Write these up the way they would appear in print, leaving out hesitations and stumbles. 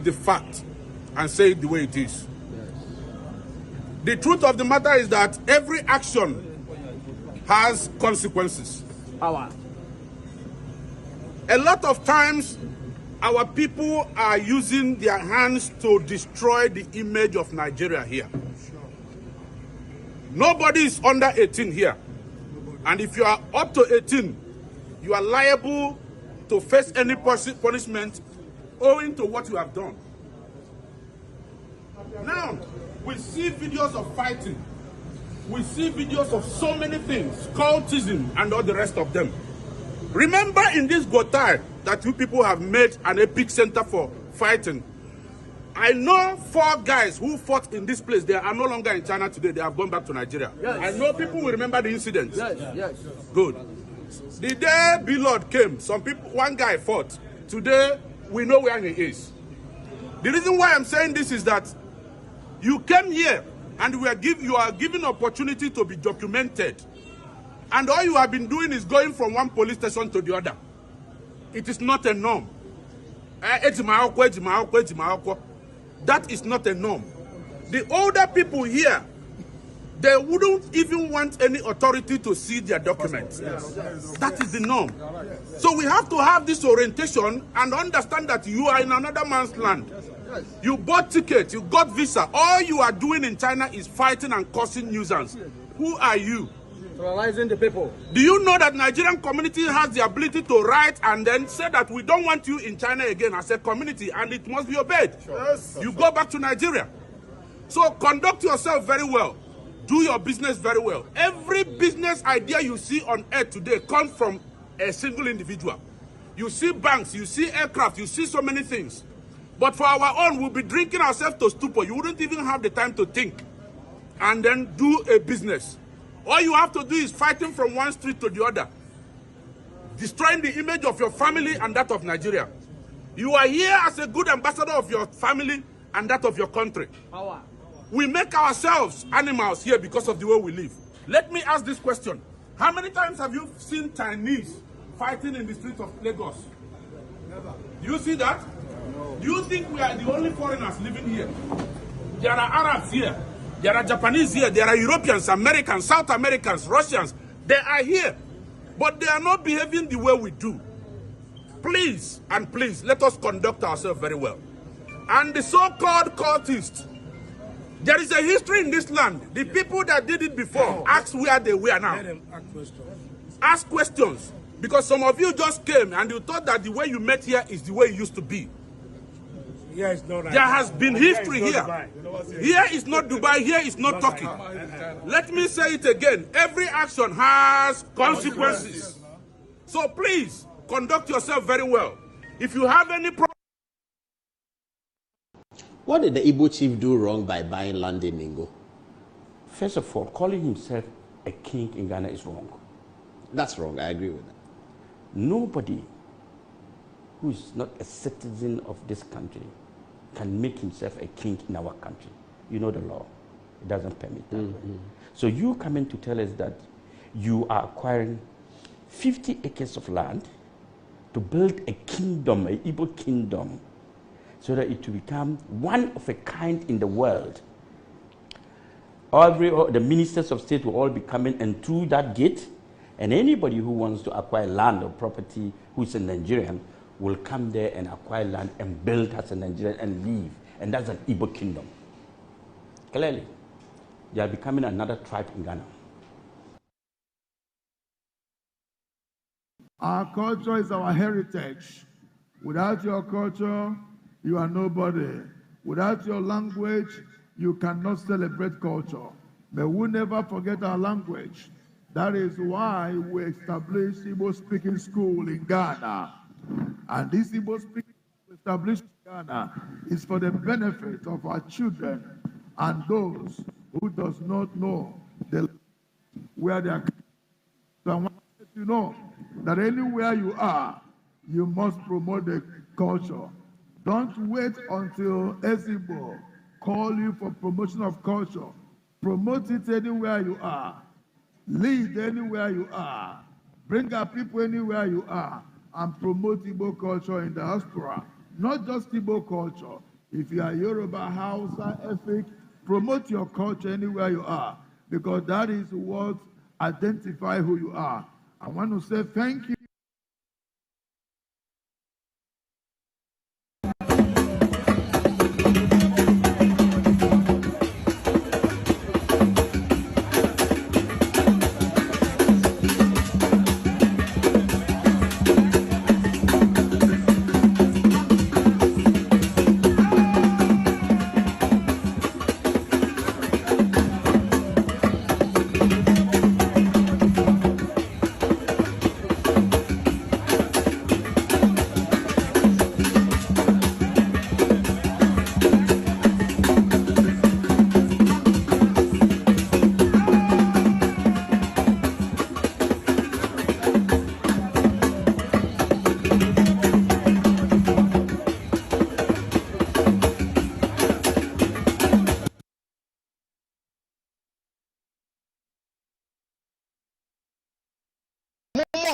the fact and say it the way it is. The truth of the matter is that every action has consequences. Power. A lot of times, our people are using their hands to destroy the image of Nigeria here. Nobody is under 18 here. And if you are up to 18, you are liable to face any punishment owing to what you have done. Now, we see videos of fighting. We see videos of so many things, cultism and all the rest of them. Remember in this Gotai that you people have made an epic center for fighting. I know 4 guys who fought in this place. They are no longer in China today. They have gone back to Nigeria. Yes. I know people will remember the incident. Yes, yes. Good. The day B-Lord came, one guy fought. Today, we know where he is. The reason why I'm saying this is that you came here and you are given opportunity to be documented. And all you have been doing is going from one police station to the other. It is not a norm. That is not a norm. The older people here, they wouldn't even want any authority to see their documents. That is the norm. So we have to have this orientation and understand that you are in another man's land. You bought tickets, you got visa. All you are doing in China is fighting and causing nuisance. Who are you? Terrorizing the people. Do you know that Nigerian community has the ability to write and then say that we don't want you in China again as a community and it must be obeyed? Yes. You go back to Nigeria. So conduct yourself very well. Do your business very well. Every business idea you see on earth today comes from a single individual. You see banks, you see aircraft, you see so many things. But for our own, we'll be drinking ourselves to stupor. You wouldn't even have the time to think and then do a business. All you have to do is fighting from one street to the other, destroying the image of your family and that of Nigeria. You are here as a good ambassador of your family and that of your country. Power. We make ourselves animals here because of the way we live. Let me ask this question. How many times have you seen Chinese fighting in the streets of Lagos? Never. Do you see that? No. Do you think we are the only foreigners living here? There are Arabs here. There are Japanese here, there are Europeans, Americans, South Americans, Russians. They are here, but they are not behaving the way we do. Please, and please, let us conduct ourselves very well. And the so-called cultists, there is a history in this land. The people that did it before, ask where they were now. Ask questions, because some of you just came and you thought that the way you met here is the way it used to be. Here is not there has been history here. Here is not Dubai, here is not Turkey. Let me say it again. Every action has consequences. So please, conduct yourself very well. If you have any problem... What did the Igbo chief do wrong by buying land in Ningo? First of all, calling himself a king in Ghana is wrong. That's wrong, I agree with that. Nobody who is not a citizen of this country can make himself a king in our country. You know the law. It doesn't permit that. So you come in to tell us that you are acquiring 50 acres of land to build a kingdom, an Igbo kingdom, so that it will become one of a kind in the world. The ministers of state will all be coming and through that gate, and anybody who wants to acquire land or property who is a Nigerian will come there and acquire land and build as a Nigerian and live. And that's an Igbo kingdom. Clearly, they are becoming another tribe in Ghana. Our culture is our heritage. Without your culture, you are nobody. Without your language, you cannot celebrate culture. But we never forget our language. That is why we established Igbo speaking school in Ghana. And this Igbo speaking school established in Ghana is for the benefit of our children and those who does not know where they are. So I want to let you know that anywhere you are, you must promote the culture. Don't wait until EGBO call you for promotion of culture. Promote it anywhere you are. Lead anywhere you are. Bring our people anywhere you are and promote Igbo culture in the diaspora. Not just Igbo culture, If you are Yoruba, Hausa, Efik, promote your culture anywhere you are, because that is what identifies who you are. I want to say thank you.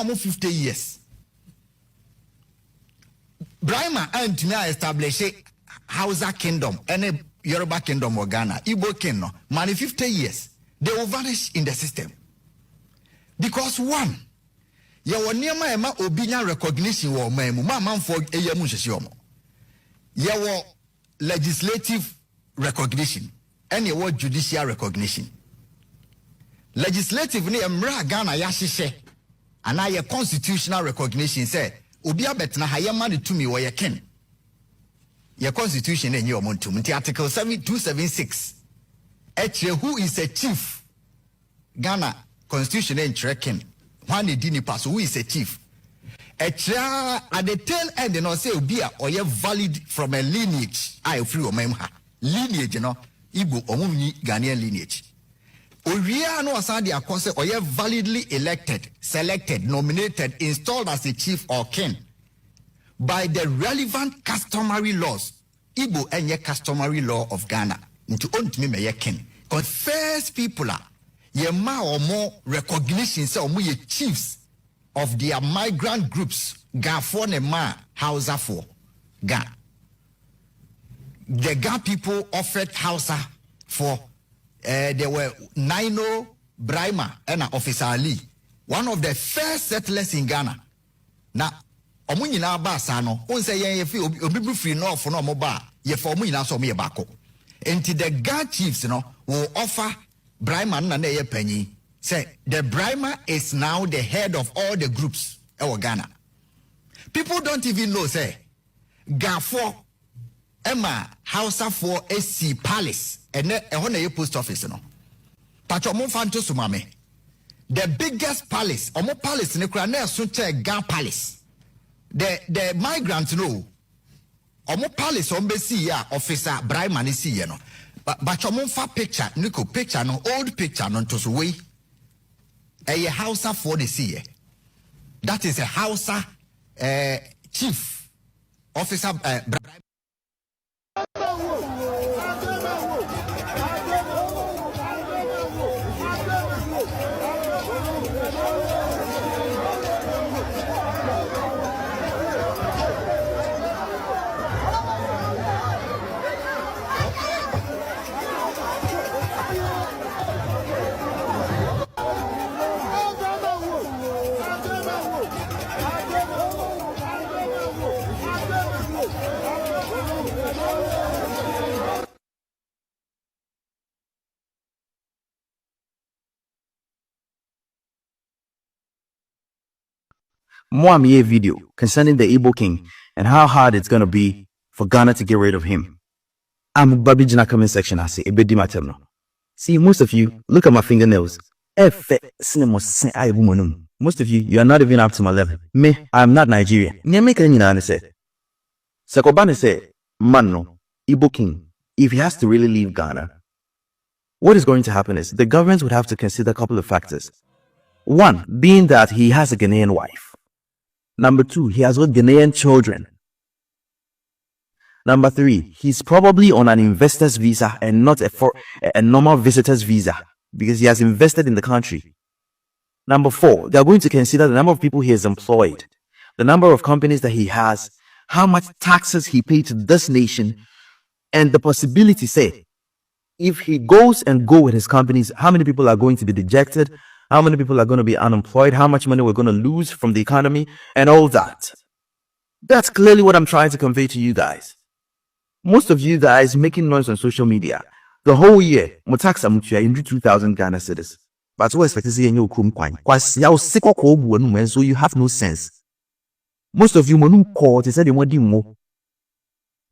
More 50 years. Brahma and me establish Hausa kingdom, any Yoruba kingdom or Ghana, Igbo kingdom, money 50 years. They will vanish in the system. Because one, you will near my obedient recognition or my man for a yamushomo. You will legislative recognition and you will judicial recognition. Legislative ni emra Ghana yashishe. And now your constitutional recognition say, Ubia betna hayama to me or your kin. Your constitution in your montum, Article 276. Who is a chief? Ghana constitution in Trekin. One didn't pass, who is a chief? At the tail end, and say Ubia or you're valid from a lineage. I free or memha. Lineage, you know, Igbo or Ghanaian lineage. Oria no asadi akose or validly elected, selected, nominated, installed as a chief or king by the relevant customary laws. Igbo enye customary law of Ghana. Into ontimi me ye king. Because first people are ye ma or more recognition say omo ye chiefs of their migrant groups. Ga for ne ma Hausa for Ga. The Ga people offered Hausa for. There were Naino, Brahma, and Officer Ali, one of the first settlers in Ghana. Now, Omunina Basano, on say if you be free no for no moba, ye for Munina so me bako. And the Ga chiefs, will offer Brahma and a penny. Say the Brahma is now the head of all the groups in Ghana. People don't even know, say, Ga for Emma Hausa for SC Palace. And then a post office, Pachomo Fanto Sumame. The biggest palace, Omo Palace, Nekrane Sunche Ga Palace. The migrants know. Omo Palace, Ombesi ya officer Brahman is here, no. But Pachomo fa picture, Nico picture, no old picture, no to way. A Hausa for the sea. That is a Hausa chief officer Brahman. Mwamie video concerning the Igbo king and how hard it's going to be for Ghana to get rid of him. I'm Babi Jina comment section. I say, see, most of you, look at my fingernails. Most of you are not even up to my level. Me, I'm not Nigerian. Sekobane said, Mano, Igbo king, if he has to really leave Ghana, what is going to happen is the government would have to consider a couple of factors. One, being that he has a Ghanaian wife. Number two, he has got Ghanaian children. Number three, he's probably on an investor's visa and not a normal visitor's visa because he has invested in the country. Number four, they are going to consider the number of people he has employed, the number of companies that he has, how much taxes he paid to this nation And the possibility, say, if he goes with his companies, how many people are going to be dejected? How many people are going to be unemployed? How much money we're going to lose from the economy and all that. That's clearly what I'm trying to convey to you guys. Most of you guys making noise on social media. The whole year, Motaxa Mutua in 2,000 Ghana cedis. But what expect to see in your kum kwine? So you have no sense. Most of you they said they want more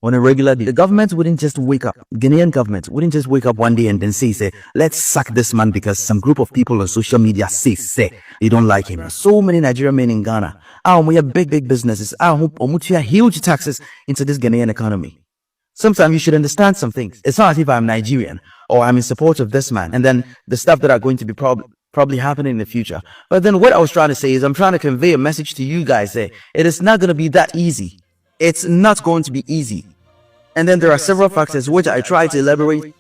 on a regular day. The government wouldn't just wake up. Ghanaian government wouldn't just wake up one day and then say, let's sack this man because some group of people on social media say they don't like him. So many Nigerian men in Ghana. We have big businesses. Huge taxes into this Ghanaian economy. Sometimes you should understand some things. It's not as if I'm Nigerian or I'm in support of this man and then the stuff that are going to be probably happening in the future. But then what I was trying to say is I'm trying to convey a message to you guys. It is not going to be that easy. It's not going to be easy. And then there are several factors which I try to elaborate.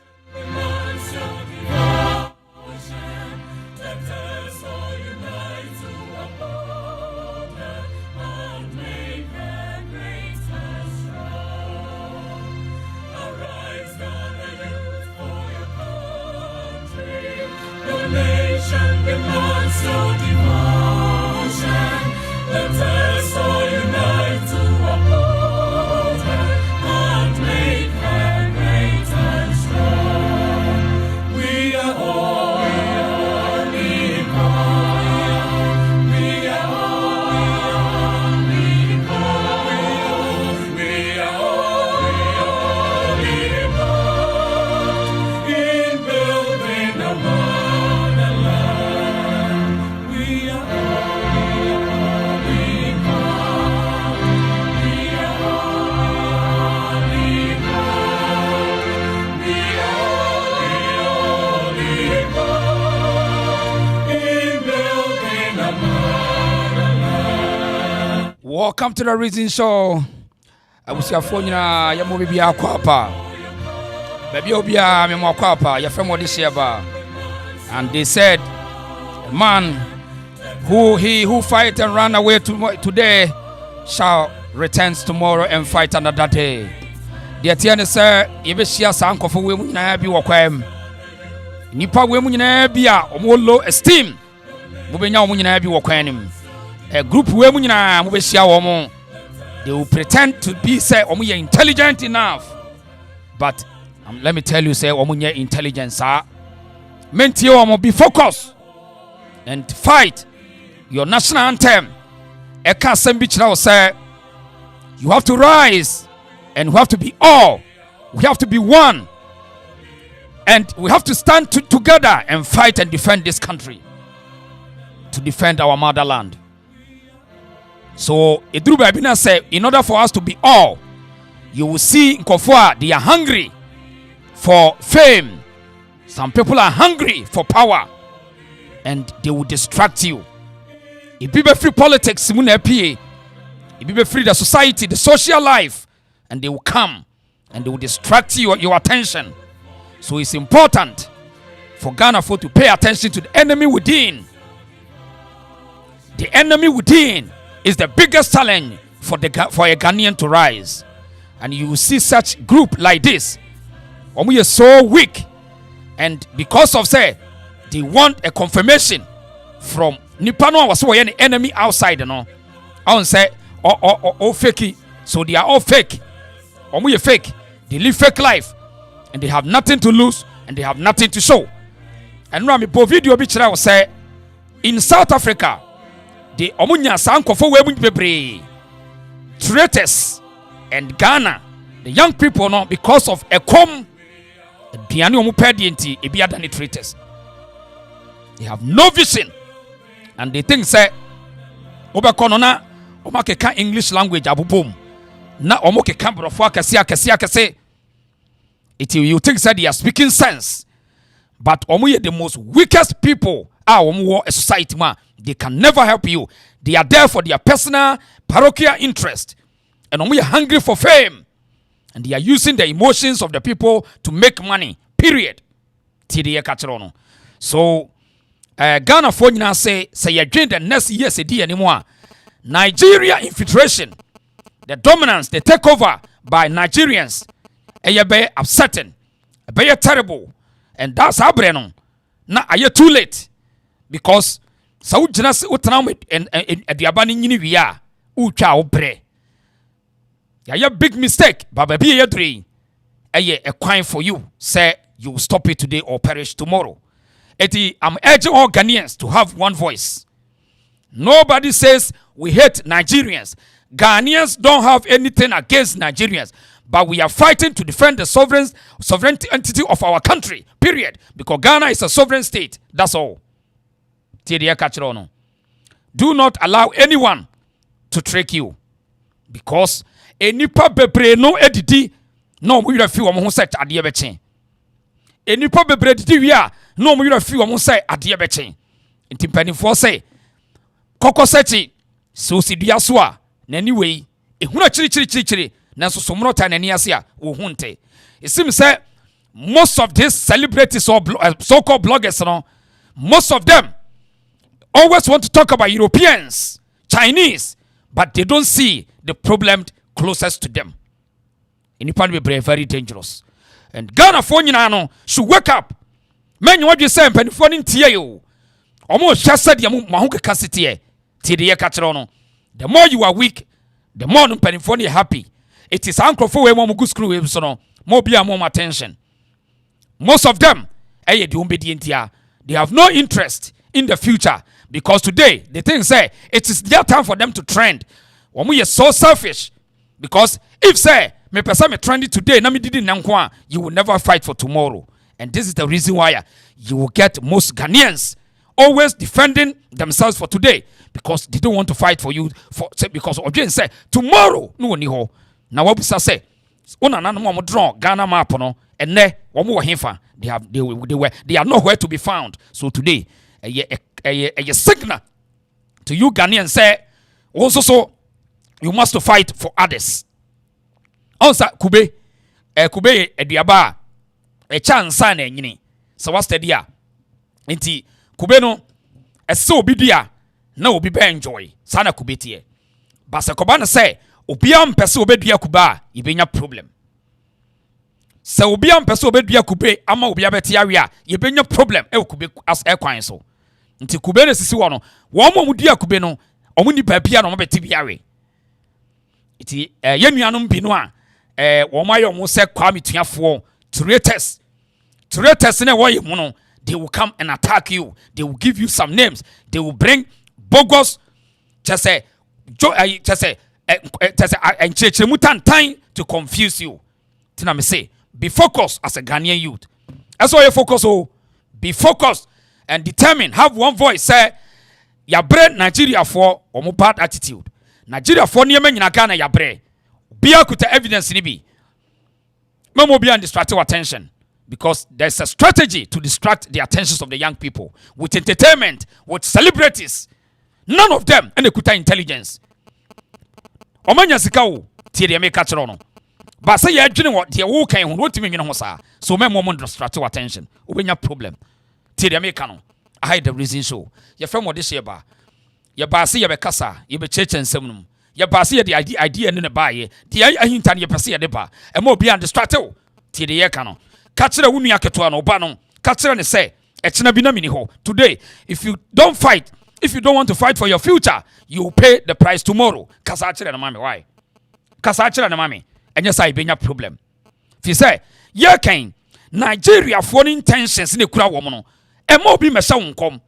Welcome to the Reason Show. I was your phone, ya movie be a quapa. Baby, obia, me more quapa, your friend this year bar. And they said, a man who fight and run away today shall return tomorrow and fight another day. The Atiana sir, you be share sanko for women be wakwem. Nipa women be a low esteem. Mubenya women be wakwenim. A group women they will pretend to be say intelligent enough, but let me tell you say intelligence be focused and fight your national anthem. Say you have to rise and we have to be all, we have to be one, and we have to stand together and fight and defend this country, to defend our motherland. So Idru Babina said, in order for us to be all, you will see in Kofua, they are hungry for fame. Some people are hungry for power, and they will distract you. If people free politics, if people free the society, the social life, and they will come and they will distract you, your attention. So it's important for Ghana to pay attention to the enemy within. The enemy within is the biggest challenge for a Ghanaian to rise. And you will see such group like this. We are so weak. And because of say, they want a confirmation from Nipano was the enemy outside, you know. I won't say oh fakey. So they are all fake. We are fake. They live fake life. And they have nothing to lose and they have nothing to show. And Rami po video bichira will say in South Africa, the omunya sanko for we traitors and Ghana, the young people no because of a piano omu pedienti ebi adani traitors. They have no vision and they think say obekono na omakeka English language abubum na omokeka brofo akese it you think that they are speaking sense, but omuye the most weakest people are a society man. They can never help you. They are there for their personal parochial interest. And we are hungry for fame. And they are using the emotions of the people to make money. Period. So, Ghana for now say you drink the next year anymore. Nigeria infiltration, the dominance, the takeover by Nigerians ɛyɛ bɛyɛ upsetting, ɛbɛyɛ terrible, and that's abrɛ na ayɛ too late because sa wogyina se wotena aduaba no nyini wie a wotwa wo brɛ yɛayɛ big mistake baba bi yɛ dure ɛyɛ a crime for you say you will stop it today or perish tomorrow. I'm urging all Ghanaians to have one voice. Nobody says we hate Nigerians. Ghanaians don't have anything against Nigerians, but we are fighting to defend the sovereignty entity of our country, period. Because Ghana is a sovereign state. That's all. Do not allow anyone to trick you. Because enipa bebre no edidi no we refi wo mo set ade be chen. Enipa bebre didi wi a no mo refi wo mo say ade be chen. Nti mpanifo say kokoseti so sidua so a nani wei ehuna chiri nanso somro ta nani ase a wo hunte. It seems say most of these celebrities or so-called bloggers, most of them always want to talk about Europeans, Chinese, but they don't see the problem closest to them. In Japan, we are very dangerous. And Ghana for you should wake up. Men, what you say, and for you, almost just said Mahuka Cassity, TDA Catrono. The more you are weak, the more Penifoni happy. It is Uncle for a more good screw, more be more attention. Most of them, they have no interest in the future because today the thing say it is their time for them to trend. When we are so selfish, because if say me person me trendy today, na me didn't nankwa, you will never fight for tomorrow, and this is the reason why you will get most Ghanaians always defending themselves for today because they don't want to fight for you because Ojen say tomorrow no ni ho. Na wabusa say una na mo draw Ghana map no and ne womo hefa they are nowhere to be found. So today a signal to you Ghanaians say also so you must fight for others. Also kube eduaba a chance na nyini so what's the dia nti kube no ɛsɛ obi dia na obi be enjoy sana kube tie basa koba na say obia mpese obedua kuba yebenya problem. Se obia mpese obedua kube ama obia beti awe a yebenya problem e kube as e kwan so. Nti kube ne sisi wo no wo mo dua kube no omo ni babia no mo beti biawe. Iti yenuanom bi no a wo mo ayo mo se kwa metuafo traitors na wo yemu no they will come and attack you. They will give you some names. They will bring bogus just say and time to confuse you. Tina me say, be focused as a Ghanaian youth. That's why you focus. Oh, be focused and determined. Have one voice. Say, ya bread Nigeria for or bad attitude. Nigeria for near men in Ghana ya bread. Be able to evidence in be. Memo be and distract your attention because there's a strategy to distract the attentions of the young people with entertainment, with celebrities. None of them any kuta intelligence. Omanya sika wo tie de make catch no ba say ya adwene wo de wo kan ho wotimi nwene ho saa so me mo distract your attention obenya problem tie de make no I hide the reason so ye fam wo de she ba ye ba say ye be kasa ye be chechensem num ye ba say ye de idea ne ba ye de ahinta ne ye pese ye de ba e ma obi and distract wo tie de ye ka no catch wo nua keto no ba no catch ne say e chena bi na mini ho today if you don't fight. If you don't want to fight for your future, you will pay the price tomorrow. Kasachira na mami, why? Kasachira na mami, and yes, I bring a problem. If you say, yeah, Kane, Nigeria for intentions in the crowd woman, and more be come.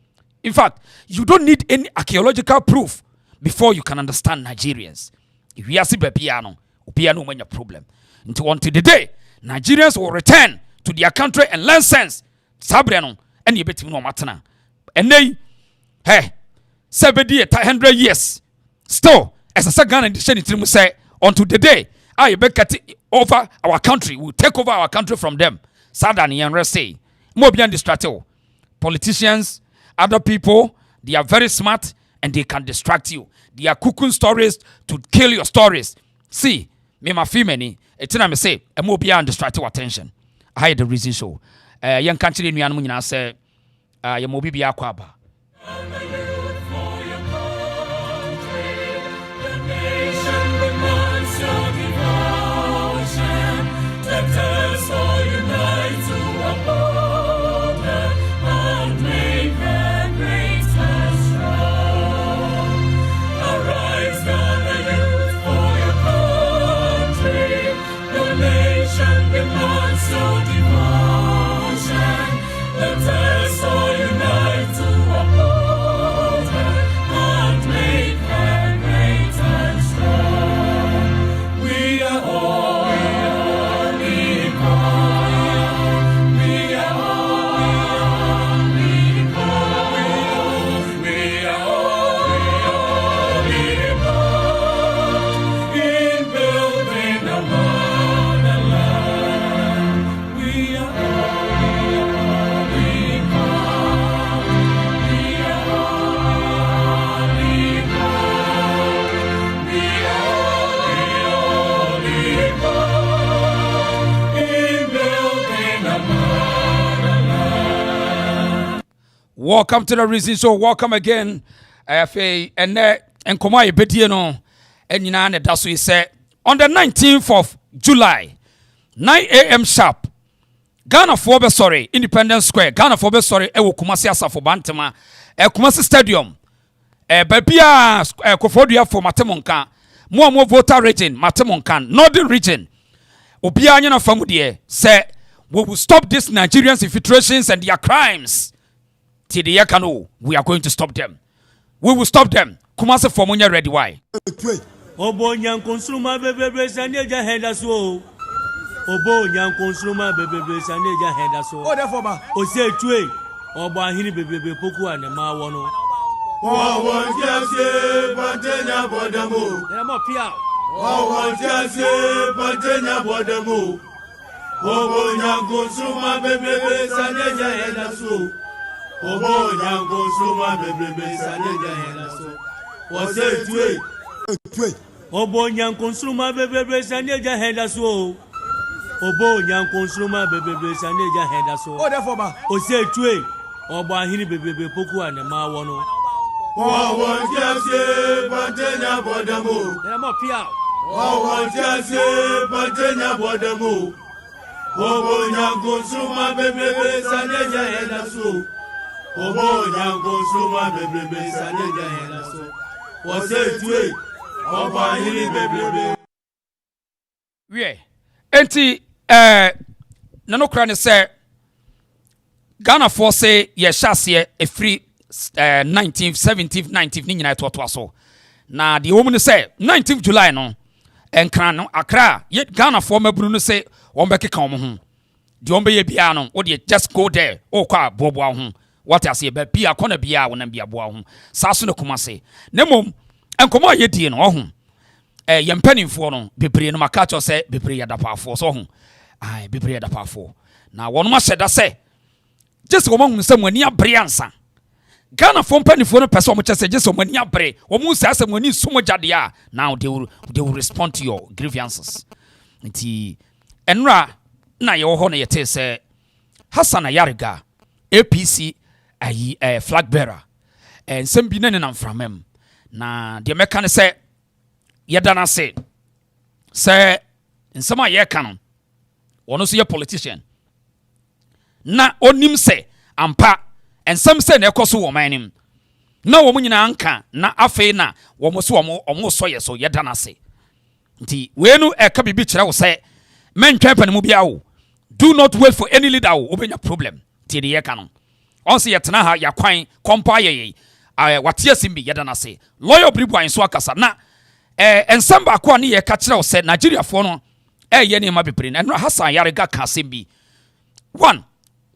In fact, you don't need any archaeological proof before you can understand Nigerians. If you are see piano when your problem. Until the day, Nigerians will return to their country and learn sense. Sabrano, and you bet no matana. And they, hey, 100 years. Still, as a second edition, say, until the day, I bet over our country, will take over our country from them. Sadani and Arrɛsted. More beyond distracted. Politicians, other people, they are very smart and they can distract you. They are cooking stories to kill your stories. See, me my female, it's not me say, and more beyond distracted attention. I hide the reason so. Young country in Yanmunina say, you mobi be aquaba. Devotion, the monster devotion, Welcome to the Reason Show. Welcome again. And Nkoma Ebedie no enyina ne daso yi say on the 19th of July 9 a.m. sharp Ghana for be sorry Independence Square Ghana for be sorry e wo Kumasi Asafo Bantama Kumasi Stadium babia Kofodua for Matemonkan mo voter region Matemonkan Northern region obia anya na famu de say we will stop these Nigerians infiltrations and their crimes till the yakano. We are going to stop them. We will stop them. Kumase for Munya ready. Why? Obo nyan consumer bebe saneja henda so. Obo nyan consumer bebe saneja henda so. O therefore ba. O say twe. Obo ahini bebe poku ane ma wono. Wa won jase bantenya bodamo. Dem up here. Wa won jase bantenya bodamo. Obo nyan consumer bebe saneja henda so. Obo nyan consumer bebe saneja henda so. Was it twe? Obo nyan consumer bebe saneja henda so. Obo nyan consumer bebe saneja henda so. O therefore ba. O say twe. Obo ahini bebe poku ane ma wono. Wa won jase bantenya bodamo. Dem up here. Wa won jase bantenya bodamo. Obo nyan consumer bebe saneja henda so. Obo nyan consumer bebe saneja henda so. Was it way? Obo ahini bebe. We enti nano kra ne say Ghana for say ye shase a free 19th 17th 19th ni nyina to so na the woman say 19th July no enkran no Accra ye Ghana for mabunu no say won be keka omo ho de won be ye bia no wo de just go there o kwa boboa ho what I say be bia kona bia wona bia boa ho saso no Kumase na mom enkomo ye die no ho ye mpanimfo no bebre no maka cho say bebre ya dapafo so ho ai bebre ya dapafo na wono ma hyeda say just wo mahunu say mwani abre ansa Ghana for mpanimfo no pese wo chese just wo mwani abre wo mu say say mwani sumo jade a now they will respond to your grievances nti enra na ye wo ho na ye te say Hassan Ayariga APC ayi flag bearer and some bi nane nam framem na de meka ne say yedana say nsema ye ka no wono so ye politician na onim say ampa and some say na ekoso wo manim na wo nyina anka na afei na wo so wo so ye so yedana say nti wenu eka bibi kire wo say mentwa pa ne mu bia wo do not wait for any leader wo obenya problem ti de ye ka no onse yetena ha yakwan kompa ye watia simbi yedana say lawyer bribuan so akasa na ensamba akwa ne ye ka kire wo say Nigeria fo no ye ne ma bebre na Hassan Ayariga ka simbi one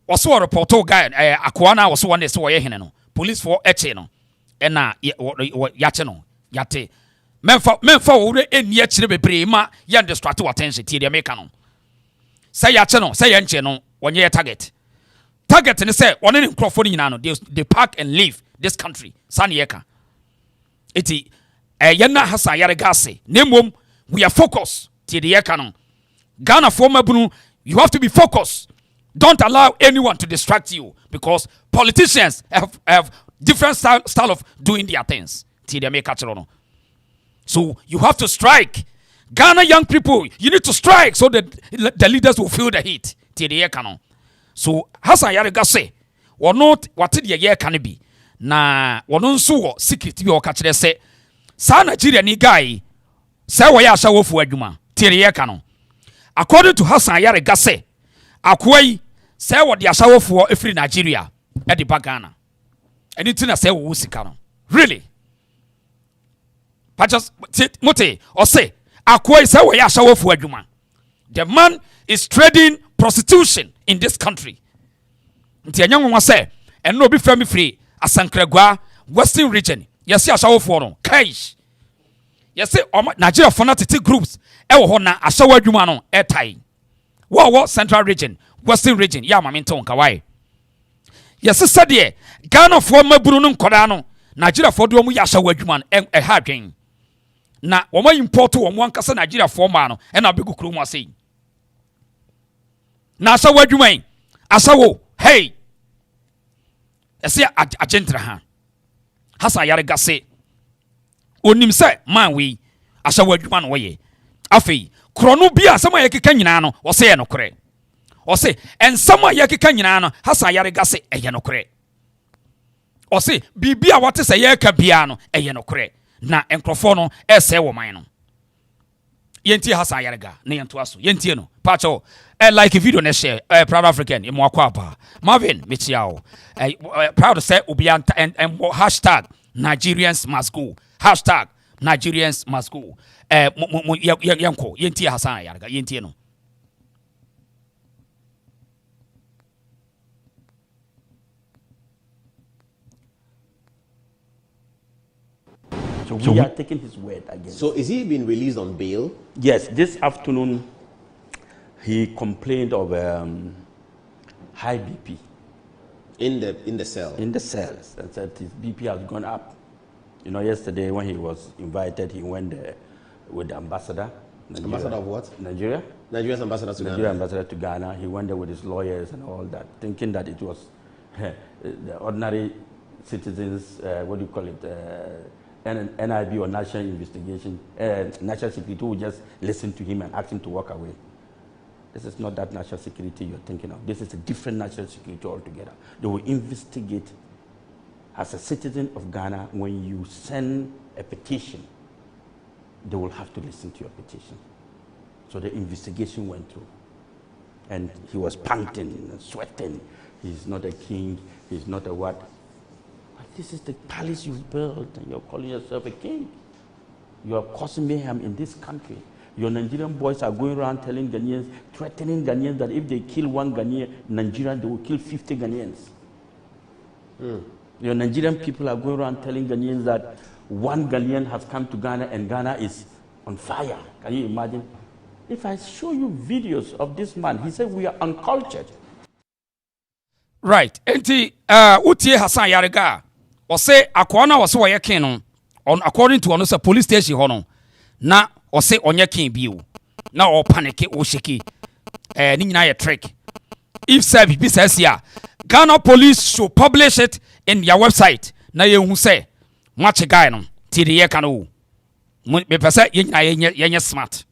also reporto guy akwa na also one say wo ye hene no police for eche no na yache no yate memfa wo re eni akire bebre ma ye distract attention ti de make no say yache no say ye nche no wonye target ne say one in microphone nyina no they pack and leave this country sanieka eti yana Hassan Ayariga say nemom we are focused ti de yeka no Ghana for mabunu you have to be focused. Don't allow anyone to distract you because politicians have different style of doing their things. So you have to strike. Ghana young people, you need to strike so that the leaders will feel the heat. So Hassan Ayariga say, or not what the year can be. Na wonon so secret bi o ka kire say sa Nigeria ni guy say wo ya Ashawo fu adwuma tie ka according to Hassan Ayariga say akwai say wo de Ashawo fu efri Nigeria e de bagana anything say wo sika no really but just mote or say akwai say wo ya Ashawo fu adwuma the man is trading prostitution in this country nti anyanwo say eno obi frame free Asankragwa Western region yes Ashawo for no kaish yes Nigeria for not groups e wo ho na Ashawo adwuma no e tai wo Central region Western region ya maminton kawai yes said there Ghana for maburu no nkoda no Nigeria for do mu ya Ashawo adwuma e ha dwen na wo ma import wo mu ankasa Nigeria for ma no e na begu kru mu asei na Ashawo adwuma Ashawo hey Ese agentra ha. Hassan Ayariga say onim say man we Ashawo adwuma no ye. Afei krono bia sama ye keka nyina no wo say enokore. O say ensama ye keka nyina no Hassan Ayariga say eye nokore. O say bibia wote say ye ka bia no eye nokore. Na enkrofo no ese wo man no. Yenti Hassan Ayariga na yento aso. Yenti no. Pacho like video na share Proud African in Mwakwapa. Marvin Michiao. Proud to say Ubianta and hashtag Nigerians must go. Hashtag Nigerians must go. Yanko Yenti Hassan Ayariga Yenti no. So we are taking his word again. So is he being released on bail? Yes, this afternoon he complained of high BP. In the cell? In the cells. And said his BP has gone up. You know, yesterday when he was invited, he went there with the ambassador. Nigeria. Ambassador of what? Nigeria. Nigeria's ambassador to Nigeria Ghana. ambassador to Ghana. He went there with his lawyers and all that, thinking that it was the ordinary citizens, what do you call it, NIB or National Investigation, National Security will just listen to him and ask him to walk away. This is not that national security you're thinking of. This is a different national security altogether. They will investigate. As a citizen of Ghana, when you send a petition, they will have to listen to your petition. So the investigation went through. And he was panting and sweating. He's not a king. He's not a what. But this is the palace you've built, and you're calling yourself a king. You are causing mayhem in this country. Your Nigerian boys are going around telling Ghanaians, threatening Ghanaians that if they kill one Ghanaian, Nigerian, they will kill 50 Ghanaians. Your Nigerian people are going around telling Ghanaians that one Ghanaian has come to Ghana and Ghana is on fire. Can you imagine? If I show you videos of this man, he said we are uncultured. Right. Enti utie Hassan Ayariga. O say akwana was wo ye kin no. On according to say police station ho no. Na o say onye kin bio. Na o panic o shiki. Ni nyina ye trick. If service be says here, Ghana police should publish it in their website. Na ye hu say match guy no. Ti de ye kan o. Me pese ye nyina ye smart.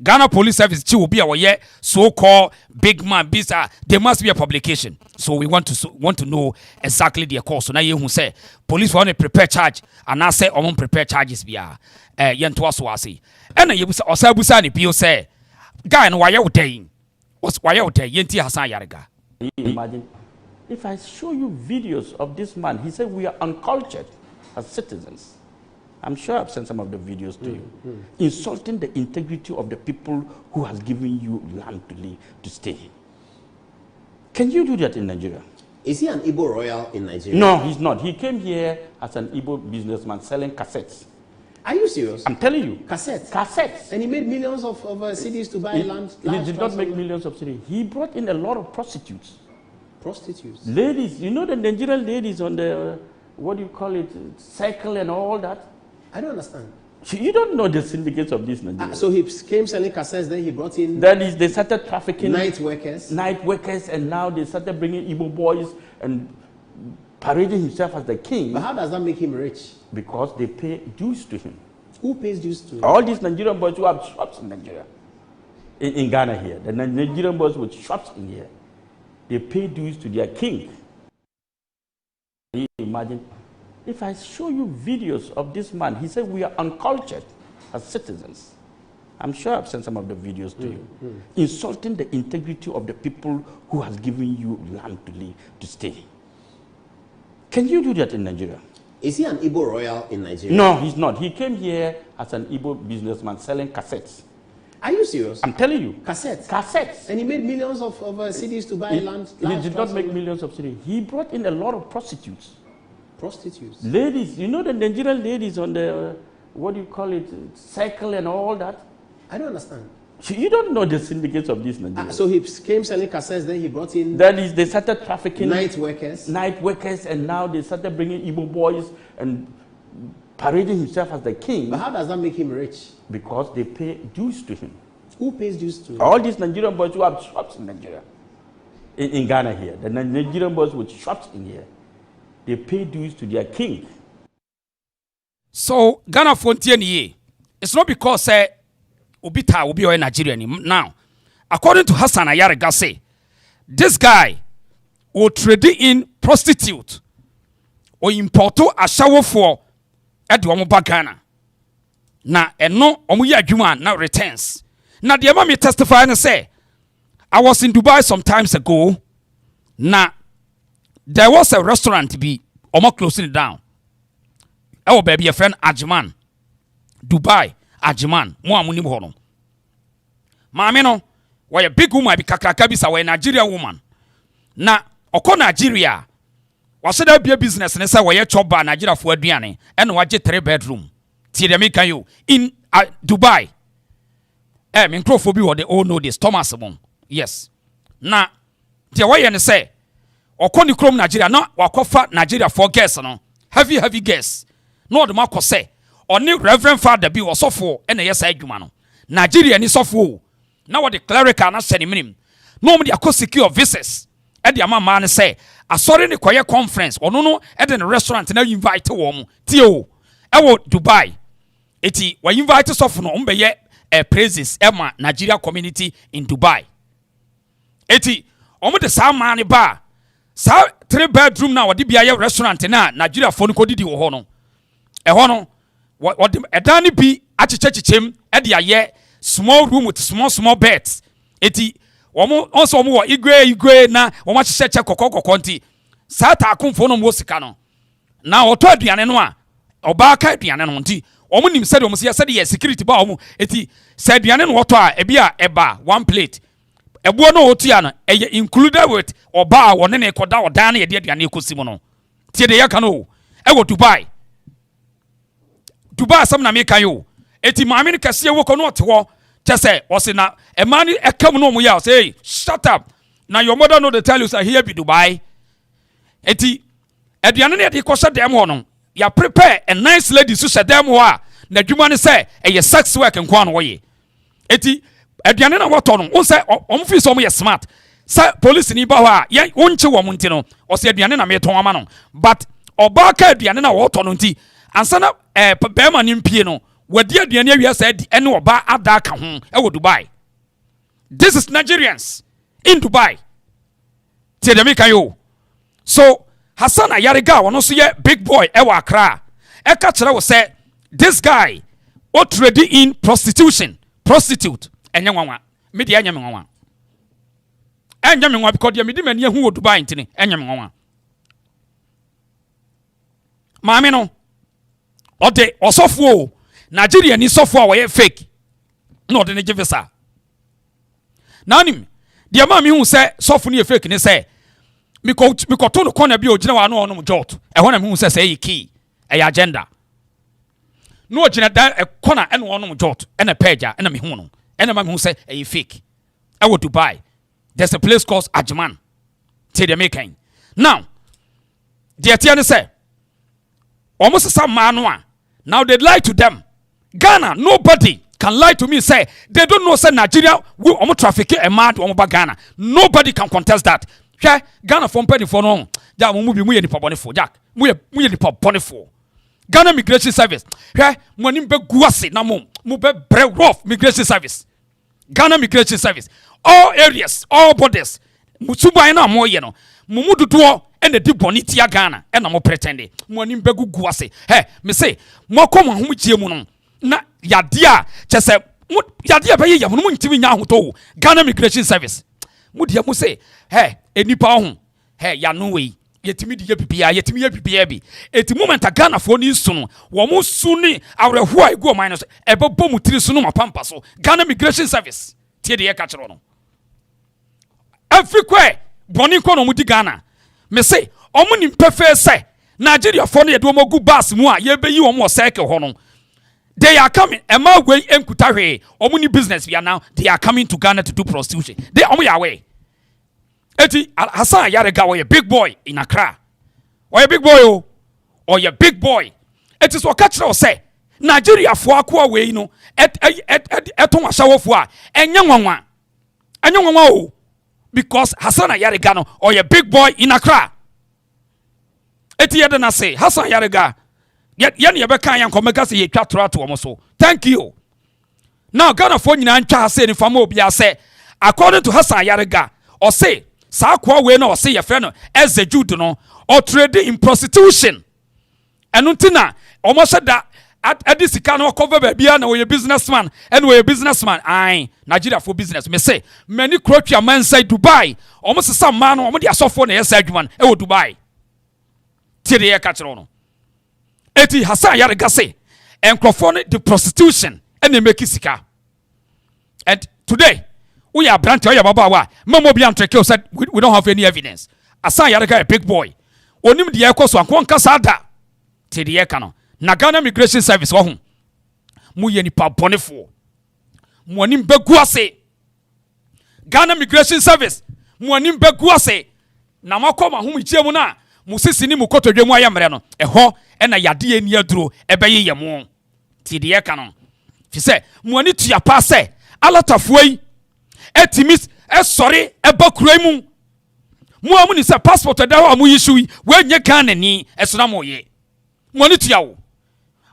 Ghana Police Service will be our so-called big man bisa. There must be a publication. So we want to know exactly their course. So now you who say police want to prepare charge and I say on prepare charges biya. Yentu aswasi. And you say osabusa ni pio say guy no why you dying? Why you dying? Yenti Hassan Ayariga. Imagine if I show you videos of this man. He said we are uncultured as citizens. I'm sure I've sent some of the videos to you. Insulting the integrity of the people who has given you land to live, to stay. Can you do that in Nigeria? Is he an Igbo royal in Nigeria? No, he's not. He came here as an Igbo businessman selling cassettes. Are you serious? I'm telling you. Cassettes? Cassettes. And he made millions of cities to buy land? He did not make millions of cities. He brought in a lot of prostitutes. Prostitutes? Ladies. You know the Nigerian ladies on the, what do you call it, cycle and all that? I don't understand. You don't know the syndicates of this Nigeria. So he came selling cassettes, then he brought in... That is, they started trafficking... Night workers. Night workers, and now they started bringing Igbo boys and parading himself as the king. But how does that make him rich? Because they pay dues to him. Who pays dues to him? All these Nigerian boys who have shops in Nigeria. In Ghana here. The Nigerian boys with shops in here. They pay dues to their king. Can you imagine? If I show you videos of this man, he said we are uncultured as citizens. I'm sure I've sent some of the videos to you. Insulting the integrity of the people who has given you land to live, to stay. Can you do that in Nigeria? Is he an Igbo royal in Nigeria? No, he's not. He came here as an Igbo businessman selling cassettes. Are you serious? I'm telling you. Cassettes? Cassettes. And he made millions of cities to buy land? He did not make millions of cities. He brought in a lot of prostitutes. Prostitutes? Ladies. You know the Nigerian ladies on the, what do you call it, cycle and all that? I don't understand. You don't know the syndicates of this Nigeria. So he came selling cassettes, then he brought in... That is, they started trafficking... Night workers. Night workers, and now they started bringing Igbo boys and parading himself as the king. But how does that make him rich? Because they pay dues to him. Who pays dues to him? All these Nigerian boys who have shops in Nigeria. In Ghana here. The Nigerian boys with shops in here. They pay dues to their king. So Ghana Fontier, it's not because Obita will be a Nigerian. Now, according to Hassan Ayariga, say this guy will trade in prostitute or import Ashawo for Edwamoba Ghana. Na eno omuya adwuma na returns. Na the me testify and say I was in Dubai some times ago. Na there was a restaurant to be almost closing it down. Our baby a friend Ajiman. Dubai Ajiman. Mo amuni mo hono. Maame no, why a big woman be kakraka bisa we Nigerian woman. Na oko Nigeria. Was there be a business and say why chop ba Nigeria for aduane and waje 3-bedroom. You in Dubai. Microphobia or they all know this. Thomas Amon. Yes. Now, the way you say, or Connie Chrome Nigeria, not Wakofa Nigeria for guests, no heavy guests. No, the Marco say, or new Reverend Father be was so for and yes, I do. Nigeria is so full. Now, what the clerical not sending him. Normally, I could secure visas. And the man say, I saw in the choir conference or no, at the restaurant and I invite to warm. Tio, I will Dubai. Eti we invite us off no umbeye praises Emma Nigeria community in Dubai. Eti omo de sa man ba sa 3-bedroom na wodi bia restaurant na Nigeria fo no kodidi wo ho no. E ho no wodi edani bi achechechichem e de aye small room with small beds. Eti omo also omo wo igwe na omo cheche kokoko nti sa ta akomfo no mo sika no. Na oto aduane no a oba ka aduane no nti omo nim said omo said yes security ba omo eti said aduane no woto a ebia eba 1 plate ebuo no otua no included with oba wone ne koda odan na ye de aduane ekosimo no tie de yaka no ewo Dubai sam na me kan yo eti maame ne kase wo ko no otewo chese o se na emani ekam no omo ya say shut up na your mother know they tell you say here be Dubai eti aduane ne de ko hye dem ho no ya prepare a nice lady so hye dem ho a na dwuma ne say e sex work nkwa no wo ye eti aduane na woto no won say omfi so mo ye smart say police ni ba ho a ye wonche wo munti no o say aduane na me ton ama no but oba ka aduane na woto no nti ansa na be ma ni mpie no wadi aduane awia say ene oba ada ka ho e wo Dubai. This is Nigerians in Dubai. Tie dem kan yo. So Hassan Ayariga wono so ye big boy e wa Accra. E ka kire wo say this guy o trade in prostitute enye nwanwa me de enye me nwanwa because de me de mani ehu wo Dubai ntini enye me nwanwa maame no o de osofo Nigeria ni sofo a wo fake no de ne give visa nanim de ma me hu say sofo ni fake ni say me ko to no corner bi o gina wa no onom jot e ho na me hu say e key e agenda no gina da e corner e no onom jot e na page e na me hu no e na ma me hu say e fake e wo Dubai. There's a place called Ajiman. Say the making. Now, the Atiana say, almost some man. Now they lie to them. Ghana, nobody can lie to me. Say they don't know. Say Nigeria will almost traffic a mad over Ghana. Nobody can contest that. Okay, Ghana from penny for no. That will be muy the for Jack. Muy the for Ghana Migration Service. Okay, money be guasi na mo be break rough Migration Service. Ghana Migration Service. All areas, all borders. Musuba ina mo ye no. Mumu duduo and the deep bonity Ghana and mo pretende. Mo nim begu guase. Hey, me say, mo kom ho chie mu no. Na yadia chese yadia be ye mu ntimi nya hoto. Ghana Migration Service. Mu dia mo say, hey, enipa ho. Hey, ya no way. Yetimi di bibia, yetimi ye bibia bi. Eti moment a Ghana fo ni su no. Wo mo su ni awreho a ego minus e be bom tiri su no mapampa so. Ghana Migration Service. Tie de ye ka kire no. Afrique boni ko no mudi Ghana me say omo nim pefe say Nigeria for no ye do mogu bus mu a ye be yi omo cycle ho no they are coming ema we enkuta hwe omo ni business bia now they are coming to Ghana to do prostitution they omo ya we eti Hassan Ayariga we big boy in Accra we big boy or ye big boy it is what catch say Nigeria for akwa we no eton Ashawo fo a enya nwanwa o because Hassan Ayariga no or a big boy in Accra. eti yede na say Hassan Ayariga ye ne yebeka yan komeka say ye twa torato omo so. Thank you. Now Ghana for nyina ntwa say ni fama obi ase according to Hassan Ayariga or say sa kwa we na or say ye fe no Jude no or trading in prostitution. Enu ntina omo se da at this no cover baby na we businessman and we businessman ai Nigeria for business me say many crotria man say Dubai omo se sam man omo de asofo na yes adwuman e wo Dubai tie de ka kire no eti Hassan Ayariga say enkrofo no the prostitution and they make sika and today we are branch oya baba wa memo bi antreke said we don't have any evidence. Hassan Ayariga a big boy onim de ekoso ankon kasa da tie de ka no na Ghana Immigration Service wo hu mu ye nipa bonefo mu anim begu ase Ghana Immigration Service mu anim begu ase na makoma hu michie mu na mu sisi ni mu kotodwe mu ayamre no eho na yade ani aduro ebeye ye mu ti de ka no fi se mu ani tua pa se alatafo yi etimis esori ebakura mu amu ni se passport da ho amu yisu we nye Ghana ni esona mo ye mu ani tua wo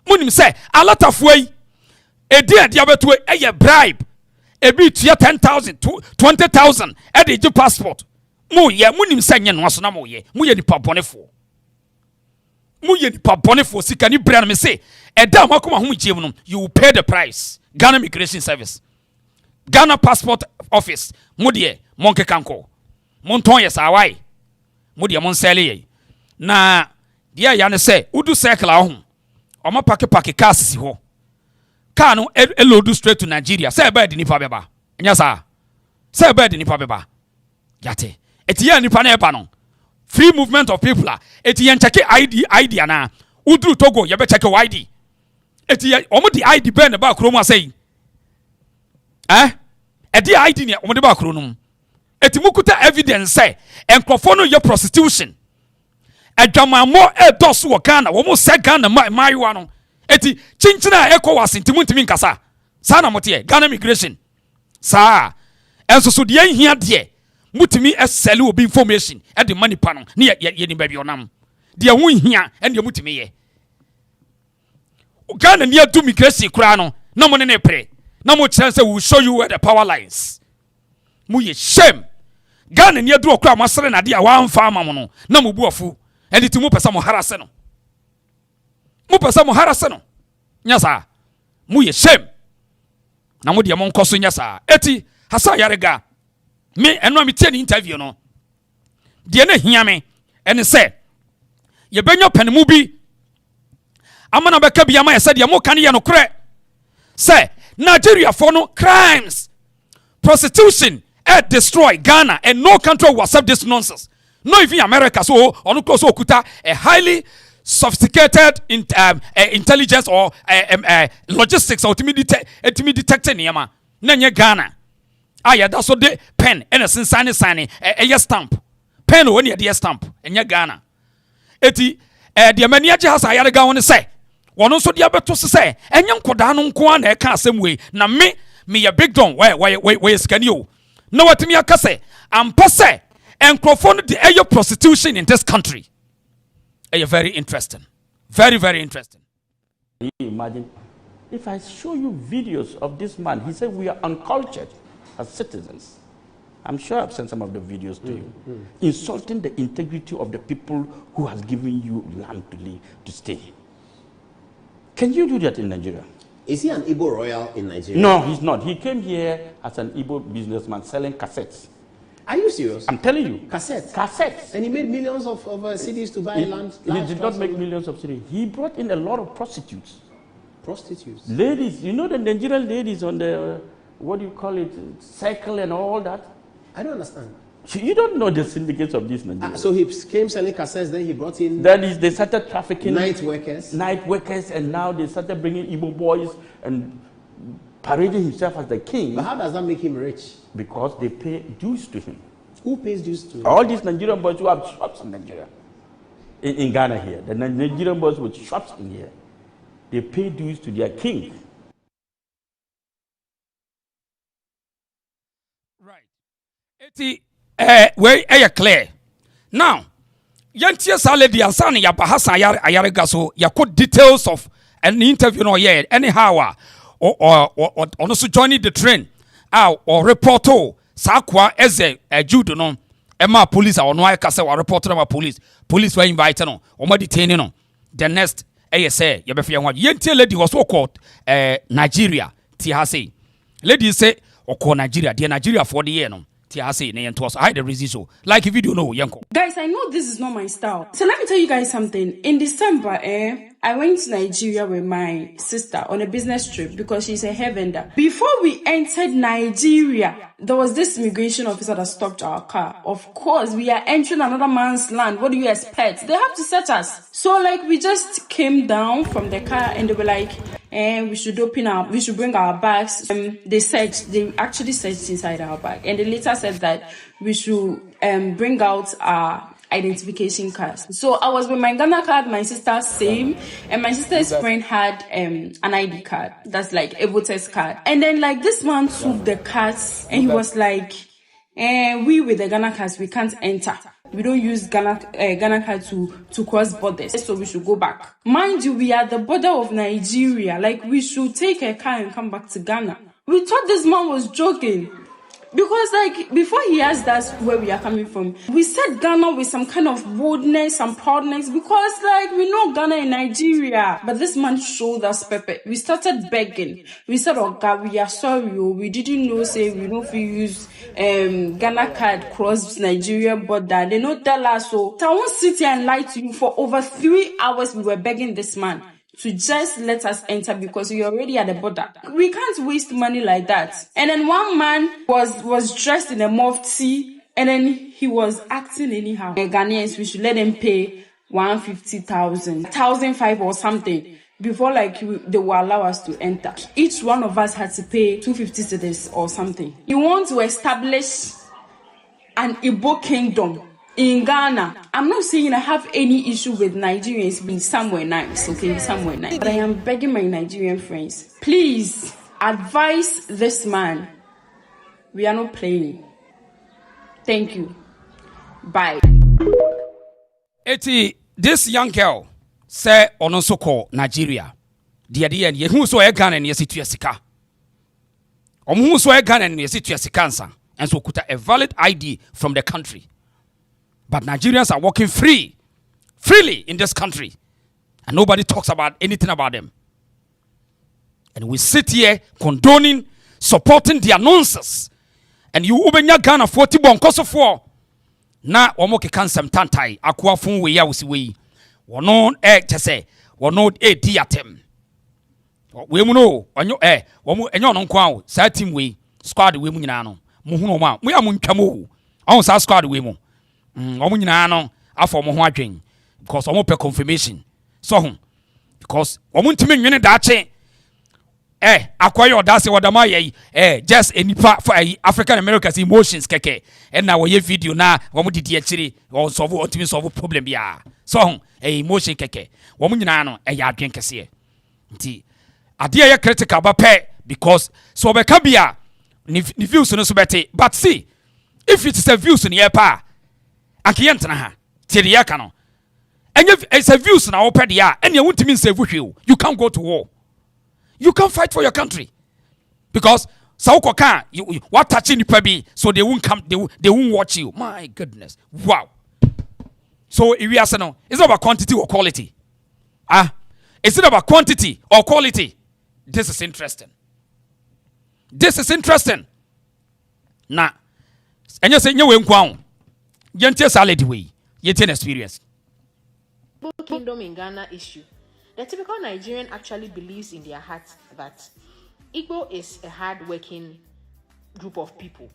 munim say alatafo yi edi abeto eye bribe ebi tua 10,000 to 20,000 e de gi passport mu ye munim say nye no so na mu ye nipa bonefo sika ni brand me say e da makoma ho giem no you will pay the price. Ghana Immigration Service, Ghana Passport Office mu de monke kanko mon ton yes awai mu de mon sele ye na dia ya ne say udu circle a ho Oma pake cars si ho. Car no load straight to Nigeria. Say bed nipa beba. Nya sa. Say bed nipa beba. Yate. Eti ya nipa na eba no. Free movement of people. Eti ya check ID ana. Udru Togo ye be check ID. Eti ya omo di ID be na ba kromo asai. Edi ID ne omo de ba krono. Eti mukuta evidence say enkrofo no ye prostitution. Adwamamo edoso wo Ghana wo mo se Ghana maiwa no eti chinchina eko wasintimu ntimi nkasa sa na mote Ghana Immigration sa enso so de hia de mutimi esele obi information e de money pa no ne ye ni baby onam de ho hia e de mutimi ye Ghana ni adu Immigration kura no na mo ne pre na mo chance we will show you where the power lines mu ye shame Ghana ni adu okura masere na de a wa amfa ama mo no na mo bu afu and ti mu pesa mo harase no nya sa mu ye shame na mo de mo nkoso nya sa eti Hassan Ayariga me eno mi tie ni interview no de na hia me ene se ye benyo panemu bi amana beka bi ama ye se de mo kan ye no kre se Nigeria for no crimes prostitution destroy Ghana and no country will accept this nonsense. No, even America, so on close okuta a highly sophisticated intelligence or logistics ultimately detecting yama. Nanya Ghana. Yeah, that's what the pen and a sign a stamp. Pen when you stamp and ya Ghana. Eti the manager has Ayariga on say. One also the other to say, and young Kodano Kwan can't same way. Na me a big don where can you? No what me a kase. I'm passe. And crofond the air prostitution in this country. Very interesting. Very, very interesting. Imagine if I show you videos of this man, he said we are uncultured as citizens. I'm sure I've sent some of the videos to you. Insulting the integrity of the people who has given you land to live, to stay. Can you do that in Nigeria? Is he an Igbo royal in Nigeria? No, he's not. He came here as an Igbo businessman selling cassettes. Are you serious? I'm telling you. Cassettes? Cassettes. And he made millions of cities to buy land? He did not make millions of cities. He brought in a lot of prostitutes. Prostitutes? Ladies. You know the Nigerian ladies on the, what do you call it, cycle and all that? I don't understand. You don't know the syndicates of this Nigeria. So he came selling cassettes, then he brought in... Then they started trafficking... Night workers? Night workers, and now they started bringing Igbo boys and parading himself as the king. But how does that make him rich? Because they pay dues to him. Who pays dues to him? All these Nigerian boys who have shops in Nigeria. In Ghana here. The Nigerian boys with shops in here. They pay dues to their king. Right. Where are you clear? Now, Yantia Saladi Hassan Yaba Hassan Ayariga so Yako details of an interview no yeah anyhow or also joining the train or reporto Sakwa eze judo no Emma police or no kase or reporter about police were invited no or detaining no the next say yabefia one yentia lady was so called Nigeria Tihase lady say or call Nigeria the Nigeria for the year no Tihase ne yentos I the resist like if you don't know yanko. Guys, I know this is not my style, so let me tell you guys something. In December I went to Nigeria with my sister on a business trip because she's a hair vendor. Before we entered Nigeria, there was this immigration officer that stopped our car. Of course, we are entering another man's land. What do you expect? They have to search us. So like we just came down from the car and they were like, we should bring our bags. They actually searched inside our bag. And they later said that we should bring out our identification cards. So I was with my Ghana card, my sister same, and my sister's friend had an ID card that's like a voter's card. And then like this man took the cards and he was like, we with the Ghana cards we can't enter. We don't use Ghana card to cross borders, so we should go back. Mind you, we are at the border of Nigeria. Like we should take a car and come back to Ghana. We thought this man was joking. Because like before he asked us where we are coming from, we said Ghana with some kind of boldness and proudness because like we know Ghana and Nigeria. But this man showed us pepper. We started begging. We said, oh God, we are sorry. We didn't know say we don't use Ghana card cross Nigeria border. They don't tell us so. I won't sit here and lie to you. For over 3 hours we were begging this man to just let us enter because we already at the border. We can't waste money like that. And then one man was dressed in a mufti and then he was acting anyhow. Ghanaians, we should let them pay 150,000, 1,500 or something before like they will allow us to enter. Each one of us had to pay 250 cedis or something. You want to establish an Igbo kingdom in Ghana. I'm not saying I have any issue with Nigerians being somewhere nice, okay, somewhere nice. But I am begging my Nigerian friends, please advise this man. We are not playing. Thank you. Bye. This young girl say onoso call Nigeria. The end, who so Ghana and yes to sika. Who so Ghana and yes to sika, and so could a valid ID from the country. But Nigerians are walking freely in this country. And nobody talks about anything about them. And we sit here condoning, supporting their nonsense. And you ubenya Ghana 40 bon koso for. Na omoke kan sem tantai akwa fun we ya usiwe. Wono chese wono diatem. We mu no onyo womo enyo no nkwa o sa team we squad we mu nyina no. Mu hunu ma mu ya mu ntwamo. On sa squad we mu. Omo nyina no afọ mo ho adwen because omo pe confirmation so because omo ntimi nwene daache akwayo dase wadama ye just enipa for African Americans emotions keke na wo ye video na omo didi akiri o solve ntimi solve problem ya so emotion keke omo nyina no ya adwen kese nti ade ye critical ba pe because so be ka bia ni views no so bete but see if it is a views ni ye pa akiyentna ha tiria ka no enye it's a views na opede ya ene wuntimi save hwe you can't go to war, you can't fight for your country because saukoka what touching the bi so they won't come, they won't watch you. My goodness, wow. So if we are no, it's not about quantity or quality. It's not about quantity or quality. This is interesting. Now and you say you nkwa Yentia salad way, yet experience. Kingdom in Ghana issue. The typical Nigerian actually believes in their heart that Igbo is a hard-working group of people.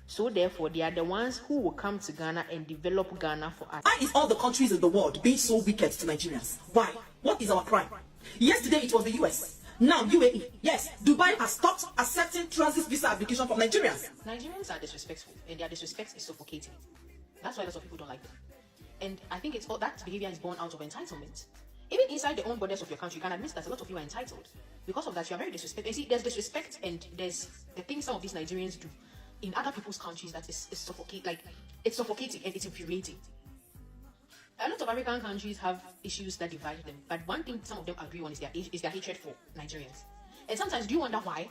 So therefore, they are the ones who will come to Ghana and develop Ghana for us. Why is all the countries in the world being so wicked to Nigerians? Why? What is our crime? Yesterday it was the US. Now UAE. Yes, Dubai has stopped accepting transit visa application from Nigerians. Nigerians are disrespectful, and their disrespect is suffocating. That's why lots of people don't like them. And I think it's all that behavior is born out of entitlement. Even inside the own borders of your country, you can admit that a lot of you are entitled. Because of that, you are very disrespectful. You see, there's disrespect and there's the things some of these Nigerians do in other people's countries that is suffocating, like it's suffocating and it's infuriating. A lot of African countries have issues that divide them, but one thing some of them agree on is their hatred for Nigerians. And sometimes do you wonder why?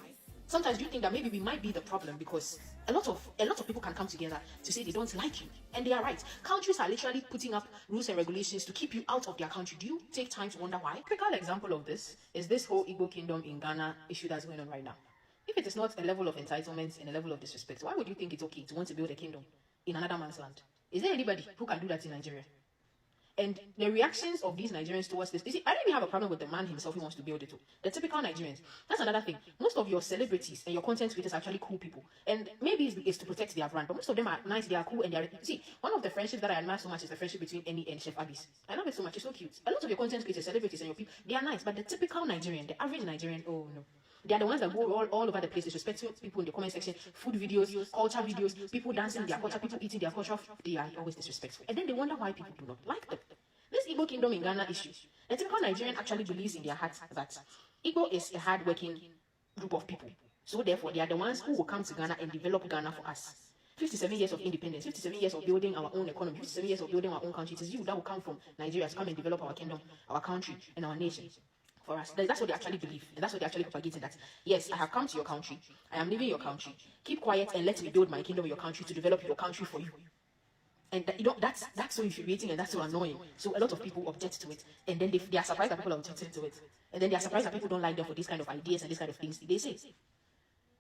Sometimes do you think that maybe we might be the problem because a lot of people can come together to say they don't like you, and they are right. Countries are literally putting up rules and regulations to keep you out of their country. Do you take time to wonder why? A typical example of this is this whole Igbo kingdom in Ghana issue that's going on right now. If it is not a level of entitlement and a level of disrespect, why would you think it's okay to want to build a kingdom in another man's land? Is there anybody who can do that in Nigeria? And the reactions of these Nigerians towards this, you see, I don't even have a problem with the man himself who wants to build it. The typical Nigerians. That's another thing. Most of your celebrities and your content creators are actually cool people. And maybe it's to protect their brand, but most of them are nice, they are cool, and they are... See, one of the friendships that I admire so much is the friendship between Eni and Chef Abis. I love it so much, it's so cute. A lot of your content creators, celebrities, and your people, they are nice, but the typical Nigerian, the average Nigerian, oh no. They are the ones that go all over the place, disrespecting people in the comment section, food videos, culture videos, people dancing their culture, people eating their culture. They are always disrespectful. And then they wonder why people do not like them. This Igbo kingdom in Ghana issue, a typical Nigerian actually believes in their heart that Igbo is a hard-working group of people. So therefore, they are the ones who will come to Ghana and develop Ghana for us. 57 years of independence, 57 years of building our own economy, 57 years of building our own country. It is you that will come from Nigeria to come and develop our kingdom, our country, and our nation. For us, that's what they actually believe, and that's what they actually propagating. That yes, I have come to your country, I am leaving your country. Keep quiet and let me build my kingdom in your country to develop your country for you. And that's so infuriating and that's so annoying. So a lot of people object to it, and then they are surprised that people are objecting to it, and then they are surprised that people don't like them for these kind of ideas and these kind of things they say.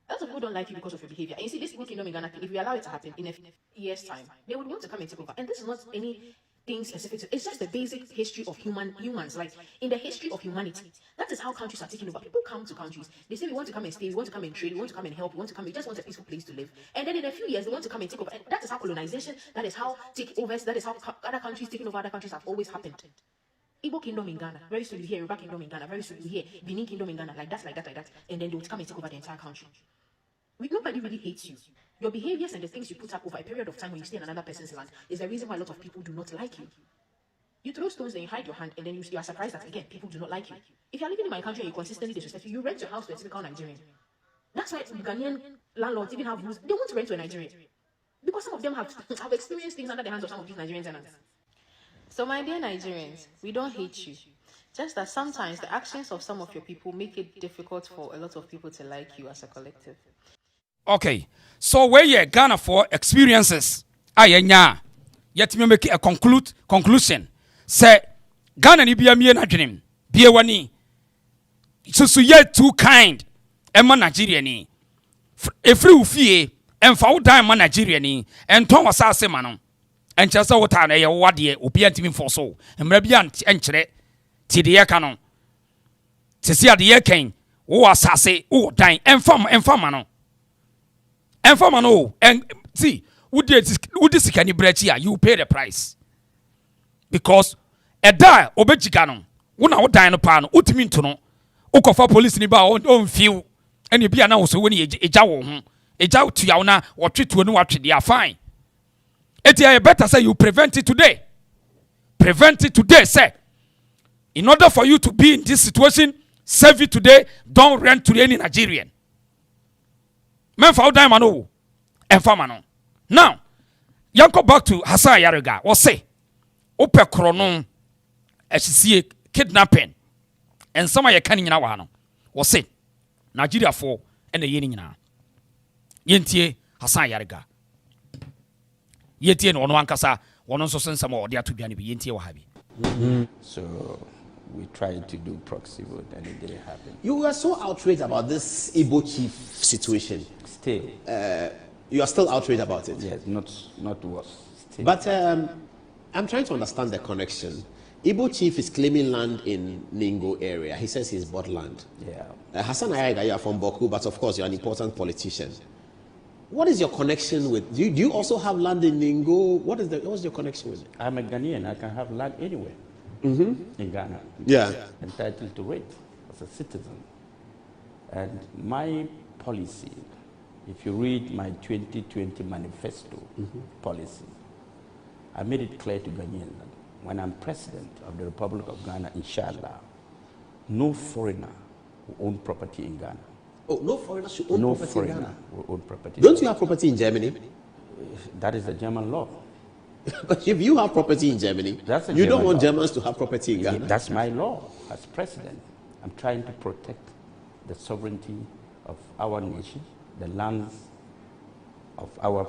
A lot of people don't like you because of your behavior. And you see, this Igbo kingdom in Ghana, if we allow it to happen in a year's time, they would want to come and take over. And this is not anything specific. It's just the basic history of humans. Like in the history of humanity, that is how countries are taking over. People come to countries. They say we want to come and stay, we want to come and trade, we want to come and help, we just want a peaceful place to live. And then in a few years, they want to come and take over. And that is how colonization, that is how takeovers, that is how other countries taking over other countries have always happened. Igbo kingdom in Ghana, very soon you hear Yoruba kingdom in Ghana, very soon you hear Benin kingdom in Ghana, like that, and then they would come and take over the entire country. Nobody really hates you. Your behaviors and the things you put up over a period of time when you stay in another person's land is the reason why a lot of people do not like you. You throw stones, then you hide your hand, and then you are surprised that, again, people do not like you. If you are living in my country and you consistently disrespect you rent your house to a typical Nigerian. That's why Ghanaian landlords even have rules. They want to rent to a Nigerian. Because some of them have experienced things under the hands of some of these Nigerian tenants. So my dear Nigerians, we don't hate you. Just that sometimes the actions of some of your people make it difficult for a lot of people to like you as a collective. Okay, so where you Ghana for experiences, yet me make a conclusion. Say Ghana ni biya miye na dream, biya wani. So ye too kind, emma Nigeria ni. Efri ufie, emfa uda emma Nigeria ni, enton wasase manon. Enchasa wota na ye wade obi antimi for so. Emra bia enchire ti de ye kanon. Sesi ade ye ken, wo asase, wo dan, emfa manon. And for man, and see, would this can you pay the price because a die obejigano, one out dine upon, ultimate to know, for police in about own few, and you be announced when a jow to Yauna or treat to a new watch, they are fine. It better say you prevent it today. Prevent it today, sir. In order for you to be in this situation, save it today, don't rent to any Nigerian. Men for diamond and famano. Now, Yanko back to Hassan Ayariga or say, Ope Kronon as you see kidnapping and some of your canning in our or say Nigeria for and the yin now. Yentie Hassan Ayariga. Yetien on one casa, one also send some more there to be Yentie or Habi. So we tried to do proxy vote and it didn't happen. You were so outraged about this Igbo chief situation. Still. You are still outraged about it? Yes, not worse. Still. But I'm trying to understand the connection. Igbo chief is claiming land in Ningo area. He says he's bought land. Yeah. Hassan Ayariga, you are from Boku, but of course you're an important politician. What is your connection with? Do you also have land in Ningo? What's your connection with it? I'm a Ghanaian. I can have land anywhere. In Ghana. Yeah. Entitled to it as a citizen. And my policy, if you read my 2020 manifesto policy, I made it clear to Ghanaians that when I'm president of the Republic of Ghana, inshallah, no foreigner will own property in Ghana. Oh, no foreigner should own property in Ghana? Will own property. Don't you have property in Germany? That is the German law. But if you have property in Germany, you don't want Germans to have property in Ghana. That's my law as president. I'm trying to protect the sovereignty of our nation, the lands of our,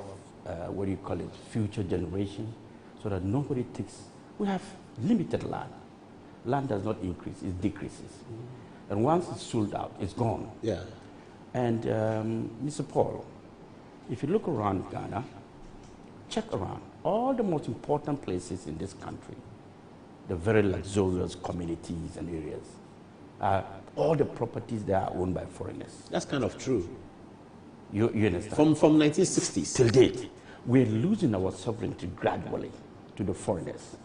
future generation, so that nobody takes. We have limited land. Land does not increase, it decreases. And once it's sold out, it's gone. Yeah. And Mr. Paul, if you look around Ghana, check around all the most important places in this country, the very luxurious communities and areas, all the properties there are owned by foreigners. That's kind of true. You understand? From 1960s. Till date, we're losing our sovereignty gradually to the foreigners.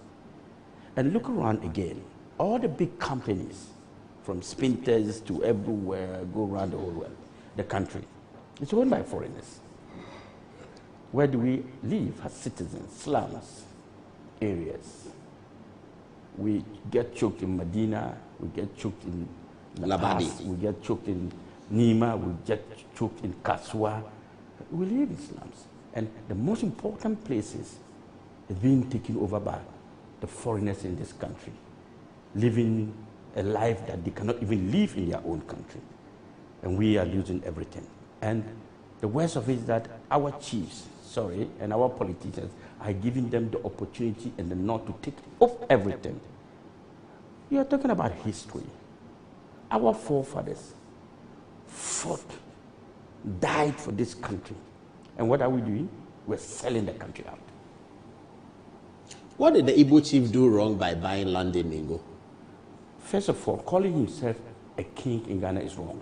And look around again, all the big companies, from Spinters to everywhere, go around the whole world, the country, it's owned by foreigners. Where do we live as citizens? Slums, areas. We get choked in Medina, we get choked in Labadi, we get choked in Nima, we get choked in Kaswa. We live in slums. And the most important places are being taken over by the foreigners in this country, living a life that they cannot even live in their own country. And we are losing everything. And the worst of it is that our chiefs, and our politicians are giving them the opportunity and the nod to take off everything. You are talking about history. Our forefathers fought, died for this country. And what are we doing? We're selling the country out. What did the Igbo chief do wrong by buying land in Ningo? First of all, calling himself a king in Ghana is wrong.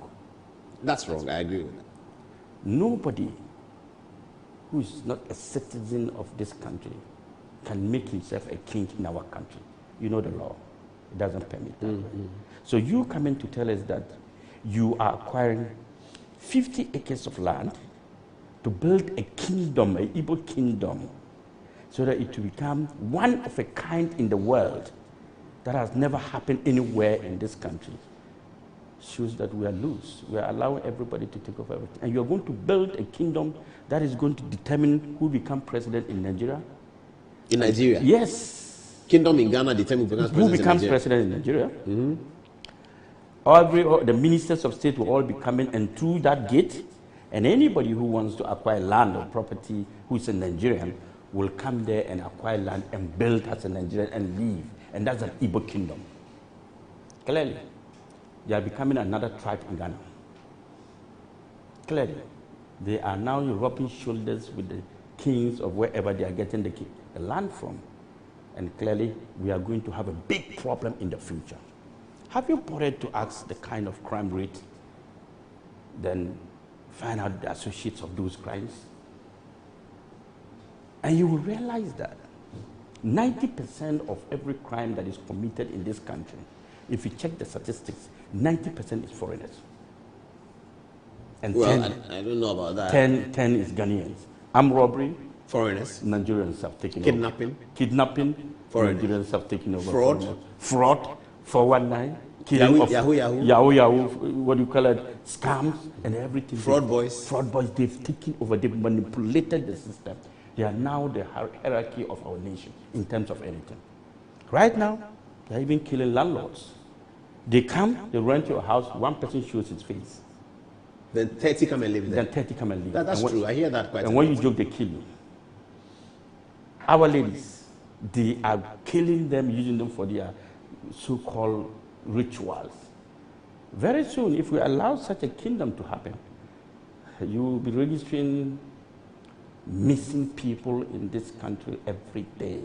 That's wrong, I agree with that. Nobody who is not a citizen of this country can make himself a king in our country. You know the law. It doesn't permit that. So you come in to tell us that you are acquiring 50 acres of land to build a kingdom, an Igbo kingdom, so that it will become one of a kind in the world that has never happened anywhere in this country. Shows that we are loose. We are allowing everybody to take over everything. And you are going to build a kingdom that is going to determine who becomes president in Nigeria. In Nigeria? Yes. Kingdom in Ghana determines who becomes president in Nigeria. The ministers of state will all be coming and through that gate, and anybody who wants to acquire land or property who is a Nigerian will come there and acquire land and build as a Nigerian and live. And that's an Igbo kingdom. Clearly. They are becoming another tribe in Ghana. Clearly, they are now rubbing shoulders with the kings of wherever they are getting the land from. And clearly, we are going to have a big problem in the future. Have you bothered to ask the kind of crime rate, then find out the associates of those crimes? And you will realize that 90% of every crime that is committed in this country, if you check the statistics, 90% is foreigners. And well, I don't know about that. 10 is Ghanaians. Armed robbery, foreigners. Nigerians have taken Kidnapping. over. Kidnapping, foreigners. Nigerians have taken over. Fraud. Fraud, 419. Yahoo. Yahoo, what do you call it? Scams and everything. Fraud boys. Fraud boys, they've taken over, they've manipulated the system. They are now the hierarchy of our nation in terms of anything. Right now, they're even killing landlords. They come, they rent your house, one person shows his face. Then 30 come and live there. Then 30 come and live. That's true. I hear that quite a lot. And when you joke, they kill you. Our ladies, they are killing them, using them for their so-called rituals. Very soon, if we allow such a kingdom to happen, you will be registering missing people in this country every day.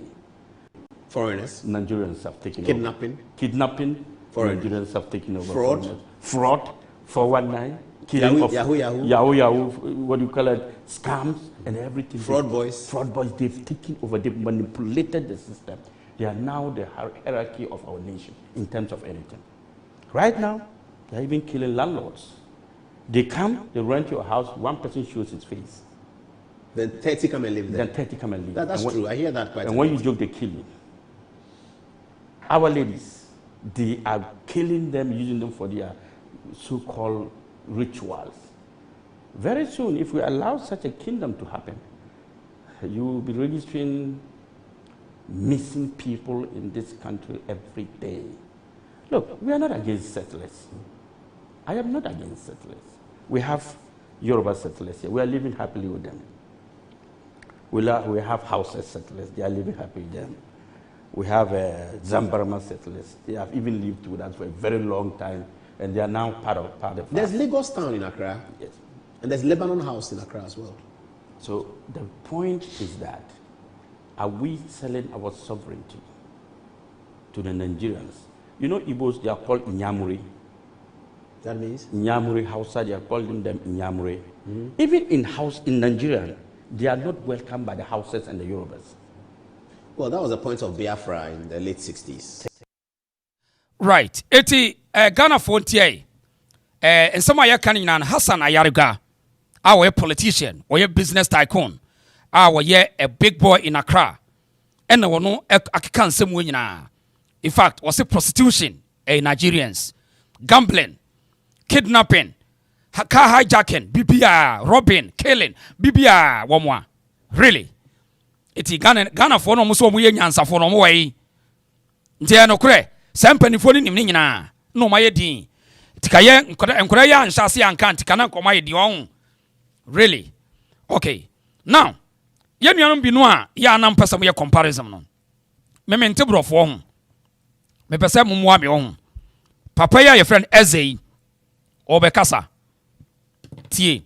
Foreigners. Nigerians have taken Kidnapping. over. Kidnapping. Foreigners. Nigerians have taken over. Fraud. Fraud. 419. Yahoo, what do you call it? Scams and everything. Fraud boys. Fraud boys, they've taken over, they've manipulated the system. They are now the hierarchy of our nation in terms of anything. Right now, they're even killing landlords. They come, they rent your house, one person shows his face. Then 30 come and live there. Then 30 come and live. That's true. I hear that quite a lot. And when you joke, they kill you. Our ladies, they are killing them, using them for their so-called rituals. Very soon, if we allow such a kingdom to happen, you will be registering missing people in this country every day. Look, we are not against settlers. I am not against settlers. We have Yoruba settlers here. We are living happily with them. We have Hausa settlers. They are living happily with them. We have Zambarama settlers. They have even lived with us for a very long time, and they are now part of. There's Lagos Town in Accra. Yes. And there's Lebanon House in Accra as well. So the point is that, are we selling our sovereignty to the Nigerians? You know, Igbos, they are called Nyamuri. That means? Nyamuri Hausa, they are calling them Nyamuri. Even in Nigeria, they are not welcomed by the Hausas and the Yorubas. Well, that was the point of Biafra in the late 60s. Right. Eti Ghana Frontier. And some of your canine Hassan Ayariga, our politician, or your business tycoon, our a big boy in Accra. And no one can same way na. In fact, was it prostitution, Nigerians, gambling, kidnapping, car hijacking, BBR, robbing, killing, BBR, one more. Really? Eti Ghana for no muso muye nyansa for no way. Ntia no kure, sempani for ni nyina. No my din. Tikaye nkora ya nshase anka tikana nkoma ye di won. Really? Okay. Now, ye nuanom bi no a ya na mpesa mo ye comparison no. Me mente brofo ho. Me pese mo moa me ho. Papa ya ye friend Ezei obekasa. Tie.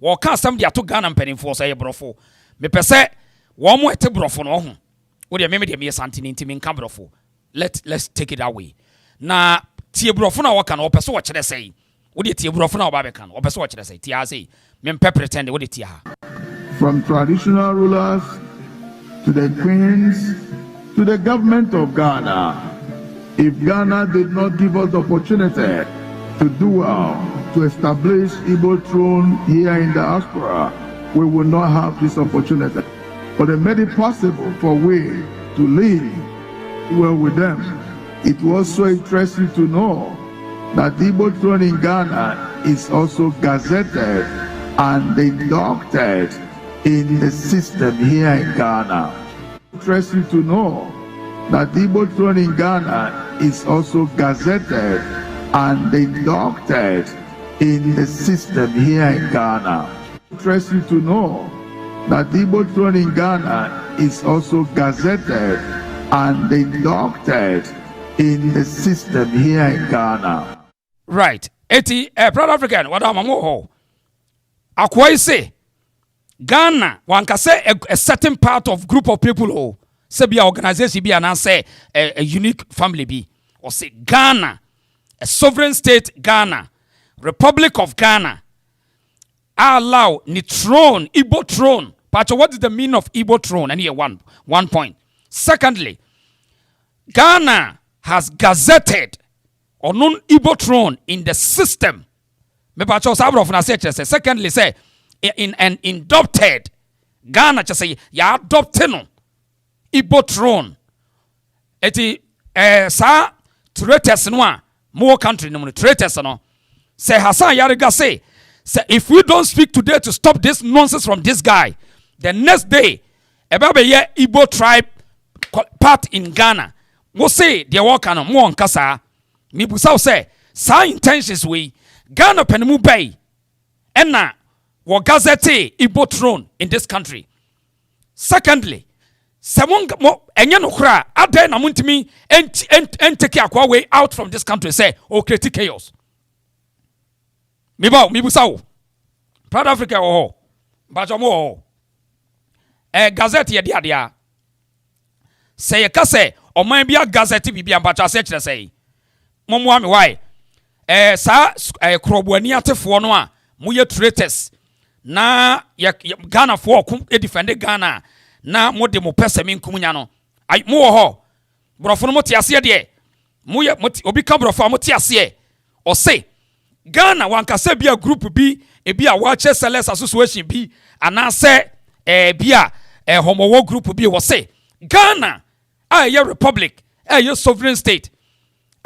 Wo ka asam dia to Ghana mpanimfo so ye brofo. Me pese wo mo ete brofo no ho. Wo de me de me santini ntimi nka brofo. Let's take it away. Na tie brofo na wo ka na wo pese wo kire sei. Wo de tie brofo na wo ba be ka na wo pese wo kire sei. Tie sei. Me mpe pretend wo de tie ha. From traditional rulers to the queens to the government of Ghana. If Ghana did not give us the opportunity to do well, to establish Igbo throne here in the diaspora, we will not have this opportunity. But they made it possible for we to live well with them. It was so interesting to know that the Igbo throne in Ghana is also gazetted and inducted in the system here in Ghana. Interesting to know that the Igbo throne in Ghana is also gazetted and inducted in the system here in Ghana. Interesting to know that the Igbo throne in Ghana is also gazetted and inducted in the system here in Ghana. Right. Eti Proud African wada mamu ho. Akwai say Ghana one can say a certain part of group of people ho. Say be organization be and say a unique family be. Or say Ghana, a sovereign state Ghana, Republic of Ghana, allow ni throne, Igbo throne. Pacho, what is the meaning of Igbo throne? And here one point. Secondly, Ghana has gazetted or non-Igbo throne in the system. Secondly, say in an adopted Ghana, just say ya adopted no Igbo throne. Eti sa traitors no more country no traitors no. Say Hassan Ayariga say if we don't speak today to stop this nonsense from this guy, the next day about a Igbo tribe part in Ghana will say they walk on more on kasa. Mibusa say sa intentions we Ghana penemu bay enna wo gazette Igbo throne in this country. Secondly, someone enye no kra ade na muntimi take akwa way out from this country say okay chaos. Mibusa Proud Africa oh bajomo gazette ye dia say ye ka say o man bia gazette bibia bacha say kire say momo me why sa krobuani atefo no a moye traitors na Ghana for defend Ghana na mo de mo pese me nkumunya no ai mo ho brofo no mo tiase de moye obi ka brofo mo tiase o say Ghana wan ka say bia group bi e bia wache sellers association bi ana say bia homowo group bi wo say Ghana a republic a sovereign state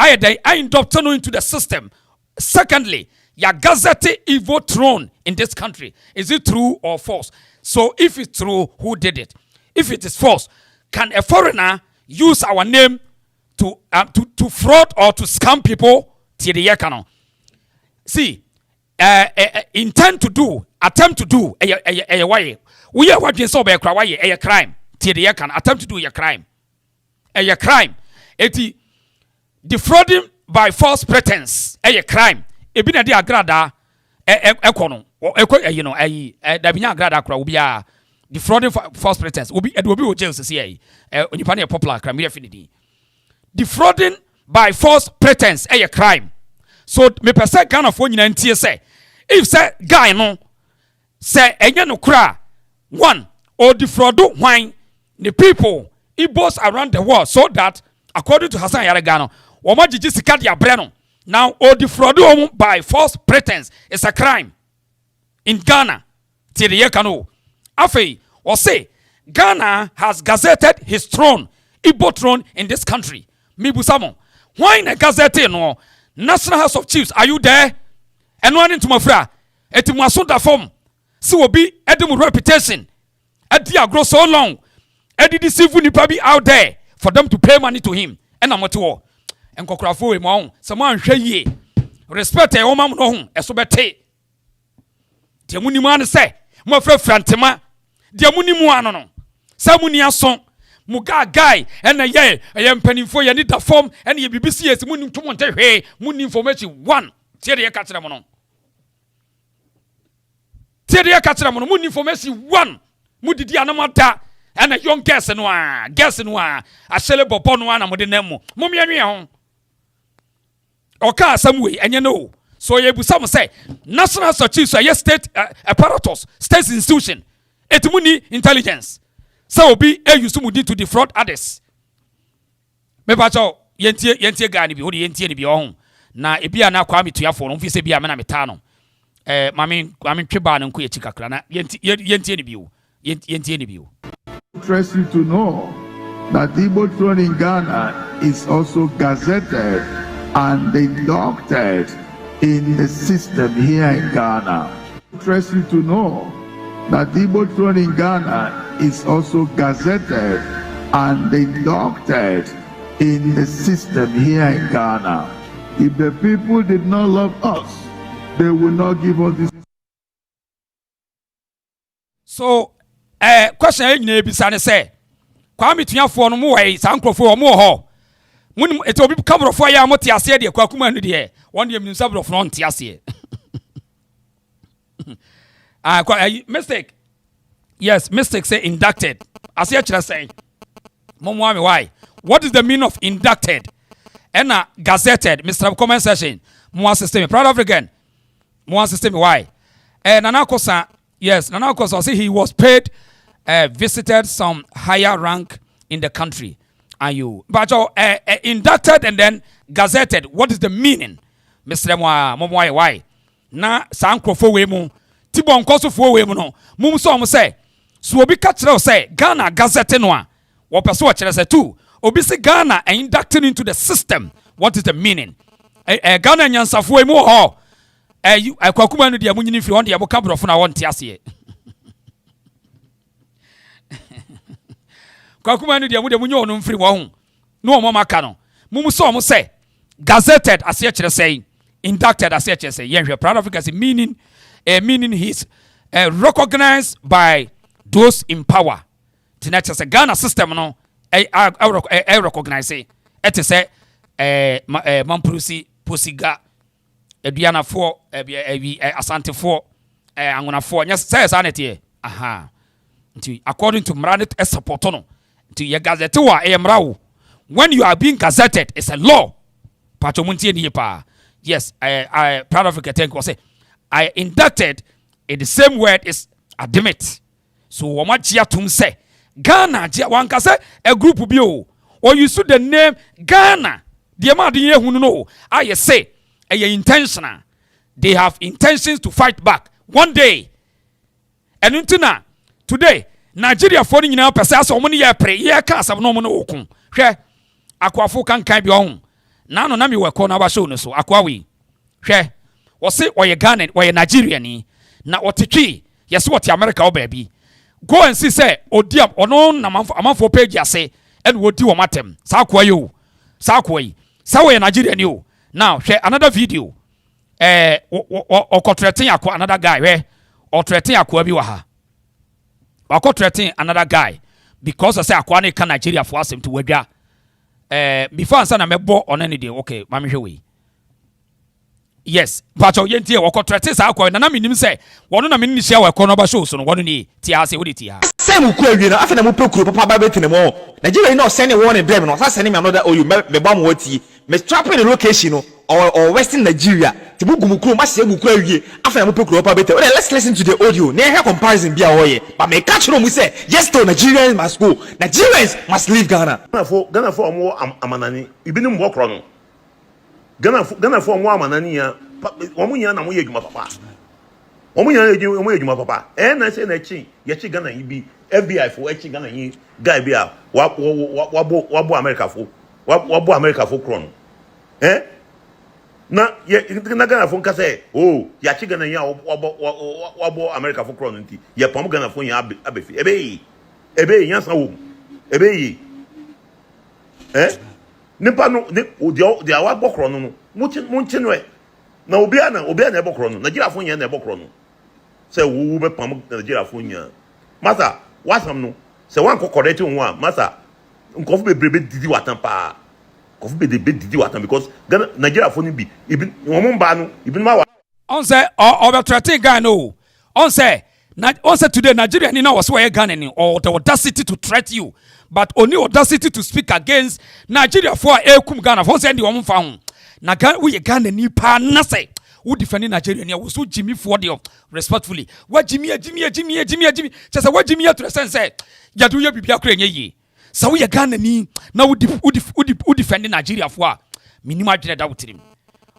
I adopt no into the system. Secondly, ya gazette Igbo throne in this country. Is it true or false? So if it's true, who did it? If it is false, can a foreigner use our name to fraud or to scam people? See, intend to do, attempt to do a way. We are what you saw by a crime. Attempt to do a crime. A crime. Defrauding by false pretense. A crime. A bina dia grada ekono. You know, da binya grada kura ubia defrauding false pretense. It will be jail CCA. When you find a popular crime, defrauding by false pretense. A crime. So me pese Ghana for nyina ntie say if say guy no say enye no kra one or defraud wine the people Igbos around the world so that according to Hassan Ayariga no wo jiji sika dia bre no now or defraud by false pretense is a crime in Ghana till the year kano afei or say Ghana has gazetted his throne Igbo throne in this country me busamo why na gazette no National House of Chiefs, are you there? And one into my fra. Etimuasunda form. See will be Edmund reputation. Edia grow so long. Edi deceive ni probably out there for them to pay money to him. And I'm at war. And Kokrafo him someone ye. Respect a woman no home. Esobete. Diamuni man say. My friend Frantema. Diamuni muano. Samunia song. Muga guy and a ye I am penning for you need the form and ye BBC as moon to want hey moon information one Teria Catramon moon information one Mudi Anamata and a young guess and one a celeb upon one and with the nemo Mummy or some way and you know so you some say national chiefs are state apparatus state institution etimuni intelligence. So be a used to defraud others. Me pacho yentie gani bi hodi yentie ni bi ohun na ebia na kwa mi to ya for no fi se bia me na metano mami tweba na nko ye chikakra na yentie ni bi o yentie ni bi o. Interest you to know that the Igbo throne in Ghana is also gazetted and inducted in the system here in Ghana. Interest you to know that the Igbo throne in Ghana is also gazetted and inducted in the system here in Ghana. If the people did not love us, they will not give us this. So, question you bisa ne say, Kwame Tuafo no mo wai sankrofo mo ho. Mun eto bi kabrofo ya mo te ase de kwakuma no de. Won de min sabrofo no te ase. Mistake. Yes, mistake say inducted. As you say, Momo why? What is the meaning of inducted? And gazetted, Mr. Comment session. More system. Proud of again. More system why? And Nanakosa, yes, Nanakosa say he was paid, visited some higher rank in the country. Are you? But inducted and then gazetted. What is the meaning? Mr. Momo why? Na sankrofo we mu. Tibon koso fo we mu no. Mum so mo say so obi ka kire say Ghana gazette no a wo pese wo kire say too obi say Ghana inducted into the system. What is the meaning? Ghana nyansafo emu ho akwakuma no dia munyini firi on dia bo kabrofo na won te ase kwakuma no dia mu de munyo no mfiri wo ho no o maka no mum so mo say gazetted ase kire say inducted ase kire say yenhwe proud Africa say meaning his recognized by those in power. Tonight as a Ghana system no I recognize it. It is Mampurusi Posiga Ediana for Asante for Angona for yes says sanity. Aha. According to Mranet Esapotono to Yagazetua Emrau. When you are being gazetted, it's a law. Pachomunti Nipa. Yes, I proud of Africa was say I inducted in the same word is admit. So wamachia tum say Ghana wanka say a group bio or you see the name Ghana. The amount of who know I say intentional. They have intentions to fight back one day. And until today Nigeria for nyina pese so money ye pre ye ka asam no mo no okun. Hwe akwafo kan bi ohun. Na no na me we ko na ba show no so akwa we. Hwe wo se oye Ghana oye Nigerian ni na otetwi yes what America o baby. go and see say odiam ono na amanfo page ase and wodi wo matem sa akwa yo sa akwa yi sa we Nigeria ni o now share another video threaten akwa another guy where or threaten akwa bi wa ha threaten another guy because I say akwa na ka Nigeria for asem to wadwa before answer na mebo on any day okay mami hwe we yes but o yentie threaten sa akwa na minim say wono na minim share we kono ba show so no wono ni ti ase wo de ti ha same ku awie na afa na mo pekuro papa ba betene mo Nigeria no send one dem no sa send me another oyu me ba mo wati me trapping the location no or western Nigeria ti bugumukuro ma se buku awie afa na mo pekuro papa betene let's listen to the audio na hear comparison bia wo ye but me catch no mo say yes to Nigerians must go, Nigerians must leave Ghana. Ghana for omo amanani ibinim bo kro no Ghana for omo amanani ya omo nya na mo ye adwuma papa omo nya omo adwuma papa na say na chi ye chi Ghana yi bi FBI for chi Ghana yi guy bi a wabo America for wabo America for kro no na ye na Ghana for nka say oh ya chi Ghana yi a wabo America for kro no nti ye pom Ghana for yi abefi ebe yi yansa wo ebe yi nipa no de awa bokro no mo nchi no na obi a na ebokro no Nigeria fo nya na ebokro no se wo be pam Nigeria fo nya masa wasam no se wan ko correct won a masa nkofu bebrebe didi watan pa nkofu bebrebe didi watan because Nigeria fo ni bi ibi won mba no ibi ma on say or threaten guy no on say today Nigeria ni na was where Ghana ni or the audacity to threat you but only audacity to speak against Nigeria for ekum Ghana for say ndi won fa ho na we Ghana ni pa na say who defend Nigeria ni was so Jimmy for the respectfully what Jimmy just what Jimmy to the sense say ya do ya bibia kra nye so we Ghana ni na who defend Nigeria for minimum that would him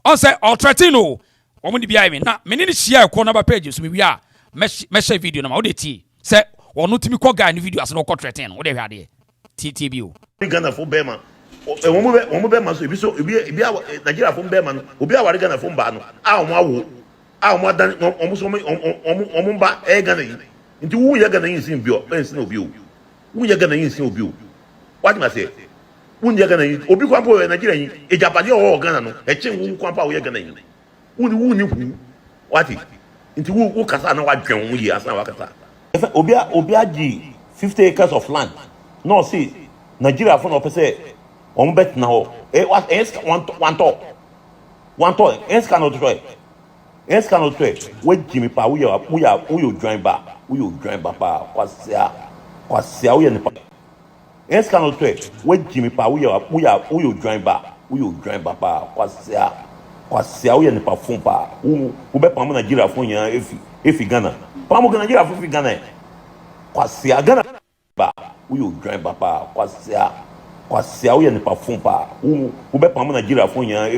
on say or threaten no omo di bia me na me ni share ko na ba page so me wi a me share video na ma wo de ti say ono timi ko guy ni video as no ko threaten wo de hwa de TTB o Ghana for Bema omo be ma so ebi Nigeria for Bema no obi a ware Ghana for mba no a omo adan omo so omo mba Ghana yi nti wu ye Ghana yi sin bio ensin obi o wu ye Ghana yi sin obi o what ma say wu ye Ghana yi obi kwa po Nigeria yi ejapade o Ghana no e chen wu kwa pa wo ye Ghana yi wu ni hu what nti wu kasa na wa dwen wu yi asa wa kasa obi agi 50 acres of land no see Nigeria for no pese on bet na ho what else one to else cannot try we Jimmy pa we you join ba pa kwasia we ni pa else cannot try we Jimmy pa we you join ba pa kwasia we ni pa fun pa we be pa mo Nigeria fun yan efi Ghana pa mo Nigeria fun fi Ghana kwasia Ghana ba we you join ba pa kwasia we ni pa fun pa we be pa mo Nigeria fun yan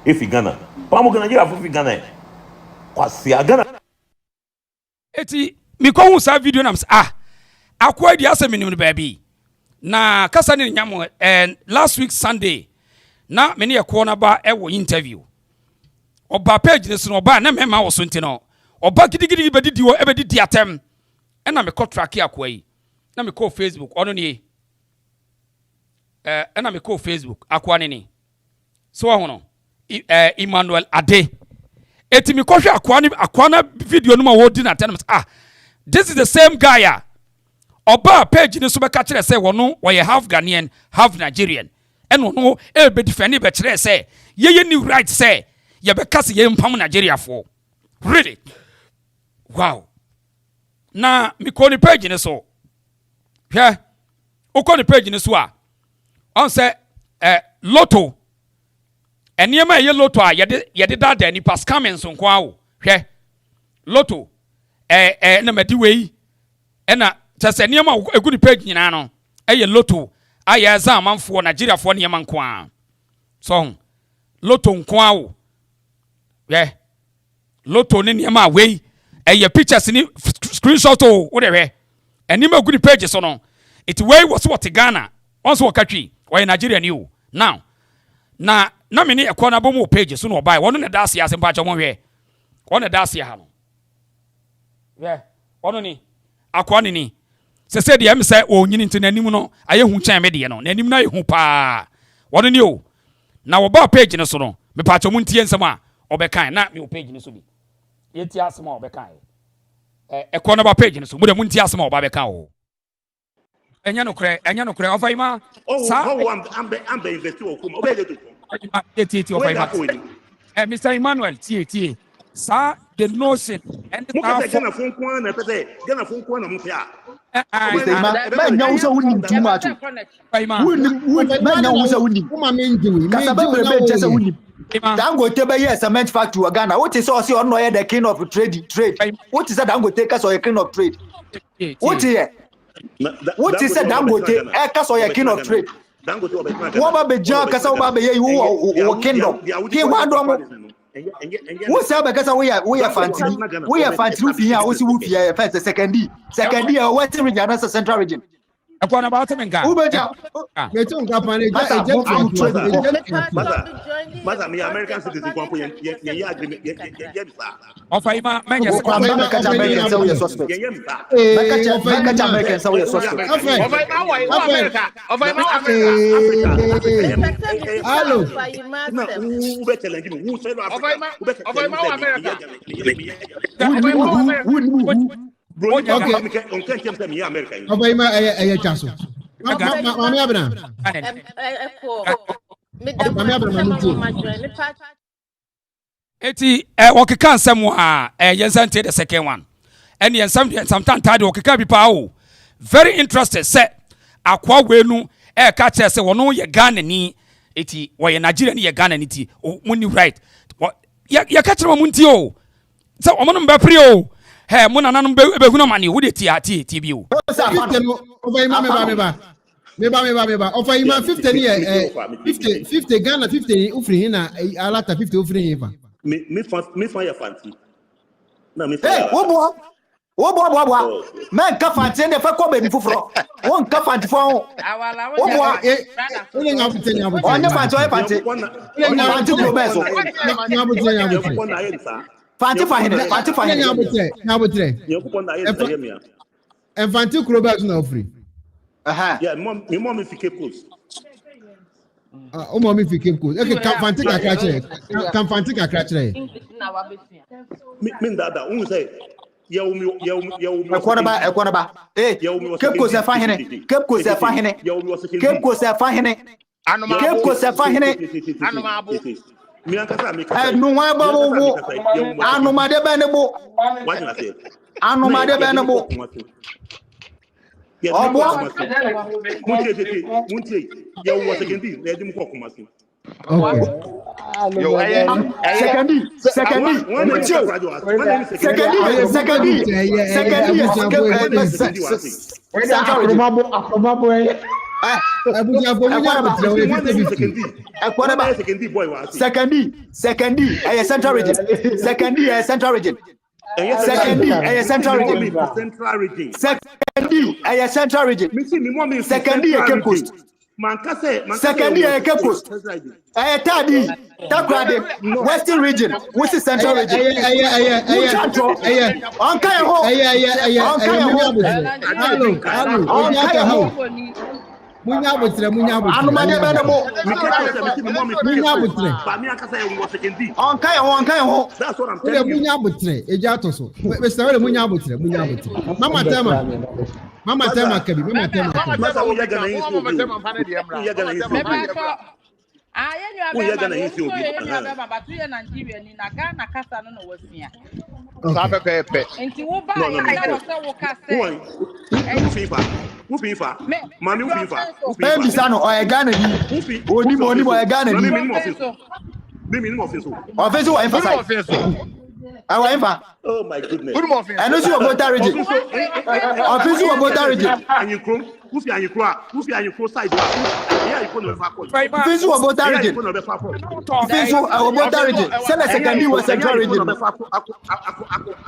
efi Ghana pa mo Nigeria fun fi Ghana kwasia Ghana eti mi ko hu sa video na akwa di asem ni baby na kasa ni nyamo last week Sunday na me ne yakwo na ba ewo interview oba page ne so no ba na mema wo so ntino oba gidigidi bedidi wo ebedidi atem na me ko track akwa yi na me ko Facebook ono ni na me ko Facebook akwa ni so ho no Emmanuel Ade eti me ko hwe akwa na video no ma wo di na atem this is the same guy oba page ne so be ka kire say wono wo ye half Ghanaian half Nigerian eno no be defend be kire say ye new right say ye be kase ye mpam Nigeria for really wow na mi ko ni page ne so hwe o ko ni page ne so a on say lotto eniema ye lotto a ye de dada ni pas coming so kwa wo hwe lotto na medi wei na tese eniema egu ni page nyina no ye lotto aye za amanfo Nigeria fo eniema nko a so lotto nko a wo lotto ni eniema wei ye pictures ni screenshot o wo de hwe eniema egu ni page so no it way was what Ghana once wakatwi why Nigeria ni o now na me ni ekona bomo page so no buy wono na daase ase mpacho mo hwe wono daase ha no wono ni akwa ni say the em say o nyini nti nanim no aye hu chan me de no nanim na aye hu pa wono ni o na wo ba page no so no me pa chomu ntie nsem a obekan na me page no so bi yeti asem a obekan e ba page no so mu de mu ntie asem a oba bekan o enya no kre ofaima sa I'm investing o kuma obele to yeti ofaima Mr. Emmanuel tie sa the notion and the Gana phone kwa na pese Gana phone kwa na mo pia man nya usa wuni too much man nya usa wuni kuma menjiwi kasaba be chesa wuni Dangote be yes cement factory Ghana what is also on the king of trade what is that Dangote cause or king of trade what is what is that Dangote cause or king of trade what be jan cause or be you kingdom he want who say because we are fancy here also we fear first second western region and central region akwana ba te menga meto nka pane mother me American citizen kwampo ye agreement ye bisa ofaima menye se kwa American say we suspect American say we suspect ofaima hello na who be challenge me who say no ofaima America bro okay on can't tell me America ofaima eye chaso mama abna eti wakeka nsem a yensante the second one and sometimes tired wakeka bi pa o very interested say akwa wenu ka che say wono ye Ghana ni eti wo ye Nigeria ni ye Ghana ni ti muni right ya ka che mo nti o say omo no mba pri o he mo nananom be hunu mani wo de ti bi o meba ofaima 50 ni 50 Ghana 50 ufri na alata 50 ufri hiva me fa ya fanti na me fa wo man ka fanti ne fa ko be mi fufuro won ka fanti fo wo ole nga butenya on fanti o fanti ole nga fanti ko be so nga butenya fanti fa hine nga butre fanti kuro be so na ufri yeah, mom fi Cape Coast. Mom fi Cape Coast. Okay, kan fanti ka krachere. Min dada, say ya ekwana ba Cape Coast fa hene Cape Coast fa hene Cape Coast fa hene Cape Coast fa hene mi ankasa mi ka no wa ba wo anuma de be ne bo what you say anuma de be ne bo Muntie ya wo sekendi na edim ko komasi Secondly, central region. Central region. Secondly, Cape Coast. Secondly, Cape Coast. Third, Western region, which is central region. Munya butre anumade be ne bo munya butre ba mi akasa e wo sekendi on kai ho that's what I'm telling you munya butre eja to so be say munya butre mama tema kabi masa wo ya gana yin so ya gana yin so ya gana yin so ba batu ye Nigeria ni na Ghana kasa no wasua sabe pepe enti wo ba ya wo se wo kase Who FIFA? Mami who FIFA? Baby sano o Ghana ni. Oni mo o Ghana ni. Mimi ni mo office. Office o emphasize. Awa emfa. Oh my goodness. Eno si o Bota region. Office o Bota region. Anyikro, who fi anyikro side. Yeah, you no fa call. Office o Bota region. Office o Bota region. Sele secondary was central region.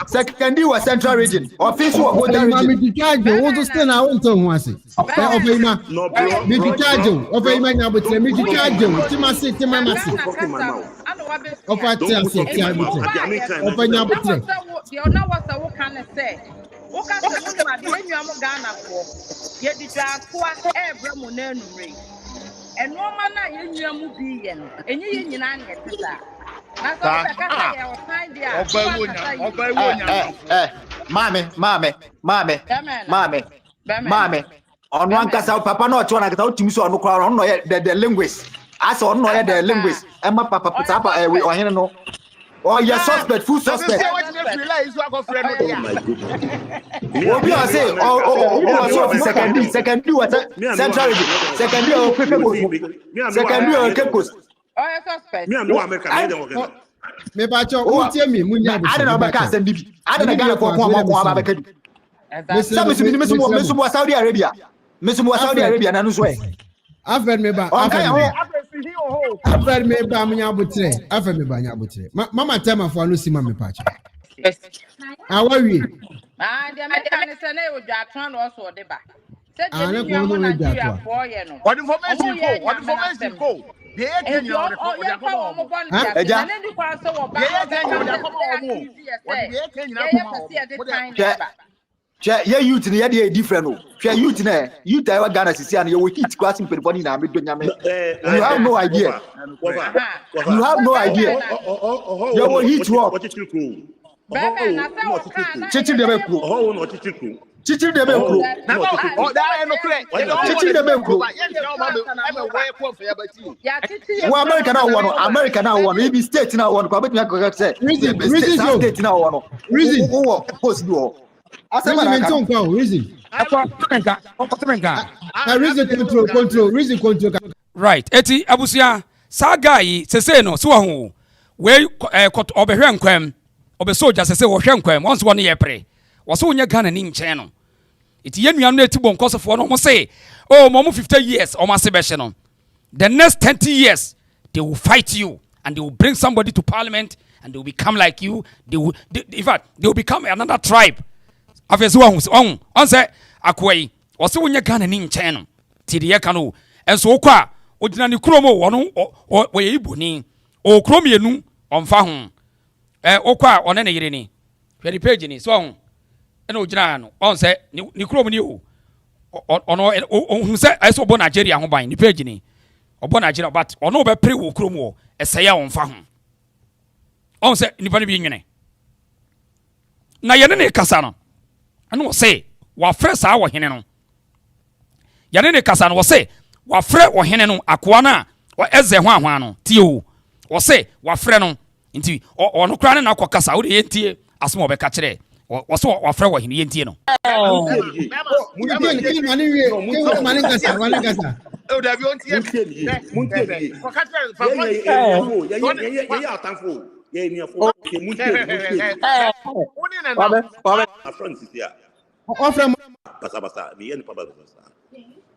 Secondary was central region. Office o Bota region. Mami dikaje wo to stay na won to ho ase. Ofeima. No bro. Mi dikaje. Ofeima nya botre mi dikaje. Timase. Ofati ase ti abutre. Ofanya botre. The ona was a wo can say. woka se mo ma de enua mo Ghana ko ye di twa ebra mo na enure eno ma na ye enua mu bi ye no enye ye nyina na etesa na so be ka say o time dia Mame ono ankasa papa na ocho na kata otimi so ono kra ono ye the linguist asa ono ye the linguist ema papa papa ohene no oh yes suspect full suspect oh my goodness obi o say oh secondary what central secondary o kekos oh yes suspect me am no American me dem work me ba cho o tie me munya bi ada na ba ka send bi ada na Ghana ko ba ba kadu Mesumu Saudi Arabia. Mesumu Saudi Arabia na nuso e. Afred me ba munya butre. Afred me ba nya butre. Mama tema fo anu sima me pa cha. Awawi. Dia me kan se na e odwa tran no so de ba. Se Ah, de na ni ko mo no na we Nigeria dwa. for ye no. What information go? They ain't getting out of the come yeah, youth ni dey different no. Youth na youth I Ghana sisi and you hit class in periponi na me donya me. You have no idea. You have no idea. You will hit work. Chichi de be ku. Chichi de be ku. Oh, that ain't no clear. Chichi de be ku. America now one. Maybe state now one. Kwa betu yako say. State now one. Reason. Post do. Reason control. Right. Eti abusia saga yi sese no so ho. We obehwe nkwam. Obe soldier sese wo hwe nkwam. Once one ye pre. Wo so nya Ghana ni nchen no. Eti yenuam na eti bon kosofo no mo say, "Oh, mo 50 years o ma se be hye no. The next 20 years they will fight you and they will bring somebody to parliament and they will become like you. In fact, they will become another tribe." Afeso on say akwai o se wonya Ghana ni nchen no. Ti de ye ka no. Enso okwa odina ni kromo wo no wo ye Igbo ni. O krom yenu omfa ho. Okwa one ne yire ni. Hwe di page ni so ho. Ena ogina no on say ni krom ni o. Ono hu say eso bo Nigeria ho ban ni page ni. Obo Nigeria but ono be pre wo krom wo eseye omfa ho. On say ni bani bi nwene. Na ye ne kasa no. Ano say wa frɛ saa wo hene no yane ne kasa no wo say wa frɛ wo hene no akoa na wa eze ho ahwa no tie o wo say wa frɛ no nti ono kra ne na akokasa wo de yentie asom obeka kire wo so wa frɛ wo hene yentie no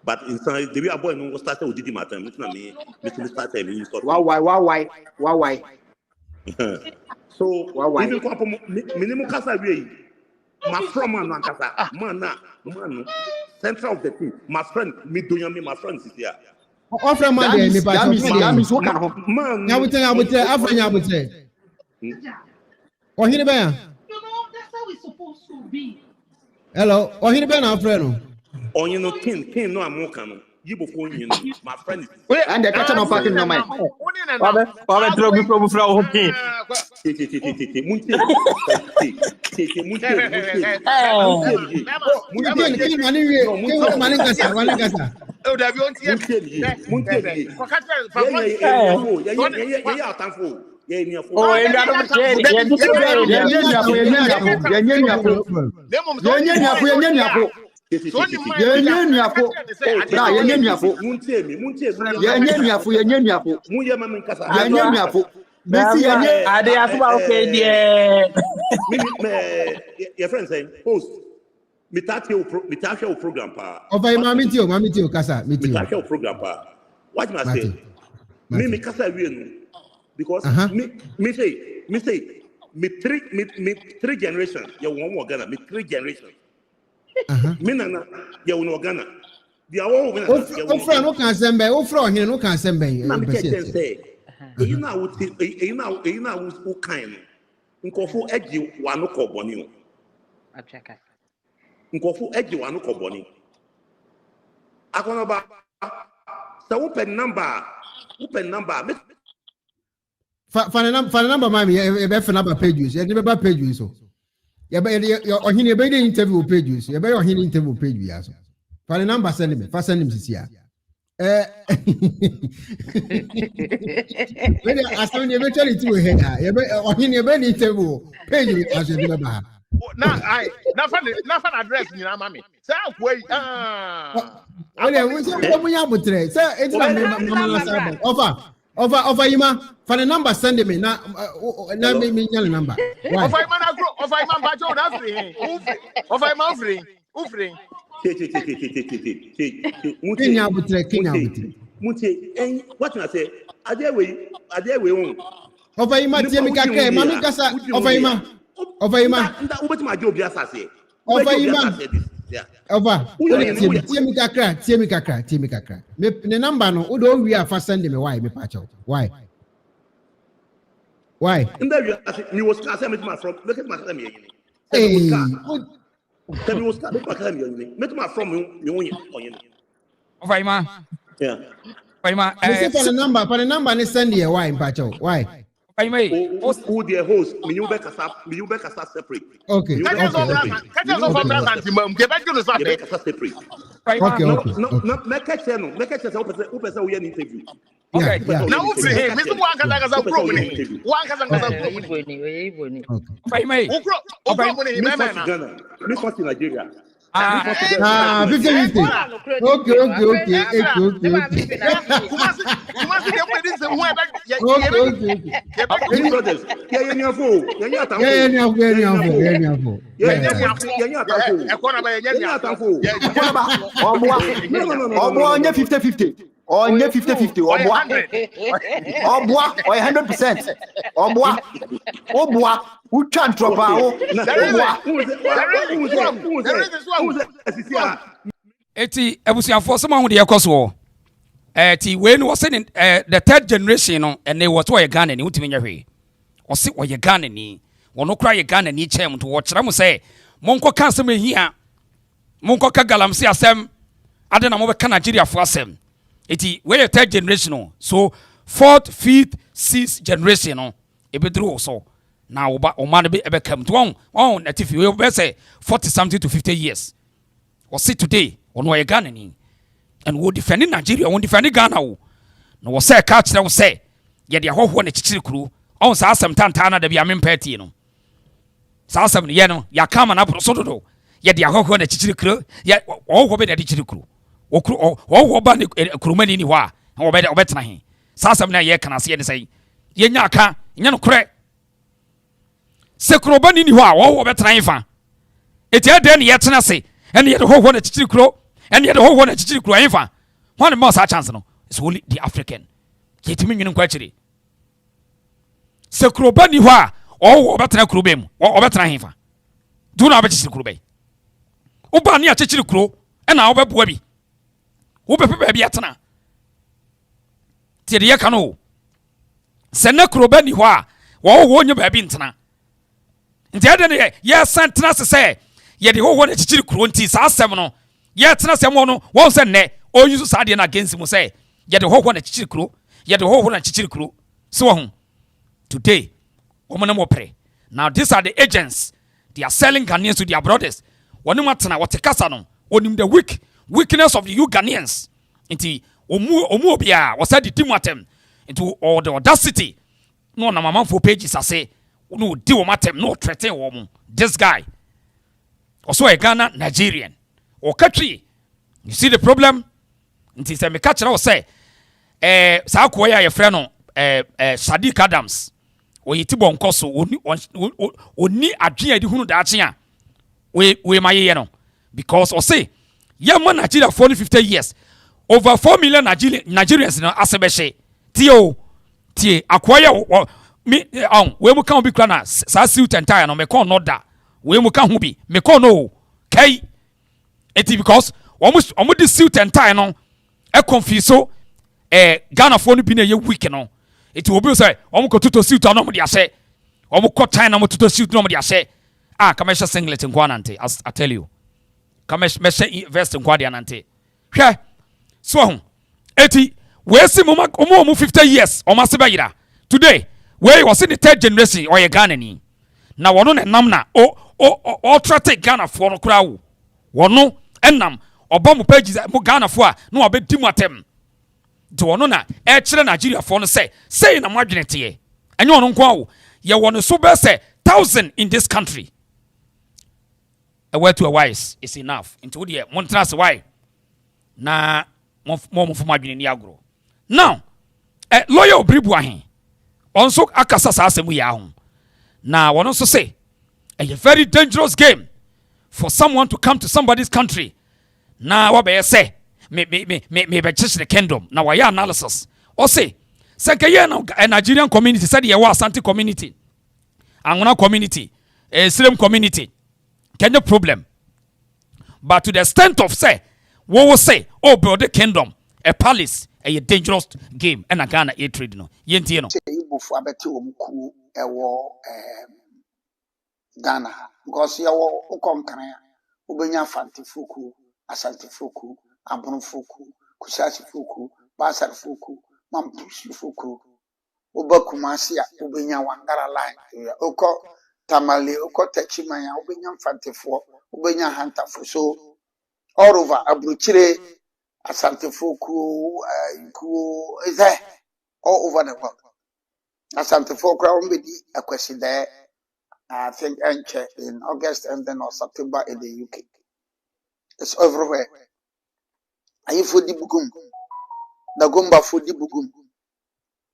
but inside the way a boy no start with Didi Martin, me start me why so even ko minimum kasa we my friend man kasa man central of the team my friend me donya me my friend is here offer man dey ni ba so man nya butere afanya butere ohiri ba ya that's how it's supposed to be. Hello, ohiri ba na afre no onye no kin no amoka no yibo fo nyi no my friend is and the catch no parking no mind Wabe drogi probu fra o kin munti your friend saying host me tatio program pa over mami tio kasa me tio tatio program pa what must say me kasa we no because me say me three generations you one Ghana me 3 generations me nana you one Ghana they are all o fra no kan sembe o fra ohene no kan sembe na me say you know who kind nkofo agi wano ko boni o acheka nkɔfo agye wano kɔ bɔne akɔnɔba sɛ wopɛ number Fane number mami ebe fe number pages. Ye be ba pages so. Ye be ohini ebe dey interview pages. Ye be ohini interview page wi aso. Fane number send me. Fa send me sisi a. When asem ye be tell it to he a. Ye be ohini ebe dey interview page wi aso be ba. Na fan address ni na mami. Say akwai Ole we say mo ya botre. Say etina me mama na Over Ima, for the number send me now. Me your number. Over Ima na grow. Over Ima bajo na free. Over Ima free. Kenya butre. Muti, what you say? Adewe on. Over Ima tiemi kakre. Mami kasa. Over Ima. Nda ubeti ma job ya sase. Over Ima. Over. Tiemi kakra. Me the number no. Udo we are fast send me. Why me pacho? Why? Me was kasa me to my from. Look at my kasa me. Hey. Tell me was kasa me kasa me. Me to my from me onye. Over Ima. Yeah. Over Ima. Me say for the number ne send here. Why pacho? Why? Who the host? Me you be kasa separate. Okay. No. Make it no. Make it say who person we interview. Okay. Now who free him? Mr. One kasa pro money. One kasa pro money. Me for Nigeria. 50-50. Okay. Onye 50-50. Onye 50-50. Obwa 100%. Obwa uchan tropa o. Eti ebusiafo some hu de ekoso. Ti we no was in the third generation no and they was why Ghana ni utimi nya hwe. Ose why Ghana ni. Wono kra ye Ghana ni chem to wo kire mo say monko ka asem ehia. Monko ka galamsi asem ade na mo be ka Nigeria fo asem. Eti we the third generation no. So fourth, fifth, sixth generation no e be dru so. Now o man be ebe come to on that if you be say 40 something to 50 years. Or see today on why Ghana ni. And we defending Nigeria, we defending Ghana wo. No we say catch them say ye de hoho na chichiri kru. On sa asem tantana da bia mempati no. Sa asem ye no ya kama na bro so do. Ye de hoho na chichiri kru. Ye wo be de chichiri kru. Wo ba ne krumani ni ho a. Wo be tena he. Sa asem na ye kana se ye ne say. Ye nya aka, nya no kre. Sekroba ni ho a wo betran ifa eti ade ne yetena se ene ye de hoho na chichiri kro ene ye de hoho na chichiri kro ifa one more chance no it's only the African yetimi nwini kwa chiri sekroba ni ho a wo betran kro bem wo betran ifa do na be chichiri kro be wo ba ne a chichiri kro ena wo beboa bi wo be pepe bi yetena ti de ye kanu se na kroba ni ho a wo nyu ba bi ntena nti ade ne ye santena se ye de ho na chichiri kuro nti sa asem no ye tena se mo no won se ne o yusu sa de na against mu se ye de ho na chichiri kuro ye de ho na chichiri kuro so ho today woman mo pre now these are the agents they are selling Ghanaians to their brothers wonu matena wote kasa no onim the weakness of the you Ghanaians nti omu obia wo said the team atem into all the audacity no na mama for pages say no deal matem no threaten woman this guy also a Ghana Nigerian or country you see the problem nti say me catch na say sa ko ya ye frɛ no Sadiq Adams o yiti bon koso oni adwea di hunu da ache a we ma ye no because o say ye man Nigeria for 50 years over 4 million Nigerians no asebehye tie akoya me we mu kan obi kra na sa suit entire no me kon no da we mu kan hu bi me kon no kai eti because omo di suit entire no e confuse Ghana for no bi na ye week no eti obi say omo ko tuto suit no mo di ase omo ko time na mo tuto suit no mo di ase kama sha singlet nkwa nante I tell you measure invest in kwadi anante hwe so ho eti we si mo 50 years o mase bayira today we was in the third generation or ye Ghana ni na wono ne nam na o trate Ghana for no kra wo wono enam obam pages mo Ghana for a na obedi mu atem to wono na e kire Nigeria for no say na mo adwene te enye wono nko awo ye wono so be say 1,000 in this country. A word to a wise is enough. Into the Montras why na more for my being agro. Now, a lawyer Bribuahin also Akasas asem we are. Now, one also say a very dangerous game for someone to come to somebody's country. Now, what may I say? Maybe just the kingdom. Now, why analysis? Or say, Sankaya, a Nigerian community said, you are Asante community. Angona community, a Muslim community, can no problem. But to the extent of say, what will say, oh, brother kingdom, a palace, a dangerous game, and a Ghana a trade no. Yenti no. Igbo for abeti omku ewo Ghana because yawo ukom kan ubenya fanti fuku, asante fuku, abunu fuku, kusasi fuku, basar fuku, mampusi fuku. Uba Kumasi, Ubenya Wangara line, Oko Tamale, Oko Techimaya, Ubenya Fantefo, Ubenya Hantafu. So, all over Abuchire, Asantefoku, is there all over the world. Asantefoku, a question there, I think, in August and then or September in the UK. It's everywhere. Are you for the Bugum? The Gumba for the Bugum.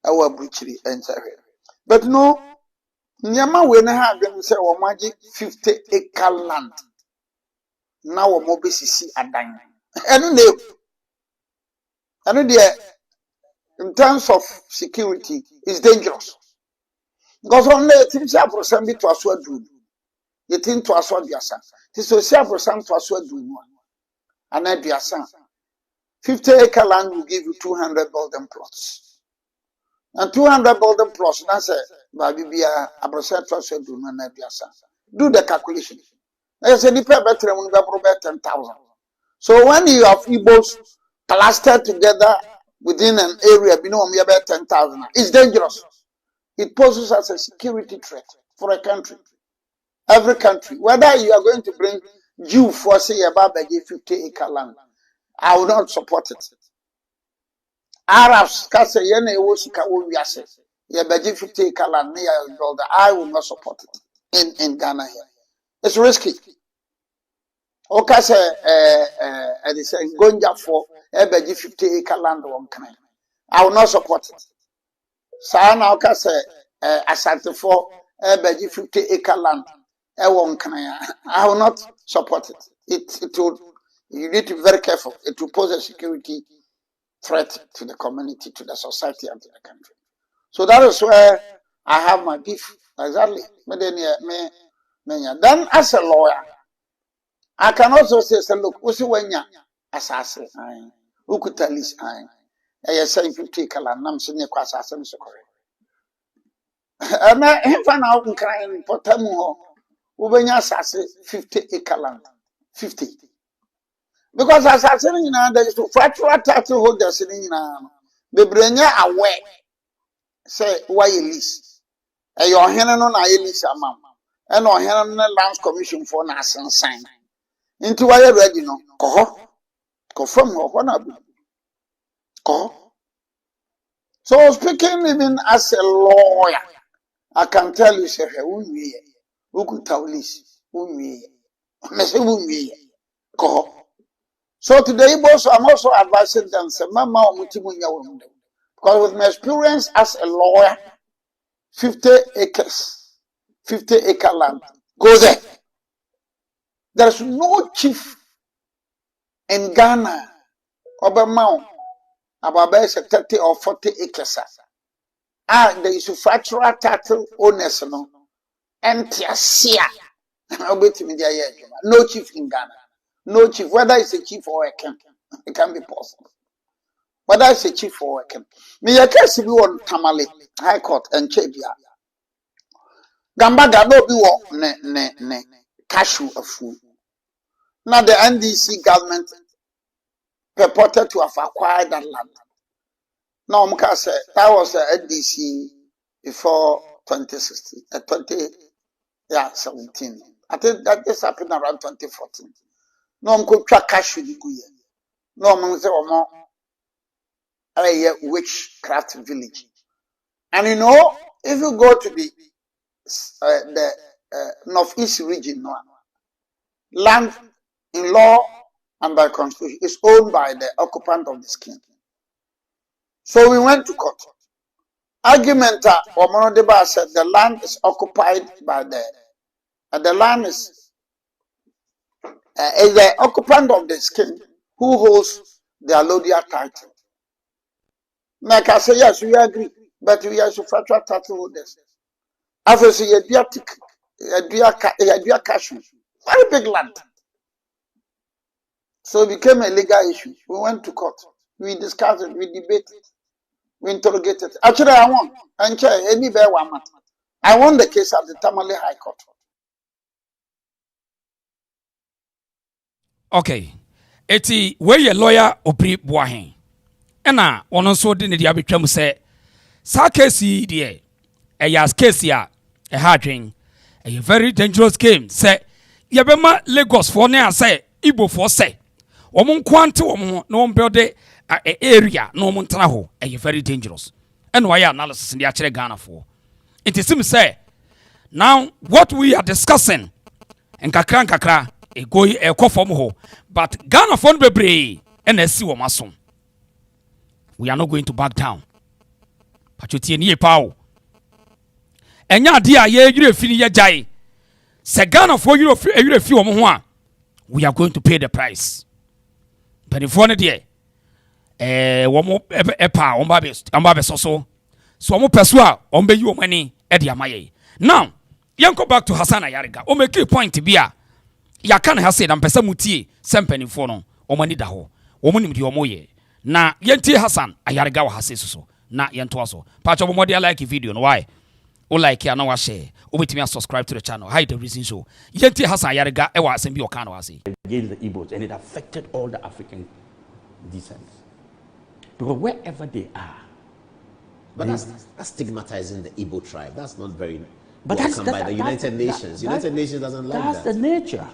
Our butchery and but no, Nyama when I have them say, oh, magic 50-acre land. Now, a mobile see a dime. And in terms of security, it's dangerous because only a team shall proceed to a sword do. You think to a sword, your son. This will share for some to a sword do one. And I be a son. 50-acre land will give you 200 golden plots. And 200 golden plus, that's it. Babibia, Abrasa, do not do the calculation. I said, the better when we 10,000. So when you have Igbos clustered together within an area, you know, about 10,000, it's dangerous. It poses as a security threat for a country. Every country, whether you are going to bring Jew for say about 50-acre land, I will not support it. Arabs, Kase Yene Wosika Wiase, Yabaji 50-acre land near Golda, I will not support it in Ghana here. It's risky. Okase, and it's saying Gonja for Ebaji 50-acre land one kind. I will not support it. Sana Okase, Asante for Ebaji 50-acre land, one kind. I will not support it. It will, you need to be very careful. It will pose a security threat to the community, to the society, and to the country. So that is where I have my beef. Exactly. Then, as a lawyer, I can also say, look, what's when you assassin? Who could tell this? I say 50 color, I'm saying you assassin is correct. And I find out in crying for Tamu, when you assassin 50-acre land, 50. Because as I said, there is to fracture title holders in the brain aware. Say, why you lease? And your hand on a lease amount. And your hand on the Lands Commission for National sign. Into why you ready no? Confirm or one. So, speaking even as a lawyer, I can tell you, sir, who could tell this? Who So today, I'm also advising them, say, Mama, because with my experience as a lawyer, 50 acres, 50-acre land, go there. There's no chief in Ghana, Obama, about 30 or 40 acres. There is a fractural title owners, no, and Tiasia. No chief in Ghana. No chief, whether it's a chief or a king, it can be possible. Whether it's a chief or a king. Me a case be on Tamale, High Court, and Chebia. Gamba Gabo be ne cashew a fool. Now the NDC government purported to have acquired that land. Now Muka said that was the NDC before 2016, 2017. I think that this happened around 2014. No Muka track cash with the no man say omo a witchcraft village. And you know, if you go to the northeast region, land in law and by constitution is owned by the occupant of the skin. So we went to court. Argument Omono Deba said the land is occupied by the land is the occupant of the skin who holds the allodial title. Like I say, yes, we agree, but we are fractural title holders. After say a cashew, very big land. So it became a legal issue. We went to court. We discussed it, we debated, we interrogated. Actually, I won. I won the case at the Tamale High Court. Okay. Eti we a lawyer Obri Boahen. Ena ono so de ne dia betwam se sa case de e ya case ya e ha dwen a very dangerous game se yebema Lagos for na say Igbo for say omo nkwante omo no build area no omo ntana ho e very dangerous and why analysis ndi a kire Ghana for it seems say now what we are discussing en kakra e go e kofom ho but Ghana for bebre and esi wo maso we are not going to back down pachotie ni epawo enya de a ye yure fini ye jai se Ghana for yure fi wo ho a we are going to pay the price penifo ne de wo mo epa wo ba be so wo peso a wo be yi wo mani e de amaye now yanko back to Hassan Ayariga o make a point bia ya kan ha say na mpesa mutie sempenifo no o mani da ho wo mo nim de o mo ye na yenti Hassan Ayariga wa hase so na yento aso pacho bo modi like video no why o like ya na wa share o betimi subscribe to the channel hide the reason so yenti Hassan Ayariga e wa asem bi o kan wa say against the Igbos, and it affected all the African descent because wherever they are, but that's stigmatizing the Igbo tribe. That's not very welcome by the United Nations. United Nations doesn't like that. That's the nature.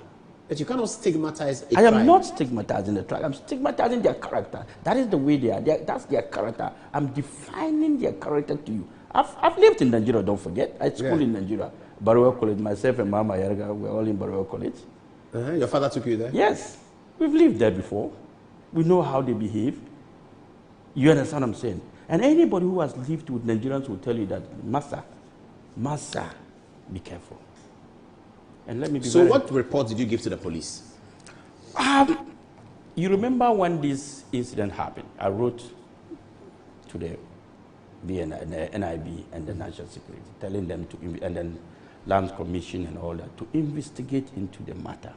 But you cannot stigmatize a I am tribe. not stigmatizing the tribe. I'm stigmatizing their character. That is the way they are. That's their character. I'm defining their character to you. I've lived in Nigeria, don't forget. I schooled in Nigeria. Baruwa College, myself and Mama Ayariga, we're all in Baruwa College. Your father took you there? Yes. We've lived there before. We know how they behave. You understand what I'm saying? And anybody who has lived with Nigerians will tell you that, Master, be careful. And let me be So what report did you give to the police? You remember when this incident happened? I wrote to the NIB and the National Security, telling them to, and then Land Commission and all that, to investigate into the matter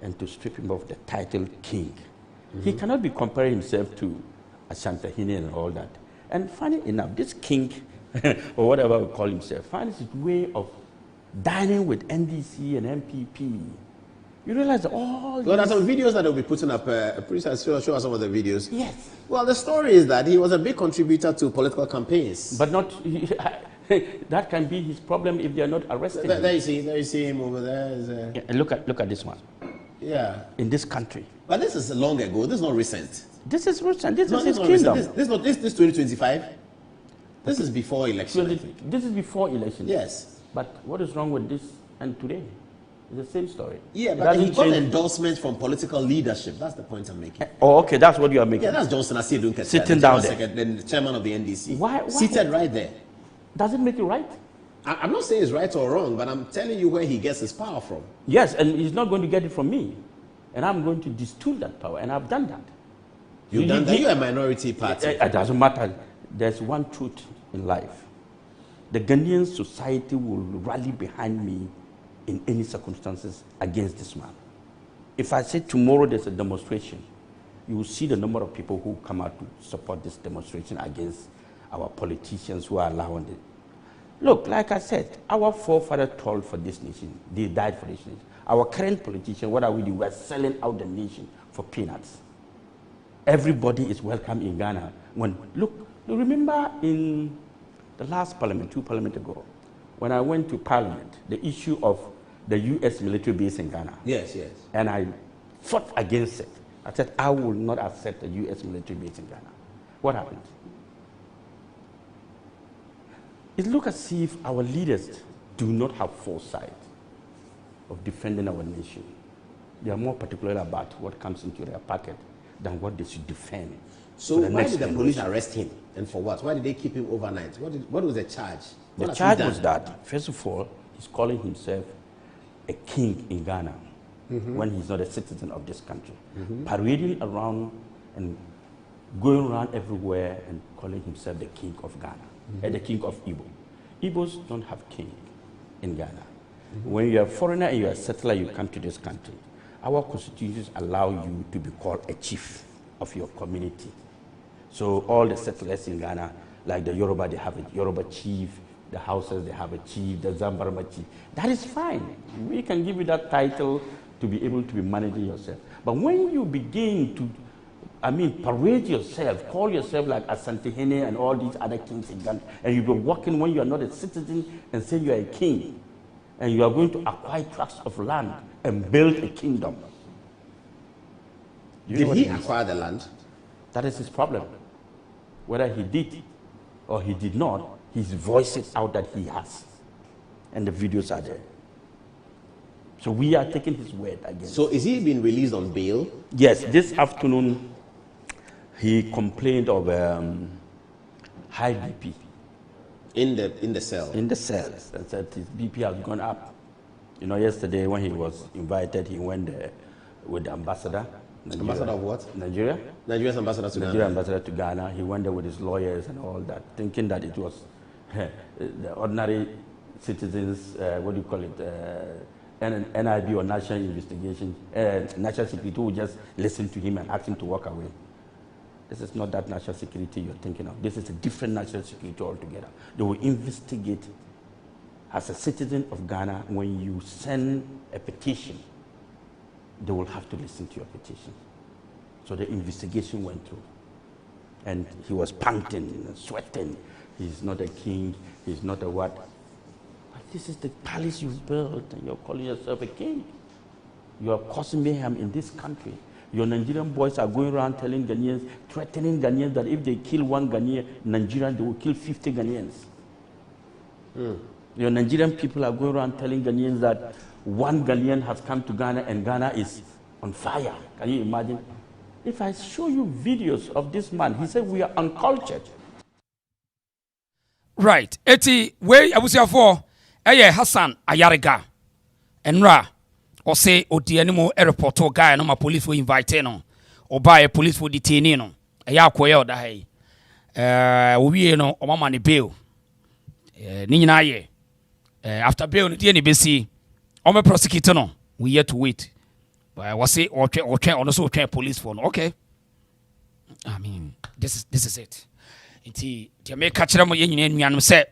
and to strip him of the title king. He cannot be comparing himself to Asanteman and all that. And funny enough, this king, or whatever we call himself, finds his way of dining with NDC and MPP. You realize all Well, there's some videos that they'll be putting up. Please show us some of the videos. Yes. Well, the story is that he was a big contributor to political campaigns. But not... that can be his problem if they are not arrested. There you see him over there. Yeah, look at this one. Yeah. In this country. But this is long ago. This is not recent. This is recent. This is his not kingdom. Recent. This 2025. This is before election. I think. This is before election. Yes. But what is wrong with this and today? It's the same story. Yeah, but he got endorsement from political leadership. That's the point I'm making. Oh, okay. That's what you are making. Yeah, that's Johnson Asiedu sitting down there. The chairman of the NDC. Why? Seated right there. Does it make it right? I'm not saying it's right or wrong, but I'm telling you where he gets his power from. Yes, and he's not going to get it from me. And I'm going to distill that power, and I've done that. You've done that? You're a minority party. It doesn't matter. There's one truth in life. The Ghanaian society will rally behind me in any circumstances against this man. If I say tomorrow there's a demonstration, you will see the number of people who come out to support this demonstration against our politicians who are allowing it. Look, like I said, our forefathers toiled for this nation. They died for this nation. Our current politicians, what are we doing? We're selling out the nation for peanuts. Everybody is welcome in Ghana. Look, remember in the last parliament, 2 parliaments ago, when I went to parliament, the issue of the U.S. military base in Ghana. Yes. And I fought against it. I said, I will not accept the U.S. military base in Ghana. What happened? It looks as if our leaders do not have foresight of defending our nation. They are more particular about what comes into their pocket than what they should defend. So why did the police arrest him? And for what? Why did they keep him overnight? What was the charge? The charge was that, first of all, he's calling himself a king in Ghana when he's not a citizen of this country. Parading around and going around everywhere and calling himself the king of Ghana, and the king of Igbo. Igbos don't have king in Ghana. When you're a foreigner and you're a settler, you come to this country. Our constitutions allow you to be called a chief of your community. So all the settlers in Ghana, like the Yoruba, they have a Yoruba chief, the Hausas, they have a chief, the Zambarama chief. That is fine. We can give you that title to be able to be managing yourself. But when you begin to, parade yourself, call yourself like Asanteman and all these other kings in Ghana, and you've been working when you are not a citizen and say you are a king, and you are going to acquire tracts of land and build a kingdom. Did he acquire the land? That is his problem. Whether he did or he did not, he's voiced it out that he has. And the videos are there. So we are taking his word again. So is he being released on bail? Yes, this afternoon he complained of high BP. In the cell? In the cells. And said his BP has gone up. You know, yesterday when he was invited, he went there with the ambassador. Nigeria. Ambassador of what? Nigeria. Nigeria's ambassador to Ghana. Nigeria ambassador to Ghana. He went there with his lawyers and all that, thinking that it was the ordinary citizens, what do you call it, NIB or National Investigation, National Security will just listen to him and ask him to walk away. This is not that national security you're thinking of. This is a different national security altogether. They will investigate. As a citizen of Ghana, when you send a petition, they will have to listen to your petition. So the investigation went through. And he was panting and sweating. He's not a king, he's not a what. But this is the palace you've built and you're calling yourself a king. You are causing mayhem in this country. Your Nigerian boys are going around telling Ghanaians, threatening Ghanaians that if they kill one Ghanaian, Nigerian, they will kill 50 Ghanaians. Your Nigerian people are going around telling Ghanaians that one Ghanaian has come to Ghana and Ghana is on fire. Can you imagine? If I show you videos of this man, he said we are uncultured. Right. Eti we abusia for Hassan Ayariga. Enra or say odi animo airport or guy no ma police will invite no or buy a police for detain no. Aya koye oda hai. We no o mama ni bail. Ni nyina ye. After bail no dey ni besi. On my prosecutor no, we yet to wait. But I was say or also train police for no. Okay. I mean, this is it. Inti the make catch them yen say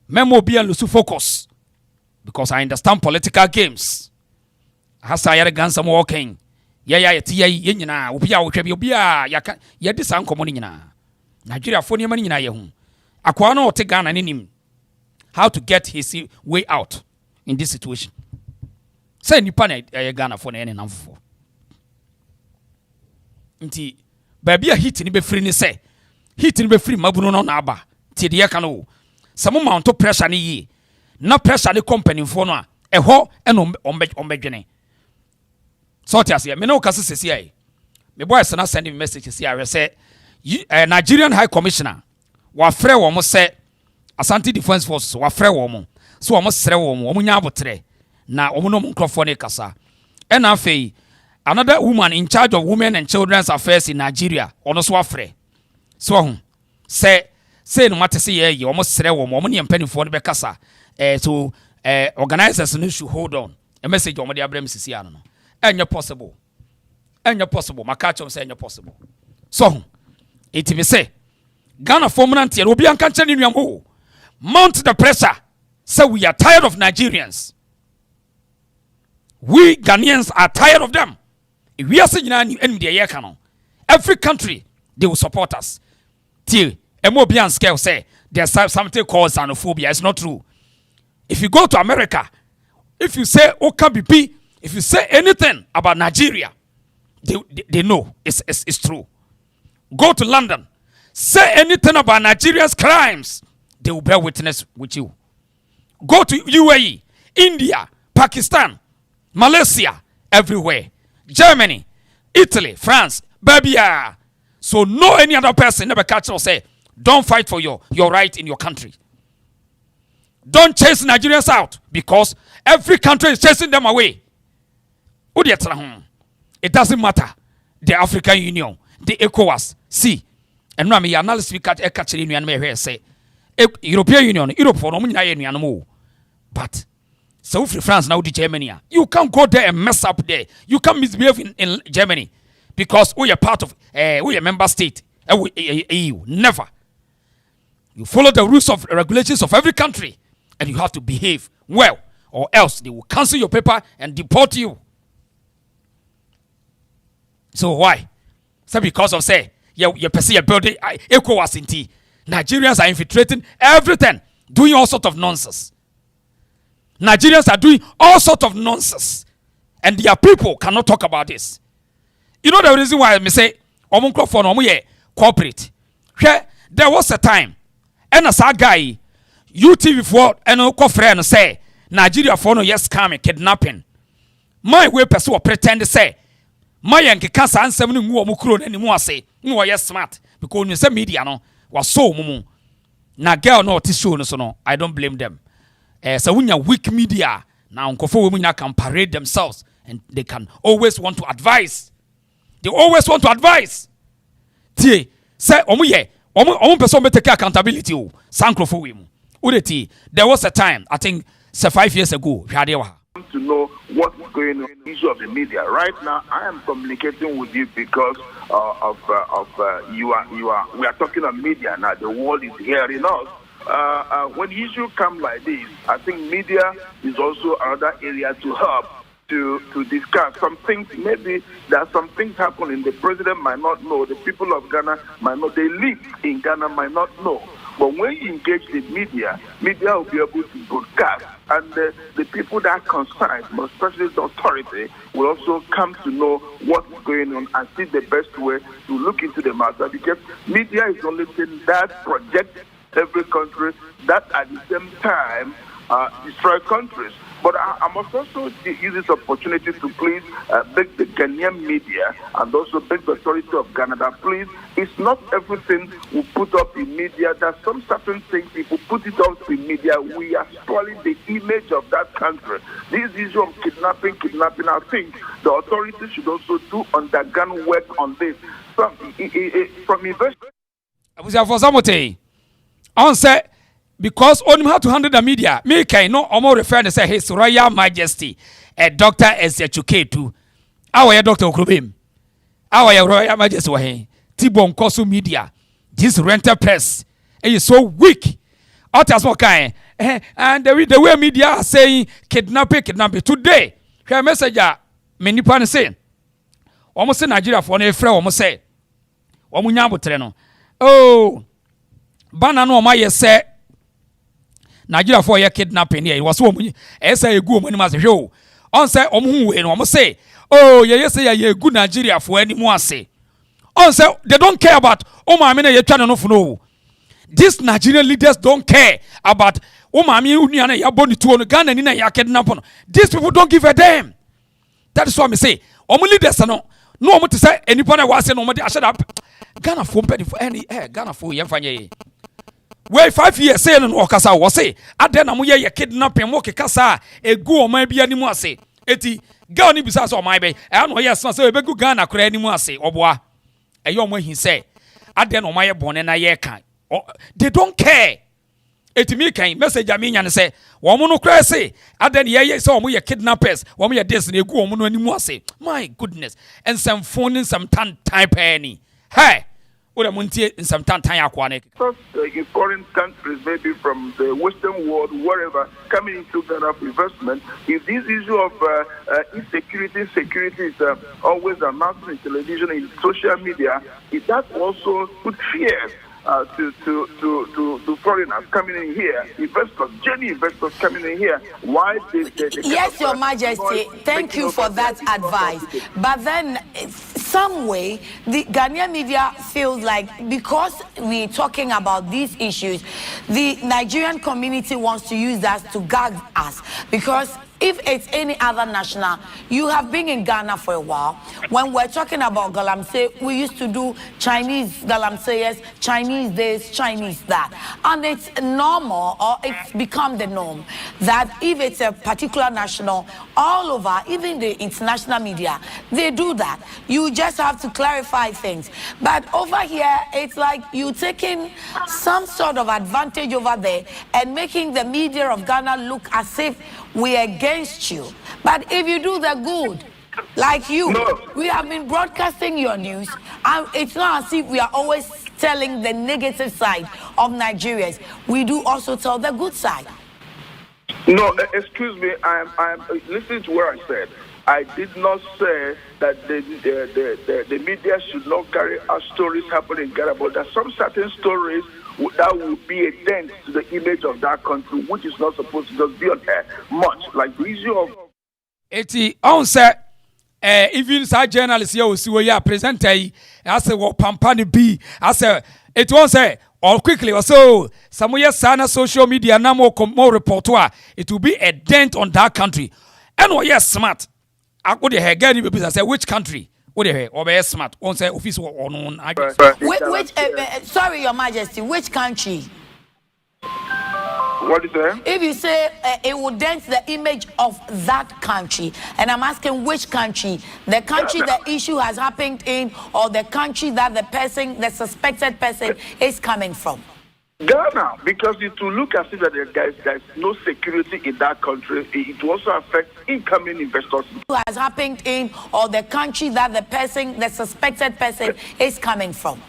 memo be and lose focus because I understand political games. Hasa Ayariga some walking. Yeah, nyina obi a wotwa bi obi a ya de san komo nyina. Nigeria for nyama nyina ye hu. Akwa no ote Ghana nim how to get his way out in this situation. Say nipa na Ghana for na ene namfo. Nti baby a hit ni be free ni say hit ni be free mabunu no na aba. Ti de yaka no. Some amount of pressure ni yi. Na pressure ni company for no a eho eno ombedwene. So tias ye me no kase sesi ai. Me boy na send me message sesi I say Nigerian High Commissioner wa frɛ wo mo say Asante Defense Force wa frɛ wo mo. So wo mo srɛ wo mo nya abotre na wo no mkrofo ne kasa. And afei another woman in charge of women and children's affairs in Nigeria ono so afrɛ. So say no matter say ye wo mo srɛ wo mo ne mpanifo ne be kasa. So organizers no should hold on. A message wo mo de abrem sisi ano no. Enye possible. Maka chom say enye possible. So it me say Ghana formunant here obi anka nche ni nuamo. Mount the pressure. Say we are tired of Nigerians. We Ghanaians are tired of them. If we are saying every country they will support us. Till Emobian scale say there's something called xenophobia. It's not true. If you go to America, if you say OKBP, if you say anything about Nigeria, they know it's true. Go to London, say anything about Nigeria's crimes, they will bear witness with you. Go to UAE, India, Pakistan, Malaysia, everywhere. Germany, Italy, France, Babia. So no any other person never catch or say, don't fight for your right in your country. Don't chase Nigerians out because every country is chasing them away. It doesn't matter. The African Union, the ECOWAS, see. And now my analysis we catch in say European Union, Europe for no. But so for France now the Germany, you can't go there and mess up there. You can't misbehave in Germany because we are part of we are member state EU. Never. You follow the rules of regulations of every country and you have to behave well or else they will cancel your paper and deport you. So why? So because of say you perceive a building ECOWAS in T. Nigerians are infiltrating everything, doing all sorts of nonsense. Nigerians are doing all sorts of nonsense. And their people cannot talk about this. You know the reason why I say corporate. There was a time and as a guy UTV4 and friend say Nigeria for no yes scam kidnapping. My way person pretend to say my yanke cancer answer me mukuro anymore say no yes smart because you say media no was so mumu. Na girl no tissue no so no I don't blame them. So when you weak media now women can parade themselves and they can always want to advise. They always want to advise. Tie say omu person be take accountability o sankrofo we mu. There was a time I think 5 years ago to know what's going on issue of the media. Right now, I am communicating with you because we are talking on media now. The world is hearing us. When issues come like this, I think media is also another area to help to discuss some things. Maybe there are some things happening. The president might not know. The people of Ghana might not. The elite in Ghana might not know. But when you engage the media will be able to broadcast. And the people that are concerned, especially the authority, will also come to know what's going on and see the best way to look into the matter. Because media is the only thing that projects every country that at the same time destroy countries. But I must also use this opportunity to please beg the Ghanaian media and also beg the authority of Ghana that please, it's not everything we put up in media. There's some certain things, if we put it up in media, we are spoiling the image of that country. This issue of kidnapping, I think the authorities should also do underground work on this. From investment. Because only how to handle the media, me can no almost refer to say His Royal Majesty, a doctor as a too. Our doctor Okrobim, our Royal Majesty Wahe, Tibon Kosu media, this rental press is so weak. Others what kind, and the way media are saying kidnapping. Today, her messenger, many pan saying, almost in Nigeria for a friend, almost say, Omunyabo Treno. Oh, Banano, my say. Nigeria for your kidnapping here. It was woman. Say a good woman must show. On say almost say, oh yeah, say a good Nigeria for anyone say. On say they don't care about my you trying to know. These Nigerian leaders don't care about Uniana Yaboni to Ghana and ya kidnapping. These people don't give a damn. That is what I say. Leaders are no more to say anybody was saying I shut up. Ghana for penny for any Ghana for Yafanye. Well, 5 years saying no okasa was say aden na mo ye kidnapping mo kekasa egu o man bia ni mu ase eti girl ni bisa so man be e no yes say be gu Ghana kura ni mu ase oboa e yo mo hin say aden no man ye bone na ye kan they don't care eti me kan message a me nya ne say wo mo no kura say aden ye say wo mo ye kidnappers wo mo ye this na egu wo mo no ani mu ase my goodness and some phone some time any hey Ora muntie nsam tantan akwa ne. Because in foreign countries, maybe from the Western world, wherever, coming into Ghana for investment, if this issue of insecurity, security is always announced in television, in social media, that also put fear to foreigners coming in here, investors, genuine investors coming in here. Why they yes, Your Majesty, thank you for that advice. But then, some way, the Ghanaian media feels like because we're talking about these issues, the Nigerian community wants to use that to gag us. Because if it's any other national, you have been in Ghana for a while. When we're talking about galamsey, we used to do Chinese galamseyers, Chinese this, Chinese that. And it's normal, or it's become the norm, that if it's a particular national, all over, even the international media, they do that. You just have to clarify things. But over here, it's like you taking some sort of advantage over there and making the media of Ghana look as if we're against you. But if you do the good, like you, we have been broadcasting your news, and it's not as if we are always telling the negative side of Nigerians. We do also tell the good side. No, excuse me, I'm listening to what I said. I did not say that the media should not carry out stories happening in Ghana, but there are some certain stories that will be a dent to the image of that country, which is not supposed to just be on air much. Like the issue of... On set, even side journalists here will see where you are presenter. I say, what Pampani be? I say, it won't say, or quickly or so. Somewhere, sana social media, now more reporter. It will be a dent on that country. And what yes, smart. I could have again, I say, which country? What or smart? On say office or non. Which sorry, Your Majesty, which country? What is that? If you say it would dent the image of that country, and I'm asking which country, the country the issue has happened in, or the country that the suspected person is coming from. Ghana, because it will look as if that there's no security in that country. It will also affect incoming investors. Has happened in, or the country that the suspected person is coming from.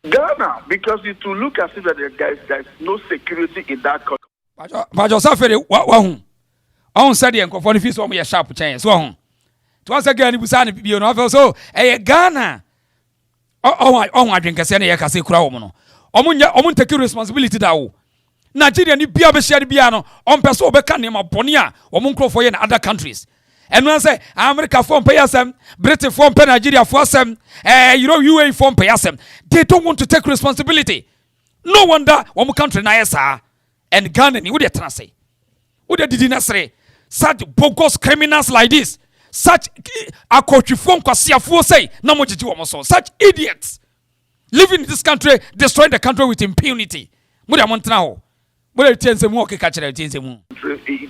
Ghana, because it will look as if that there's no security in that country. But yourself, what on said the uncle for the fees on your sharp chain. So, twice again, it was an so a Ghana. Oh, I drink a senior Cassie Crown. Omun take responsibility that Nigeria ni bia be share bia no on person obeka nema bonia omun kro for in other countries. And when say America form pay asem, Britain form pay Nigeria for asem, UAE form pay asem. They don't want to take responsibility. No wonder omun country na yesa and Ghana ni wo dey say. Wo dey did na say such bogus criminals like this. Such akotwifo kwasiafo say na mo gigi wo so. Such idiots living in this country, destroying the country with impunity. It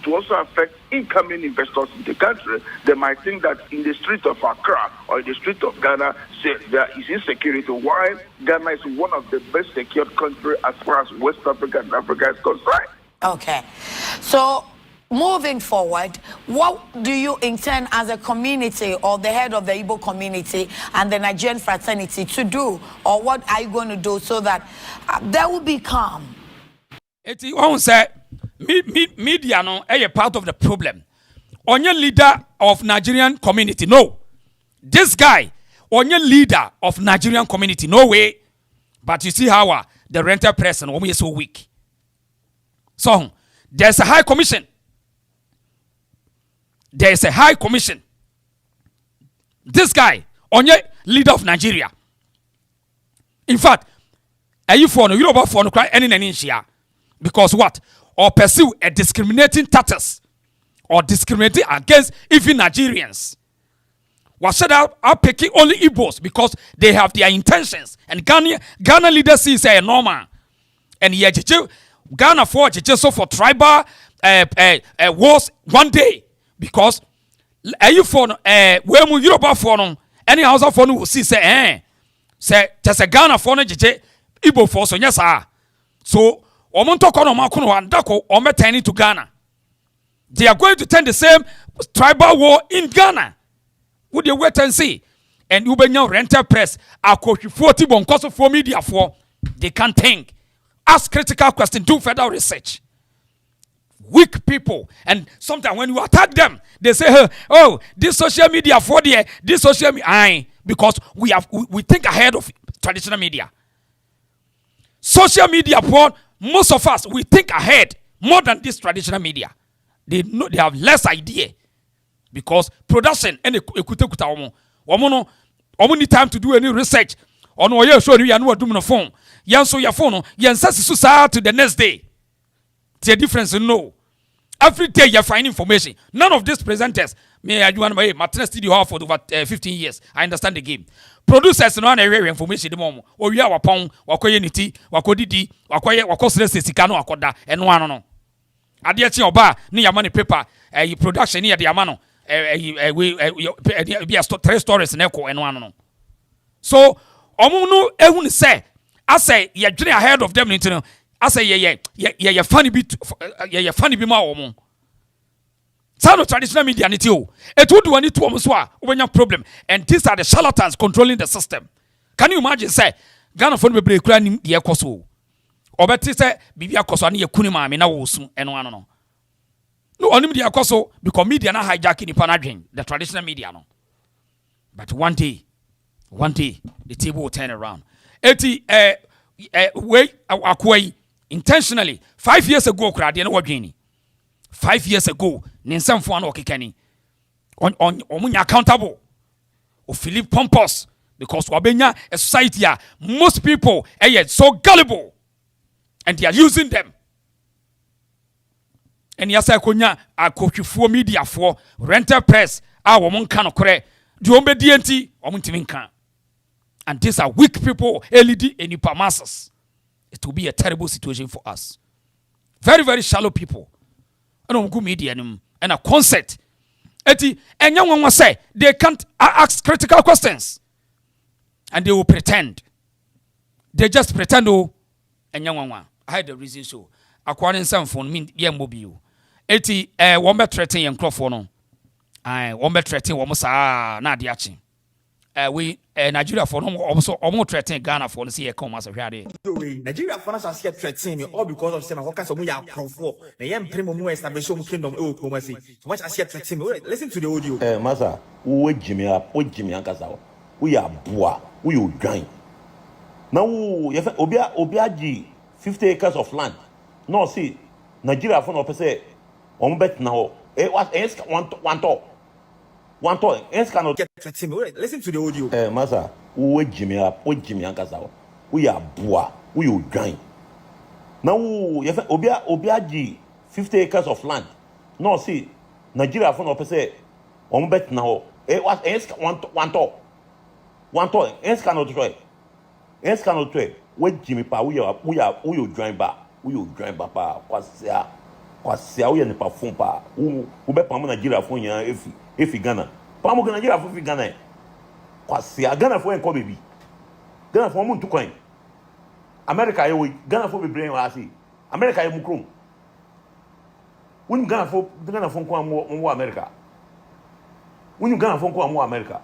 will also affect incoming investors in the country. They might think that in the street of Accra or in the street of Ghana, there is insecurity. While Ghana is one of the best secured countries as far as West Africa and Africa is concerned. Okay. So, moving forward, what do you intend as a community or the head of the Igbo community and the Nigerian fraternity to do? Or what are you going to do so that there will be calm? It won't say media no a part of the problem. Only leader of Nigerian community, no. This guy, only leader of Nigerian community, no way. But you see how the rental person is so weak. So, there's a high commission. There is a high commission. This guy, onye leader of Nigeria. In fact, are you for no? You don't for no cry any share because what? Or pursue a discriminating status or discriminating against even Nigerians. Was said out picking only Igbos because they have their intentions and Ghana leaders see say normal and yeah, Ghana for so for tribal wars one day. Because you for where mu Yoruba for no any house for no will see say just a Ghana for no Igbo for so yes so omonto kono makono andako ometani to Ghana. They are going to turn the same tribal war in Ghana. Would you wait and see? and ubenya rental press akotwifo ti bonkoso for media for they can't think. Ask critical questions, do further research. Weak people, and sometimes when you attack them, they say, hey, "Oh, this social media for this social media," because we think ahead of traditional media. Social media for most of us, we think ahead more than this traditional media. They have less idea because production and ekute omo need time to do any research. On what you show you no do no phone. Yan so your phone, yan says to the next day. The difference no. Every day you find information. None of these presenters, me I do one my studio hall for over 15 years. I understand the game. Producers no na area information the mom. O wi awapon, wakoye niti, wakodidi, wakosre sika no akoda eno ano no. Ade achi oba ne yama ne paper, production ne de yama no. We 3 stories na eko eno ano no. So omo no ehun say I say ye dwene ahead of them into I say ye funny bit ye funny be ma omo. Sound of traditional media niti o. It would do any to omo so a obenya problem, and these are the charlatans controlling the system. Can you imagine say Ghana phone be break kura nim de ekoso. Obeti say bibia koso na ye kuni maame na wo su eno ano no. No onim de ekoso because media na hijack ni panadwen, the traditional media no. But one day the table will turn around. Way intentionally 5 years ago crowd no wadwini 5 years ago ninsamfo an okekani on omunya accountable o Philip Pompous because wabenya a society most people are so gullible and they are using them. And yasa konya akotwifo media for rental press a wo monka no kore de ombedi enti o muntimi nka. And these are weak people, LED and upper masses. It will be a terrible situation for us. Very, very shallow people. I don't go media and a concept. And young one say they can't ask critical questions. And they will pretend. They just pretend and young one. I had the reason so. Acquiring some phone mean mobile. One better threatening and crofone. I one better threatening almost na diachi. We Nigeria for also almost threatening Ghana for the see come as a ready. Nigeria for us as threatening me all because of some workers of ya for the young primo establish some kingdom so much as threatening me. Listen to the audio. Masa, we Jimmy up, we Jimmy Ankasa. We are boa, we will join. Now Obiaji 50 acres of land. No, see, Nigeria for no per se on bet now. It was one talk. Cannot get listen to the audio. Masa, we Jimmy up, we Jimmy Ankasa. We are boa, we will join. Now Obiaji 50 acres of land. No, see, Nigeria for no per se on bet now. It was one talk. Cannot try. Cannot try. We Jimmy pa we will join back. We will join back pa kwasia we ne perform pa. We be pam Nigeria for yan if Ghana. Pam Nigeria for Ghana. Kwasia Ghana for enko baby. Ghana for mun to coin. America we Ghana for be brain wa see. America ye mukrom. When Ghana for ko mo America. When Ghana for ko mo America.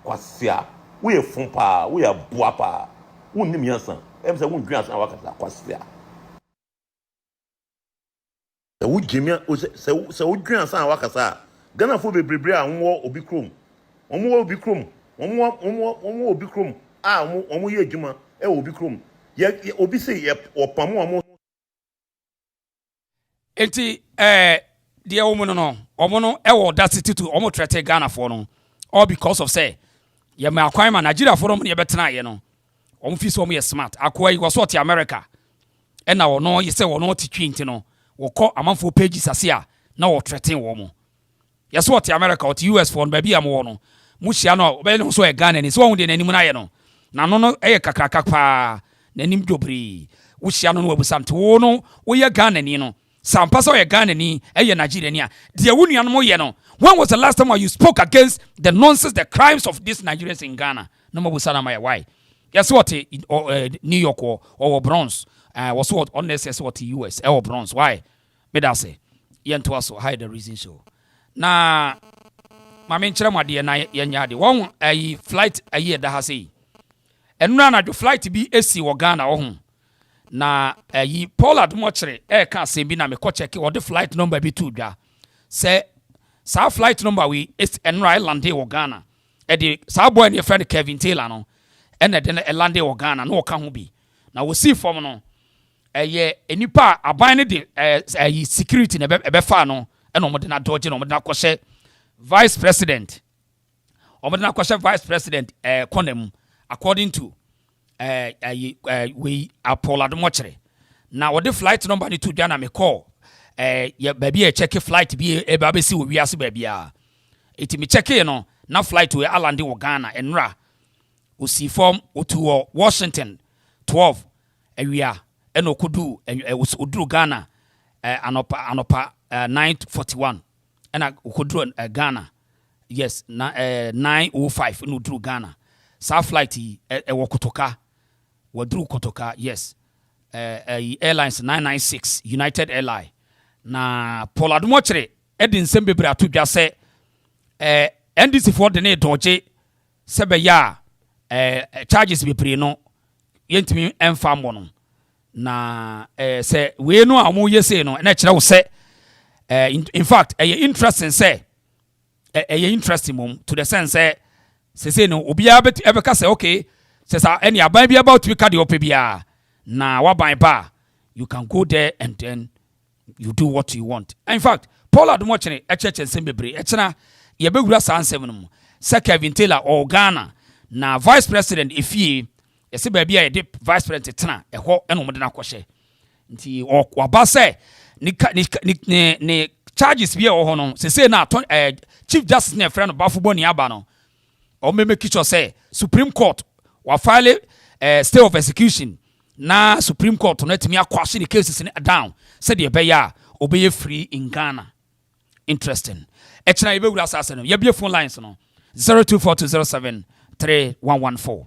Kwasia we fun pa, we are boa pa. Unnim yansan. Em say won dwan san wakasa kwasia. Wo Jimmy se wo dwan san wakasa. Ghana for bebre a won obi krom. Omo obi krom. Omo obi krom. Ah omo ye adwuma e obi krom. Ye obi say ye opam omo. Enti de omo no e wo audacity to omo threat Ghana for no. All because of say ye ma akwan ma Nigeria for no ye betena ye no. Omo fi so omo ye smart. Akwa yi was what America. E na wono ye say wono titwi nti no. Wo call amanfo pages ase a na wo threaten wo mo. Yes what America or US for baby am wo no. Mu hia no be no so e Ghana ni so wo de nanim na ye no. Na no e kakaka pa nanim dobri. Wo hia no wabusa nti wo no wo ye Ghana ni no. Sampa so ye Ghana ni e ye Nigeria ni a. De wo nuanom mo ye no. When was the last time you spoke against the nonsense, the crimes of these Nigerians in Ghana? No more busa na my why. Yes what New York or Bronx. Was what on this what US or Bronx. Why? Me da say yen to us hide the reason so. Na Mame nkyerɛ mo ade na yɛnya ade. Wɔn ayi flight ayi da ha sei. Enura na flight bi esi wɔ Ghana wɔ na ayi Paula Dumochre ka asɛm bi na me kɔ check the flight number bi to dwa. Sɛ sa flight number we is enura lande wɔ Ghana. De sa boy ne friend Kevin Taylor no. Ena de lande wɔ Ghana no wɔka ho bi. Na wo see form no enipa aban ne de security na ɛbɛfa no ɛna ɔmo de na dodge na ɔmo de na kɔhyɛ vice president ɔmo de na kɔhyɛ vice president kɔnam according to we Paula Dumochre na wɔde flight number ne to dwa na me call baabi check flight bi eba bɛsi wɔ wiase baabi a eti me check no na flight we alande wɔ Ghana enra osi form otu Washington 12 awia eno kudu oduru Ghana anopa 9:41 ena okuduru Ghana yes na 9:05 no oduru Ghana sa flight ewo kotoka waduru kotoka yes airlines 996 United Airlines na Paula Dumochre edin nsem bebre atodwa se NDC for the ne dodge sebe ya charges bebre no yentimi emfa mo no na say we no amu yese no na kire wo say in fact interesting say interesting mom to the sense say no obia ebeka say okay say any aban bi about we ka de opebia na waban ba you can go there and then you do what you want. In fact Paula Dumochre echeche nsem bebre echena ye begura sa nsem no say Kevin Taylor or Ghana na vice president efie ese baby a de vice president tena eho eno mo de na kwhye nti waba say ni charges bi e ho no se na chief justice na friend bafo boni aba no o me make sure say Supreme Court wa file stay of execution na Supreme Court no timi akwashe the cases down said the beya obey free in Ghana. Interesting. Echna ye bewura asase no ye be phone lines no 0242073114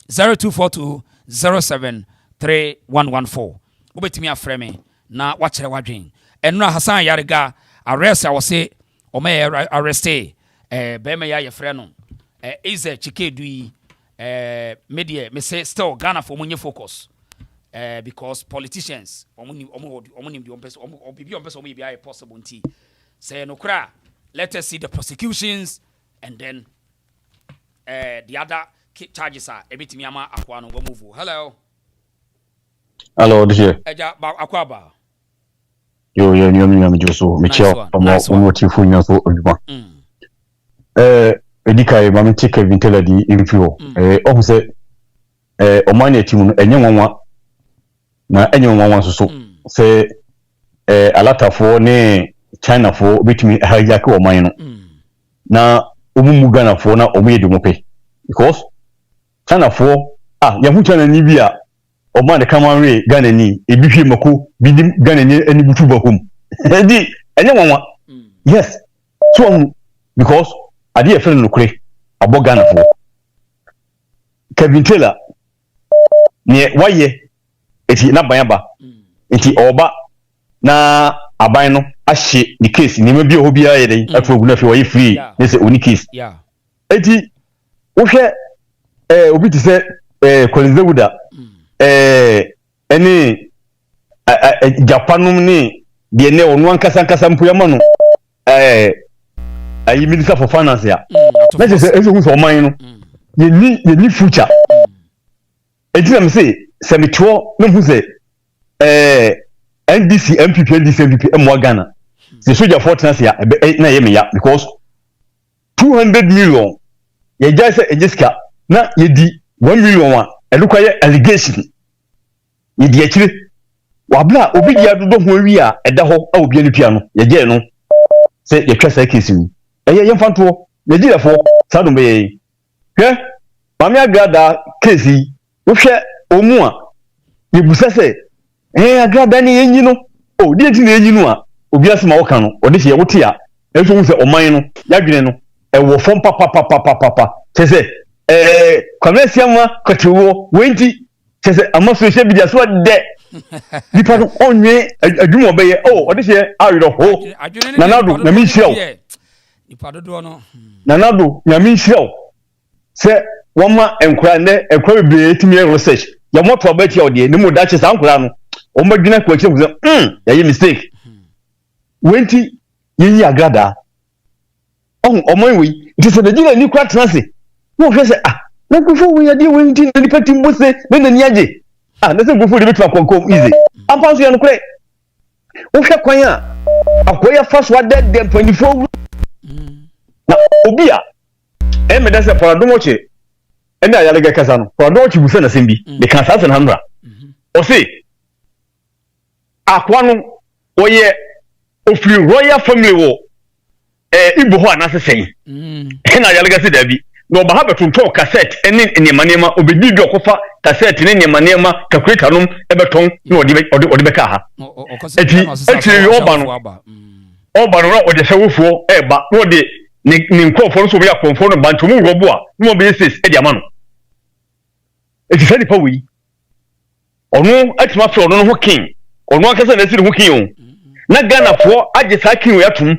0242073114 obetimi afrɛ me na wakyerɛ wadwen enra Hassan Ayariga Arrɛsted awose o me Arrɛsted bema ya ye frɛ no Eze Chikedui media me say still Ghana for munye focus because politicians omuni the person obibi on person omo be possible nti say no kra let us see the prosecutions and then the other charges are ebitimi ama akwa no move. Hello this year eja akwa ba yo nyam joso me chia omo tifu nyan so oduma edika ma me take Kevin Taylor di info o se omani etimu enye nwanwa na enye nwanwa so se alatafo ne China fo betimi hijack omani no na omumu Ghana fo na omuyede mope because China fo yahu China ni bia oman de kamanwe Ghana ni ebihwe mako bidim Ghana ni ani butu bakom edi enye nwanwa yes so because ade e fere no kure abo Ghana fo Kevin Taylor ne waye eti na banyaba enti oba na aban no ahye the case ni mabi ho bia ye den afogu na fe waye free ne se oni case eti wo hwe obi ti se Kolizewuda eni Japanum ni de ne onu ankasa mpuyama no ayi minister for finance ya na je se ezo so man no ye ni future eti na me say se metwo no hu se NDC MPP emwa Ghana se soja fortness ya na ye me ya because 200 million ye jai se ejiska na ye di 1 million wa elukwa ye allegation ye di akire wabla obi dia dodo ho wi a eda ho a obi anu pia no ye je no se ye twa sa case mi ye mfanto ye di lefo sa do be ye hwe mami agrada case wo hwe omu a ye busa se agrada ni yenyi no o di enti na yenyi no a obi asema wo kan no o de se ye wote a enso hu se oman no ya dwene no e wo fom papa se kwamesiama kwatiwo wenti se amaso se bidia so de nipa no onwe adwuma obeye o de se awiro ho na nadu na mi hia o nanado nyame nhyira se woma enkura ne ekwa be etimi research ya moto abati odie ne mu dache sa nkura no o madwina kwa kire kuze ya ye mistake wenti yin ya grada o mo wi it is the Nigeria ni kwa transe wo hwe se na kufu we ya die wenti ni pati mbose ne nani age na se kufu de betu akonkom easy ampa so ya no kure wo hwe kwan a akoya first what dead them 24 na obia me da se paradomoche ene Ayariga kasa no paradomoche bu se na sembi de kan sa se na ndra o se akwa no oye ofiri royal family wo Igbo ho anase sen ene Ayariga se dabi no ba ha betonto cassette ene nemanema obedi bi okofa cassette ne nemanema calculator no ebeton no odi beka ha eti oba no na odi sewofo eba no odi ni nkofo so be akonfo no bantu mu robo a no be sis e di ama no eti se ni pa wi onu atima fe onu ho king onu akasa na si ho king o na Ghana fo age sa king ya tum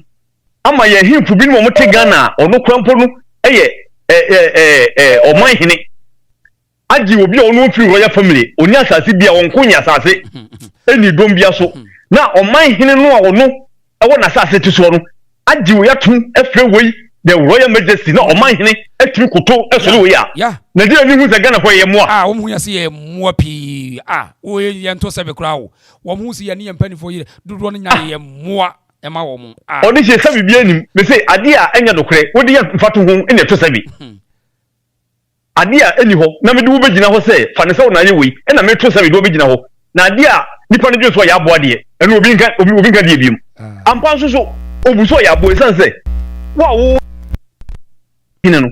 ama ye himfu bi no mo te Ghana onu krampo no eye oman hene agi obi onu fi royal family oni asase bia wonkonya asase eni dom bia so na oman hene no a onu ewo na asase ti so no agi wo yatum efre wei the royal majesty na oman hene etri koto esoro wei a Nigeria ni hu se Ghana for ye moa wo hu ya se ye moa pi wo ye nto se be kra wo hu se ye ne mpani fo ye dodo no nya ye moa ema wo mu oni je sabi bia nim me say ade a enya dokre wo de ya mfato ho ene to sabi ade a eni ho na me de wo begina ho say fa ne se wo na ye wei ena me to sabi do begina ho na ade a nipa ne so ya abo ade ene obi nka de biem ampa so obuso ya abo esan say wa wo hineno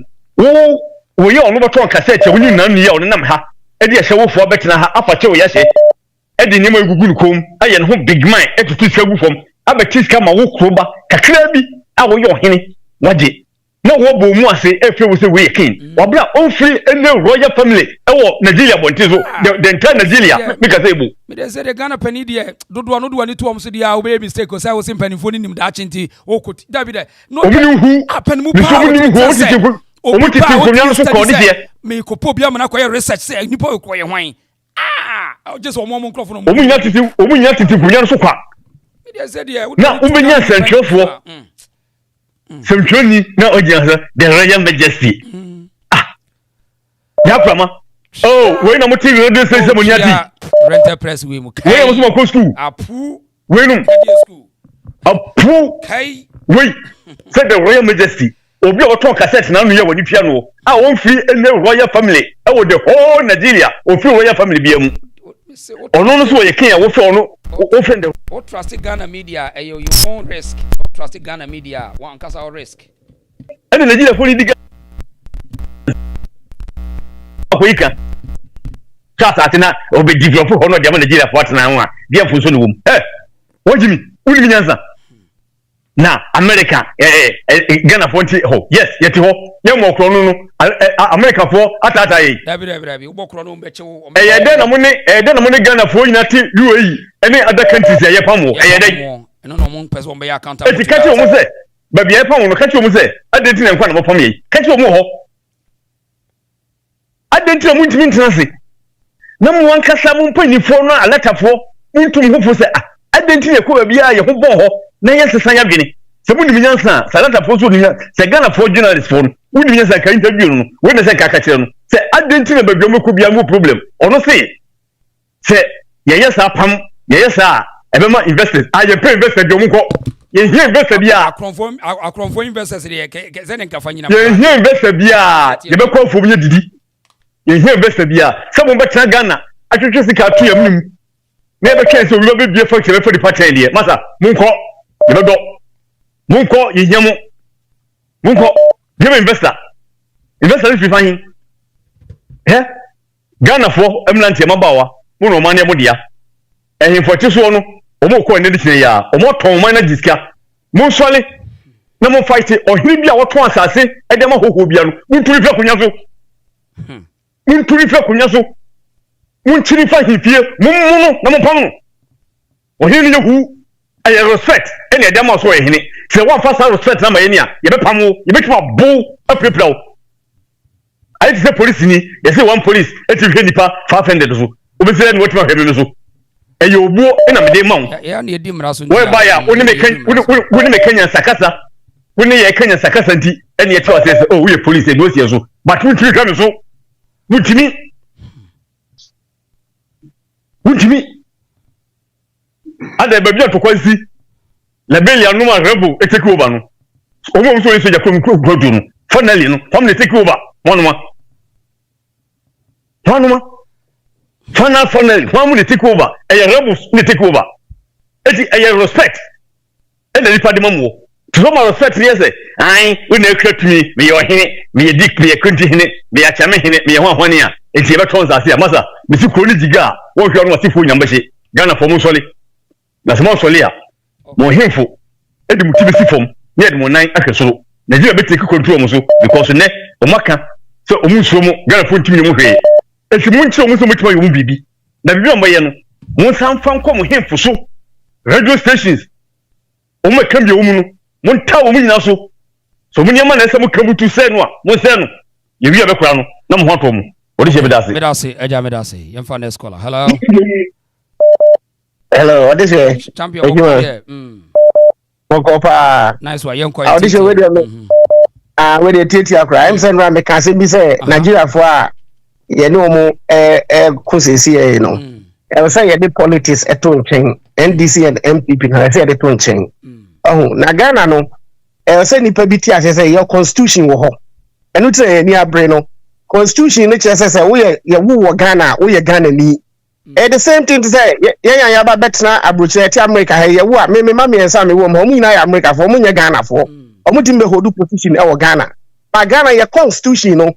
wo ye ono beton cassette wo nyina nu ya ono nam ha e de hye wo fo betina ha afa che wo ya hye e de nyema egugu nukom aye ne ho big man e tutu skagu fom abetiska ma wo kroba kakra bi a wo ye ohene waje na wo bo mu ase e fe wo se we king obia on free ene royal family e wo Nigeria bontizo the entire Nigeria because ebo me dey say the Ghana pani dey dodo no do ani to am so dey a we mistake o say wo sim pani foni nim da chinti o koti da bi dey no apan mu pa o mu titi konya so ko ni dey me ko po bia na ko ye research say ni po ko ye hwan just o mo nkrofo no o mu nya titi konya so kwa me dey say dey na o benya sentwefo Semchoni na ojansa the royal majesty ya prama we na moti radio station monyati rental press we mu kai we mo ko school apu we no apu kai we say the royal majesty obi o ton cassette na no ye wani pia no a won free ene royal family e wo the whole Nigeria o free royal family bia mu ono no so ye kin ya wo free ono o friend the o trust Ghana media e your own risk trust Ghana media one cause our risk ene Nigeria for diga akoika chat atina obe develop hono de Nigeria for atina ho a dia funso no wom wojimi unimi nyanza na America Ghana for ho yes yeti ho ye mo kro no America for atata yi dabi ubokro no mbeche wo de na mo ne Ghana for yinati UAE ene other countries ye pamo de no mo pese wo be accountable eti kachi o mo se ba bia pamo no kachi o mo se adenti na nkwa na mo pamo yi kachi o mo ho adenti na mo ntimi ntenase na mo wankasa mo mpanifo no alatafo ntum hofo se adenti na ko bia ye ho bon ho na yesesa ya bini se mu nimi nyansa alatafo so nimi se Ghana for journalist for no nimi nyansa ka interview no we na se ka kire no se adenti na ba bia mo ko bia mo problem ono se ye yesa pam ye yesa ebema investors aye pay investors de omko ye here investor bia akronfo investors de ke ze ne nkafa nyina ye here investor bia de be ko fo ye didi ye here investor bia se mo be tra Ghana atwetwe sika to yam nim na be twen se obi be bia factory for the party de masa munko ye be do munko ye hiamo munko ye investor fi fahin Ghana for emlant ye mabawa mo no man ye mo dia ehimfoti so no omo ko ne dikire ya omo ton man na diska mo sole na mo fight ohiri bia wo ton asase e de ma hoho bia no nturi fa kunya so mo nturi fa hifie mo no na mo pam no ohiri ne hu I respect any demo so hini. Say one first respect na mayenia. You be pamu, you be tuma bull up people. I say police ni, you say one police, et you nipa 500 so. Obi say what ma hebe so. E you obo na me dey man. Ya na edi mra so. Where buy ya, woni me Kenya sakasa. Woni ye Kenya sakasa nti, ene ye tell say oh we police e go see so. But we tiri ka me so. Wutimi ada baby atokwansi labelia no ma rebel e take over no omo so so jakom grodu no finally no from the take over one finally from the take over e rebels the take over e respect e na lipa de mamu to my respect yes ai we na kwatumi me yo hene me dik me kunti hene me achame hene me ho hone a enti e beton zase a masa me si kroni diga won hwe no wasifo nyambeche Ghana for mo sole na small sole a mo hemfo e di mutibe si fom ne de mo nan akesoro Nigeria be take control mo so because ne o maka so o mu so mo Ghana for ntimi mo hwe e si mo nchi o mo so mo tima yo mo bibi na bibi o maye no mo san fan ko mo hemfo so radio stations o mo kam bi o mu no mo nta o mu nyina so mo nyama na se mo kabutu se no a mo se no ye wi abekura no na mo hoto mo what is your medase eja medase yemfa na scholar hello hello what is your champion okay Mokopa nice one yenko how did you with where the titi akra I'm saying me can say be say Nigeria for ye no mo kosesi e no e say ye the politics eto nchen NDC and MPP na say the to nchen na Ghana no e say nipa bi ti ase say your constitution wo ho enu tire ni abre no constitution ni chese say we ye wo Ghana we ye Ghana ni the same thing to say ya ba betna abroche ti America he ye wo me ma me ensa me wo mo nyina ya America for mo nya Ghana for omo timbe hold position e wo Ghana ba Ghana ye constitution no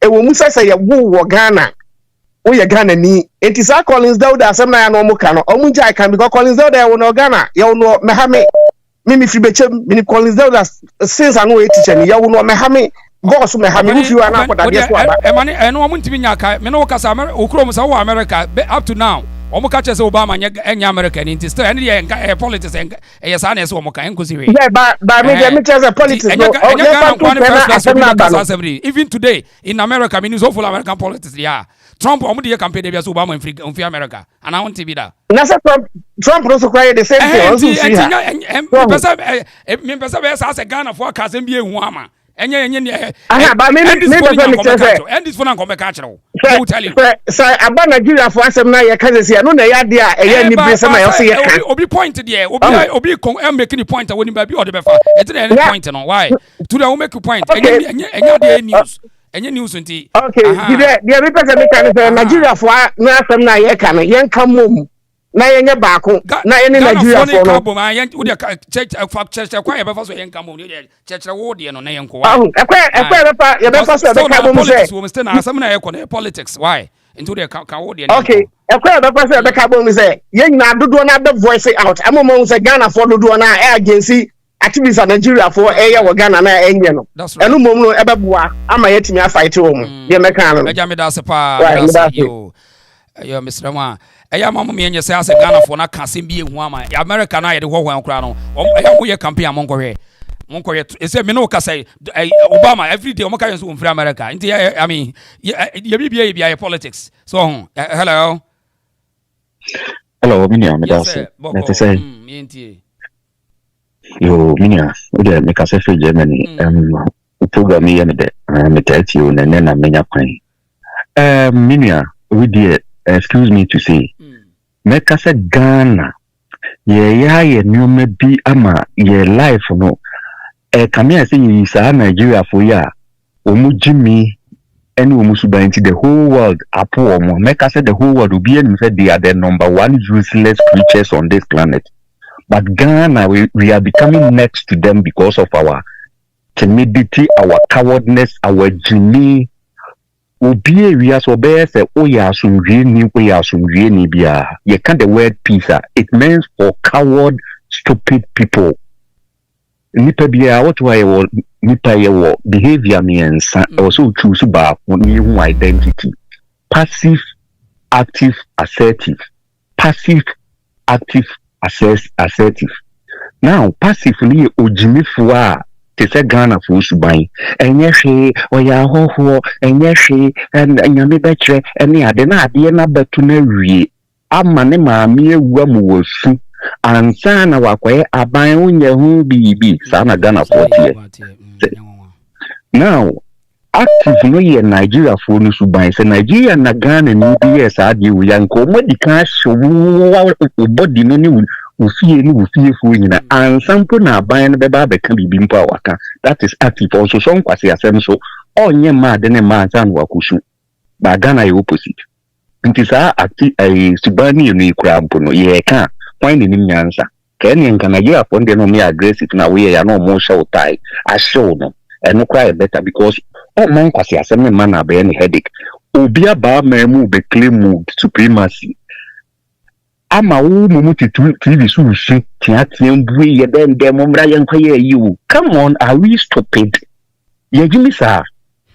e wo musa say ye wo Ghana we ye Ghana ni enti sa Collins Dauda asem na ya no mo ka no omo jai kan because Collins Dauda ye wo no Ghana ye wo no me ha me fi bechem me Collins Dauda since anu e teacher ni ye wo no me ha me boss me ha me if you are na for that yes wa e mane eno omo ntimi nyaka me no kasa okro mo sa wo America up to now omo ka chese Obama nya America ni still any ye politics ye sa na se omo ka enkosi we yeah but me chese politics even today in America means all American politics yeah Trump omo dey campaign dey so Obama in free America and I want to be that na say Trump also cry the same thing also see me pesa be sa Ghana for kasem bi ehu ama enye but me and this phone come catch no I will tell you say aba Nigeria for asem na ye kazesi no na ya de a ye ni brese ma yo say ye kan obi point there obi making the point when ba bi o de be fa e dey any point no why to the make point enye dey news enye news nti okay the be person make kan Nigeria for na asem na ye kan ye kan mom na yenye baako na ene Nigeria for no wo de church kwa ye be fa so yenka mo de church wo de no na yenko wa ekwa ye be fa so be ka bo mo say wo mste na asem na ye ko na politics why into the ka wo de okay ekwa ye be fa so be ka bo mo say ye nyina dodo na the voice out amomo say Ghana for dodo na agency activists in Nigeria for eye wo Ghana na enye no enu mom no ebeboa ama ye timi afight wo mo ye meka no eja me da se pa yo Mr. Ma eya mamu me enye say as Ghana for na kasem bi ehu ama America na ye de hoho nkura no eya mo ye campaign amonkohwe e say me no ka say Obama every day omo ka yen so free America nti I mean ye bibia ye politics so hello minia me da say let say yo minia o de me ka say for Germany program ye me de me tell you na na menya kwan minia we dey excuse me to say make us Ghana ye nyoma bi ama ye life no come say you say Nigeria for ya omujimi any omusubanti the whole world apo omo make us the whole world be and say they are the number one useless creatures on this planet but Ghana we are becoming next to them because of our timidity, our cowardness, our genie. Obi we are so bad say oya sumrie ni bia you can't the word peace it means for coward stupid people nipa bia what why nipa ye behavior means also choose ba new identity passive active assertive assertive Now passively ojimifoa te se Ghana for suban enye hwe oya hoho enye hwe nyame betre ene ade na ade na betu na wie ama ne maame ewu amuwasu ansa na wakoye aban unye hu bibi sana Ghana for tie now active no ye Nigeria for no suban se Nigeria na Ghana ni bi yes ade wu yanko modika hwo body no ni ufie ni ufie fu nyina ansampo na aban no beba beka bibi mpo awaka that is active also so nkwase asem so onye ma de ne ma ansan wakusu ba Ghana ye opposite nti sa active subani ni kura mpo no ye ka point ni nyansa ka ene nka Nigeria for de no me aggressive na we ya no mo show tie Ashawo no eno cry better because all man kwase asem ne man na be any headache obi aba mamu be claim supremacy ama wo mumu TV so shi tiatiambue ye dem mumra yankwaye you come on, are we stupid? Ye gimi sa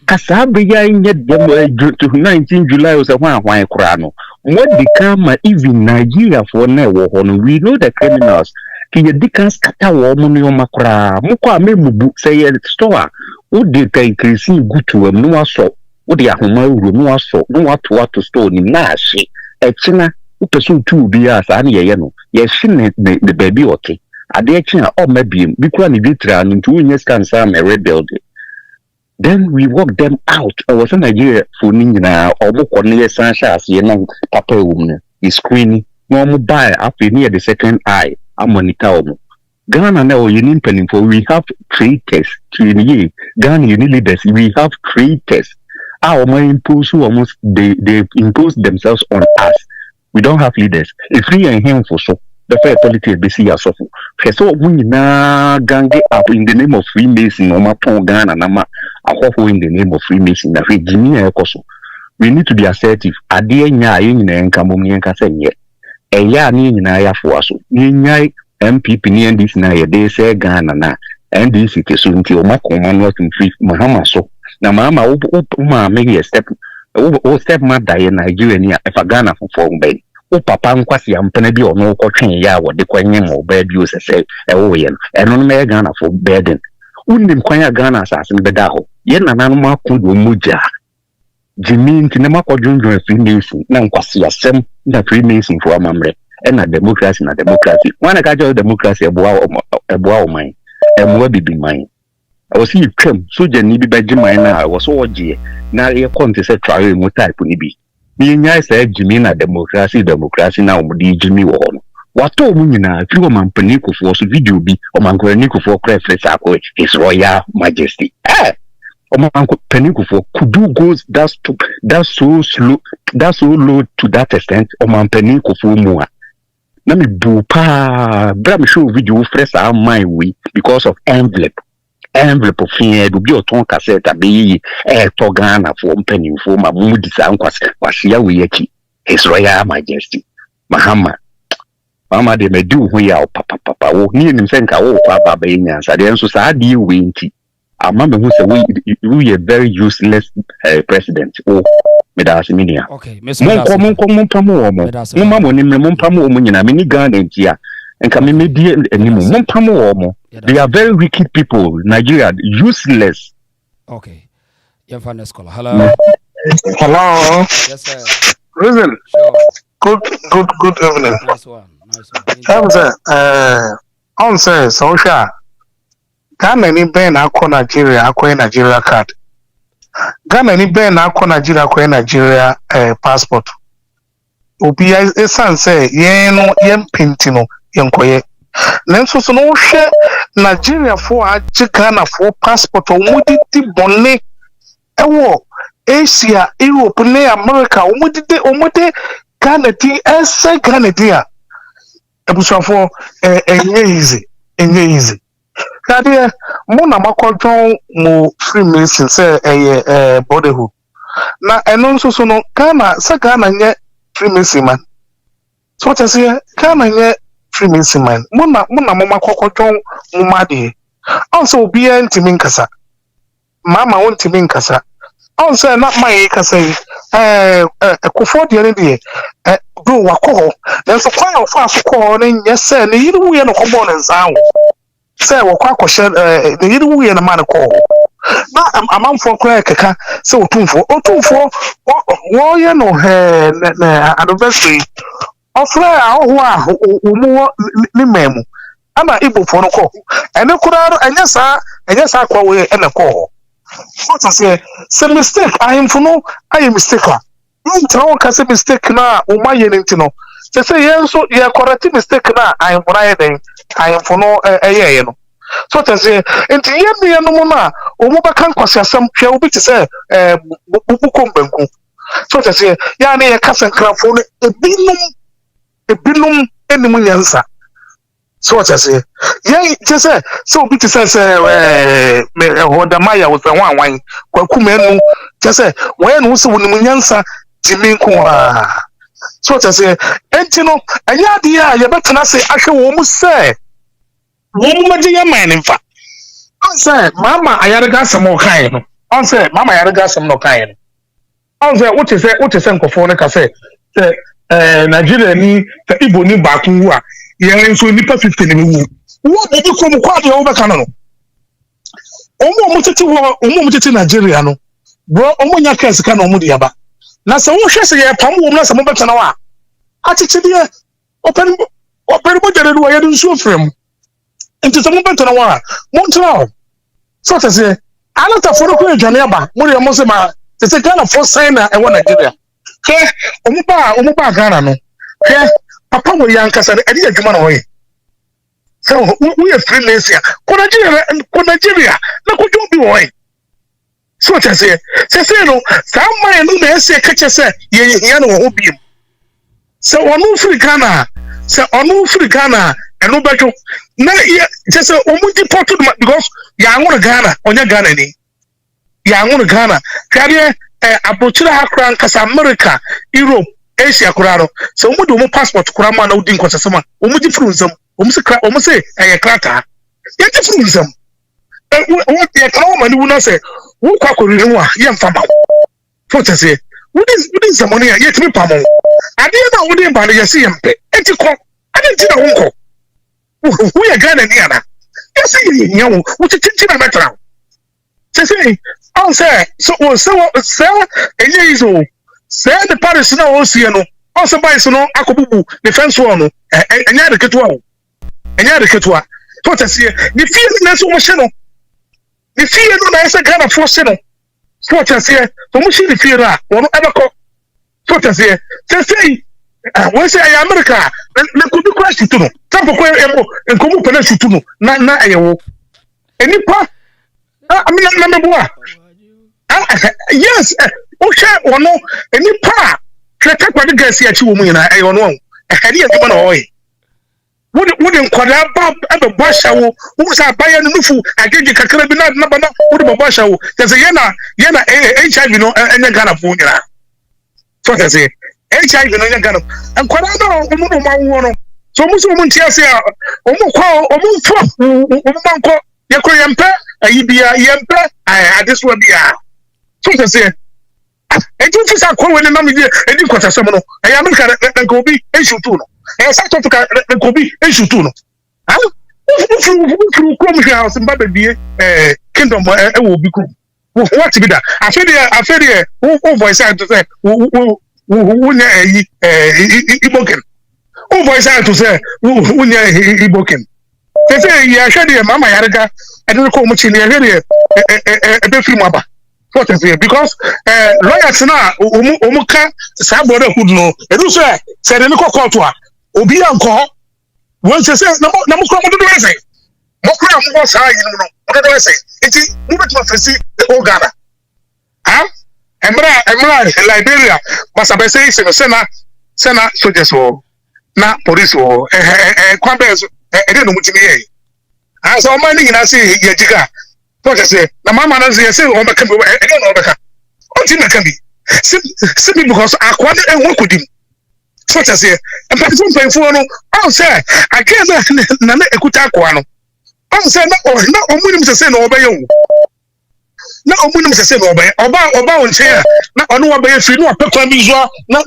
kasa be ya nye dem 19 July o se hwan kura no what become even Nigeria for na wo hono we know the criminals ki ye dikans kata wo mo no makura mo kwa memubu say ye store wo de kan increase gutu am no aso wo de ahoma wuro no aso no wato store ni na ahye echina person two be as an ye no ye shin the baby okay ade echi a o mabiem bikura ni bitra ntu unye scan sam a rebuild then we walk them out I was in Nigeria for nyina omo ne san sha ase na papa ewum ne screen no mo buy after near the second eye amonika omo Ghana na o yini penin for we have traitors to ye Ghana uni leaders we have traitors our impose almost they impose themselves on us. We don't have leaders. If we are him for so, the fair politics be see yourself. So we na gange up in the name of Freemason, no matter Ghana, nama, in the name of Freemason. That we need to be assertive. Adie nya yin na enkambo mi enka se nye. Eya ni nyina ya fo aso. Nya MPP ni ndis na ye de se Ghana na NDC ke so nti o makoma no free mahama so. Na mama o ma me step o step ma da ye Nigeria ni afa Ghana for mbe o papa nkwasi ampena bi ono kwotwen ya wo de kwanye mo ba bi o sese e wo ye eno no me Ghana for burden unim kwanya Ghana asase be da ho ye nananu ma kodo muja jimi nti ne makodwondwo Freemason na nkwasi asem na Freemason for amamre na democracy wana ka jo democracy eboa o man emwa bibi man I was see twem soja ni bi baji man na was so oje na ye konte se trawe mu type ni bi ni nya se jimi na democracy na omudi jimi wo no wato mu nyina fi o mampani kofo so video bi o mankoni kofo kra fresh akọ His Royal Majesty o mankoni kofo could you go that's so low to that extent o mampani kofo mu a na me bu pa bra me show video fresh am my way because of envelope of fear do be oton cassette abi to Ghana for penny for ma mudi sa nkwase wahia we yaki His Royal Majesty Mama de me do ho ya papa wo ni nim senka wo pa baba nya sa de enso sa de we nti ama me hu se we a very useless president me da asiminia okay mon pamo mo mama ni me mon pamo mo nyina me ni Ghana ntia enka me medie animu mon pamo mo. They are very wicked people. Nigeria, useless. Okay. Your final scholar. Hello. Hello. Yes, sir. Listen. Sure. Good evening. Nice one. On say social. Ghana ni ben akọ Nigeria akọ Nigeria card. Ghana ni ben akọ Nigeria akọ Nigeria passport. Obi esan say yen no yen pinti no yen koye. Nenso so no hwe Nigeria for Ghana for passport omudidi bonne ewo Asia Europe ne America omudide Ghana ti ese Ghana dia ebusafo enye easy kade mo na makodjon mo Freemason say brotherhood na eno nso so no Ghana nye Freemason man so what say Ghana nye Freemason man muna mama kwakwaton mumade also obi ntimi nkasa mama won ntimi nkasa also na mai kasa ekofo de ne de do wako nanso kwan of afọ ne nyese ne yiri wuye no kobo ne nsawo say wako akọhye ne yiri wuye na man ko na amanfo kra keka say otumfo wo ye no na anniversary ofra ahụ omu ni memu ama Igbo fo no ko ene kura anyasa kwa we ene ko what I say mistake ahemfo no aye mistake ntawo ka say mistake na o ma ye nti no say yenso ye correct mistake na ahemfo na ye den ahemfo no eye no so I say nti ye no mo na o mo baka nkwasi asam hwe obi ti say bukom banku so I say ya na ye kasa nkrafo no ebinum enimu nyansa so what I say yeah just say so bit say me Hodamaya was the one kwakumenu just say when no so wonimu nyansa timi nko so what I say enti no anya de a ye betena say ahwe wo mu say wo mu magi ya man mfa on say mama Ayariga samo kan no on say mama Ayariga samo no kan no on say what say nkofo no ka say Nigeria ni ta Igbo ni ba kun wa yen so nipa 50 ni wu wo be di kom kwa de wo be kan no omo muteti Nigeria no bro omo nya case kan omo de yaba na se wo hwe se ye pam wo na se mo be tana wa achichi de open mo jere do ye dun so frem enti se mo be tana wa mo ntra so ta se alata foro ko edwane aba mo de mo se ma se Ghana for sign na e wo Nigeria ke omo ba Ghana no ke papa wo yankasa e de adwuma na wo ye so we are freelance ko Nigeria na ko jom bi wo ye so ta say no sa man no na ese ka che say ye hia no ho biem so onu free Ghana eno beto na ye che say omu deport because ya anwo Ghana onya Ghana ni ya anwo Ghana kare abochira hakra nkasa America Europe Asia kuraro so omu do mo passport kurama na udi nkosasema omu di frunzam omu se krata ye di frunzam what ye kawo mani wuna se wo kwa korire mu a ye mfa ba foto se wudi zamoni a ye timi pamo ade na wudi ba na ye se yempe eti ko ade ti na wonko wo ye Ghana ni ana ye se ye nyawo wo titi na metra se on say so enye izo say the Paris na o sie no on say buy so no akobubu defense wall no enya de ketua to ta sie the fear na so mo hye no the fear no na say Ghana force no so ta sie to mo hye the fear a wono ebeko to ta sie say we say America na could be crash to no tampo ko enkomu pele shutu no na ayewo enipa na meboa yes o no enipa treka kwade gas ya chi wo mu nyina e ono ehade ya duma na hoye wodi nkwada ba ebe Ashawo wo sa ba ya nufu agege kakra bi na bana wodi ba Ashawo tese yana HIV no enya Ghana fo nyina so tese HIV no enya Ghana nkwada no omu ma wo no so mu so mu ntia se a omu fo omu banko yakọ yempe ayibia yempe adeswa bia so tese eju fisa ko we na me die edi kwatasem no America nka obi eshutu no South Africa nka obi eshutu no fu ko mi house mba bebie kingdom e wo obi ku what be that afede wo voice out to say wo nya Igboken wo voice out to say wo nya Igboken tese ya hwede mama Ayariga ede ko mu chi ne hwede be free maba what is here because lawyers na omu ka sa border hood no edu say de ko court a obi anko won say na mo kro mo do say mo kro mo sa yi no mo do say enti mo beto face o Ghana emra Liberia basa be say sena soldiers wo na police wo kwa be so de no mutimi ye so man ni na say ye jiga to say na mama na say o be kan be e no be kan o ti na kan bi simply because akwa de enwo kodim so say e pa so penfo no o say again na ekuta akwa no o say na o mu ni say na o be ye wo na omunum sese no oba wonche a na ono wa be free no apekwa bi zo na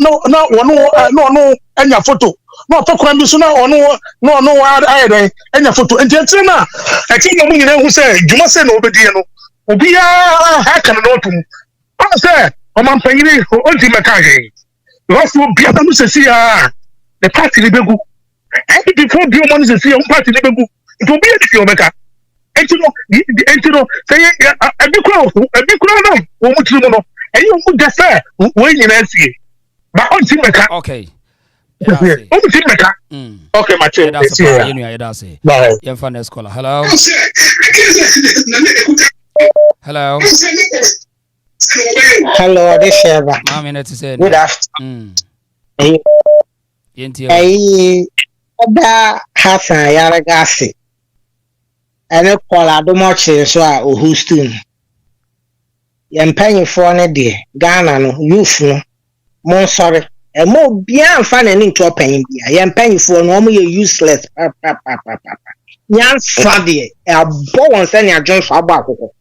ono anya photo no apekwa bi so na ono wa ayede anya photo enti na eti no mu nyina hu se dwuma se na obedie no obi ya ha kan no tum o se o man panyiri o di mekaje rofu bia na sese ya the party ni begu e before bi o man sese ya party ni begu to bi e di o meka entino say ebikro no wo mutiri no eyi wo defe wo nyina sie ba on ti meka okay o ti meka okay ma che that's it you that's it yeah fan scholar hello this Sheba mama net say good afternoon yenti oda Hassan Ayariga si ene kola do mo che so a o hosting ye mpanyifo ne de Ghana no youth no mo sorry e mo bia mfa na ni nto panyin bia ye mpanyifo no mo ye useless nyansa de e abo won se ne adwon so abo akoko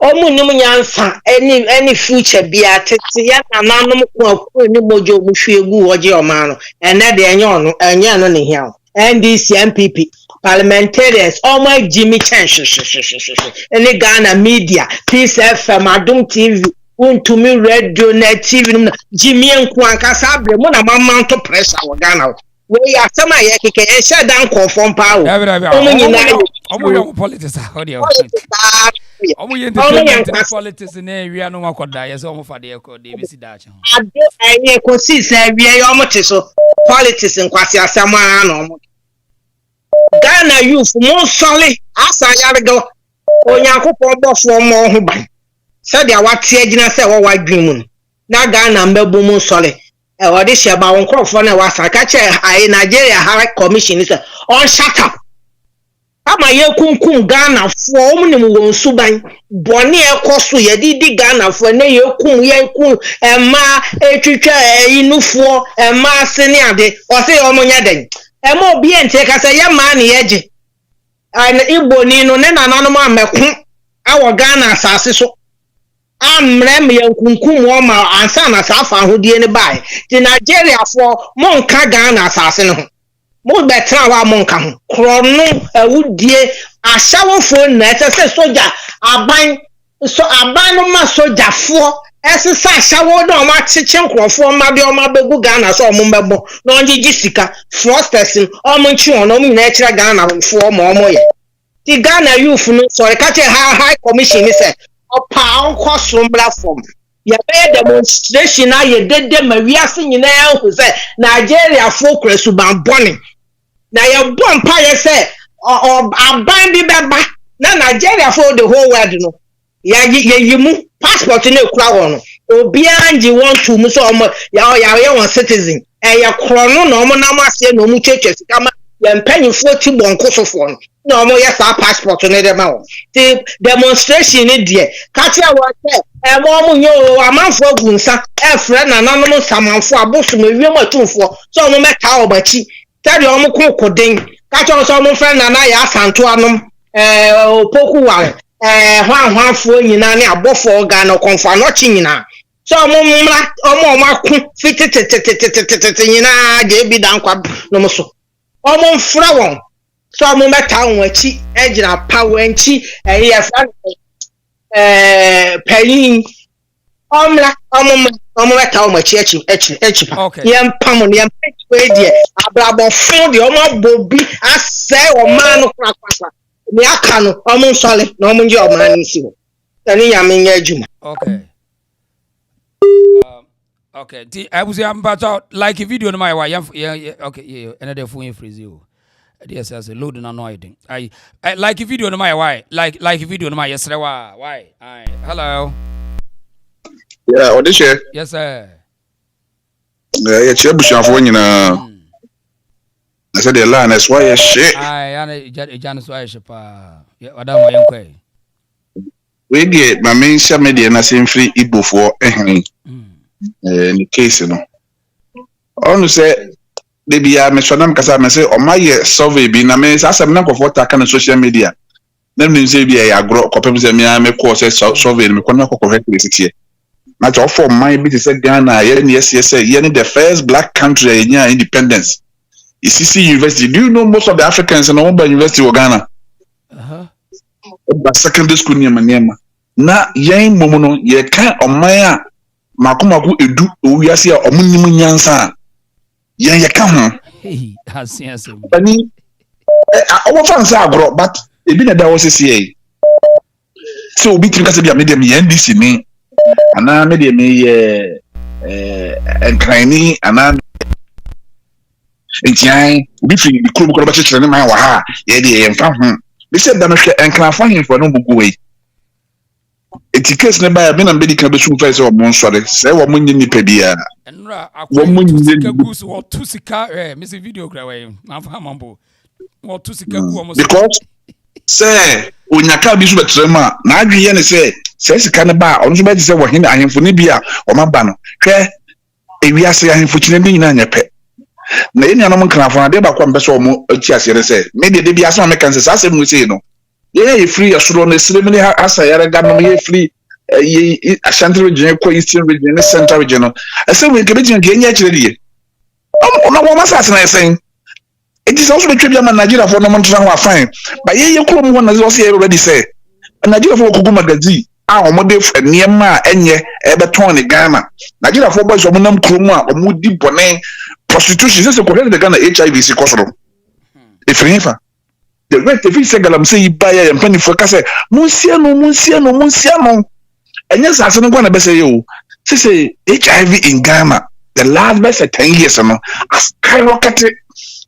omu nim nyansa any future bia tete ya nananom ko ni bojo mu hwegu oje o ma no ene de enye no ne hia NDC MPP parliamentarians almost Jimmy Chen any Ghana media Peace FM Adum TV untumi radio net TV Jimmy Nkwanka sabre mo na mama to pressure wo Ghana we ya sama ye keke e she dan confirm pa wo omo nyina omo yo politics how dey omo ye politics na ewia no akoda ye se omo fa de ko de bi si da che ho ade enye ko si se ewia ye omo te so politics nkwasi asama na omo Ghana youth mo sole asa Ayariga onyankopon bofo mo ho ban se dia wate agina se wo wadwin mu na Ghana mbabu mo sole e odi Sheba won krofo na wasa ka che ai Nigeria High Commission se on shut up ama ye kunkum Ghana fo omnim won suban boni ekoso ye didi Ghana fo na ye kun ema etwitwa inufo ema sene ade o se omonya den ema obi ente ka se ye ma na yeje an Igbo ni no ne nananom ameku awo Ghana asase so amrem ye kunkum o ma ansa na safa ahodie ne bai ti Nigeria fo mon ka Ghana asase no mo betra wa mon ka ho krono awudie Ashawo fo na se soja aban no ma soja fo esisa Ashawo na o ma chiche nkrofo ma bi o ma begu Ghana so o mo mbebo na onjiji sika frosters o mo nchi on o mo na ekira Ghana fo o mo ye ti Ghana youth no so ka che high commission ni se opa onko sombra form ya be demonstration na ye dede mawiase nyina hu se Nigeria fo kresu ban boni na ye bon pa ye se aban bi beba na Nigeria for the whole world no ya yimu passport na ekura won obi anji want to mu so ya won citizen ya krono na omo na mase na omu cheche sika ma ya mpanyifo ti bonko sofo no na omo ya sa passport na de ma won ti demonstration ni de ka ti awo se e mo mu yo amanfo agunsa e frɛ na nanom samanfo aboso mewiem atumfo so omo meta obachi tadi omo kokoden ka cho so omo frɛ na ya asanto anom opoku ware hwanfo nyina ne abofo Ghana konfa no chi nyina so omo mra omo aku fitititititititi nyina de bi dan kwa no so omo mfra won so omo meta won achi ejira power nchi ye fra payin omla omo meta won achi yem pam yem we die abrabo fun de omo bobi ase o man no kwakwa ni aka no omo nsole na omo nje o man nsi wo tani ya menya adwuma okay I was about like a video no my why okay yeah another phone freeze you yes as a load na annoying I like a video no my why like a video no my yesterday why hello yeah what is it yes sir yeah che bushafo nyina I said the line is why shit Janice why shit pa adam wa yenkwa we get my main media na sem free Igbo for the case no onu say they be me sonam kasa me say o ma ye survey bi na me asem na kofo ta kan social media nem nim say bi ya agro kopem say me call say survey me kono ko correct city na to for mine bi say Ghana ye ne yes ye the first black country nya independence ICC University. Do you know most of the Africans in Omba University of Ghana? Secondary school near Maniema. Na yen momono ye kan omaya makumaku edu owiase a omunim nyansa yen ye kan ho. Hey, Hassan. Ani I fan say agro but e bi na da wose sie. So obi tiri kase bia medium yen DC ni ana medium ye enkrani ana Etian, we feel the club could have been my waha, ye and found. They said that and can find him for no book way. It's a case never been a medical face or monster, say what money ni pedia. And one goose or two sika, Miss Video Graway, Mambo, or two sika because say, when you can't be super trema, now you say, says a cannibal, on somebody say what him I am for Nibia or my banner. Care, if we are saying fortunately in your pet. Na yenya no mkran fo na de ba kwa mbeso omo achi asere se me de bia so American se asem no se no ye free asuro na siremini asa Ayariga no ye free ye Ashanti region ko Eastern region ne Central region no asem we kebe tin enya kire die na wo masa asena esen it is also betwe bia na Nigeria for no mo tran ho afan ba ye kuro mo na so say already say Nigeria for kogu magazine a omo de niema enye ebeton ne Ghana Nigeria for boys omo nam kuro mu a omo di bone prostitution is a correct the Ghana HIV si kosoro. If the rate if say galam say buy and penny for kase munsiano. And yes, as no gonna be say you say HIV in Ghana the last best 10 years no has skyrocketed.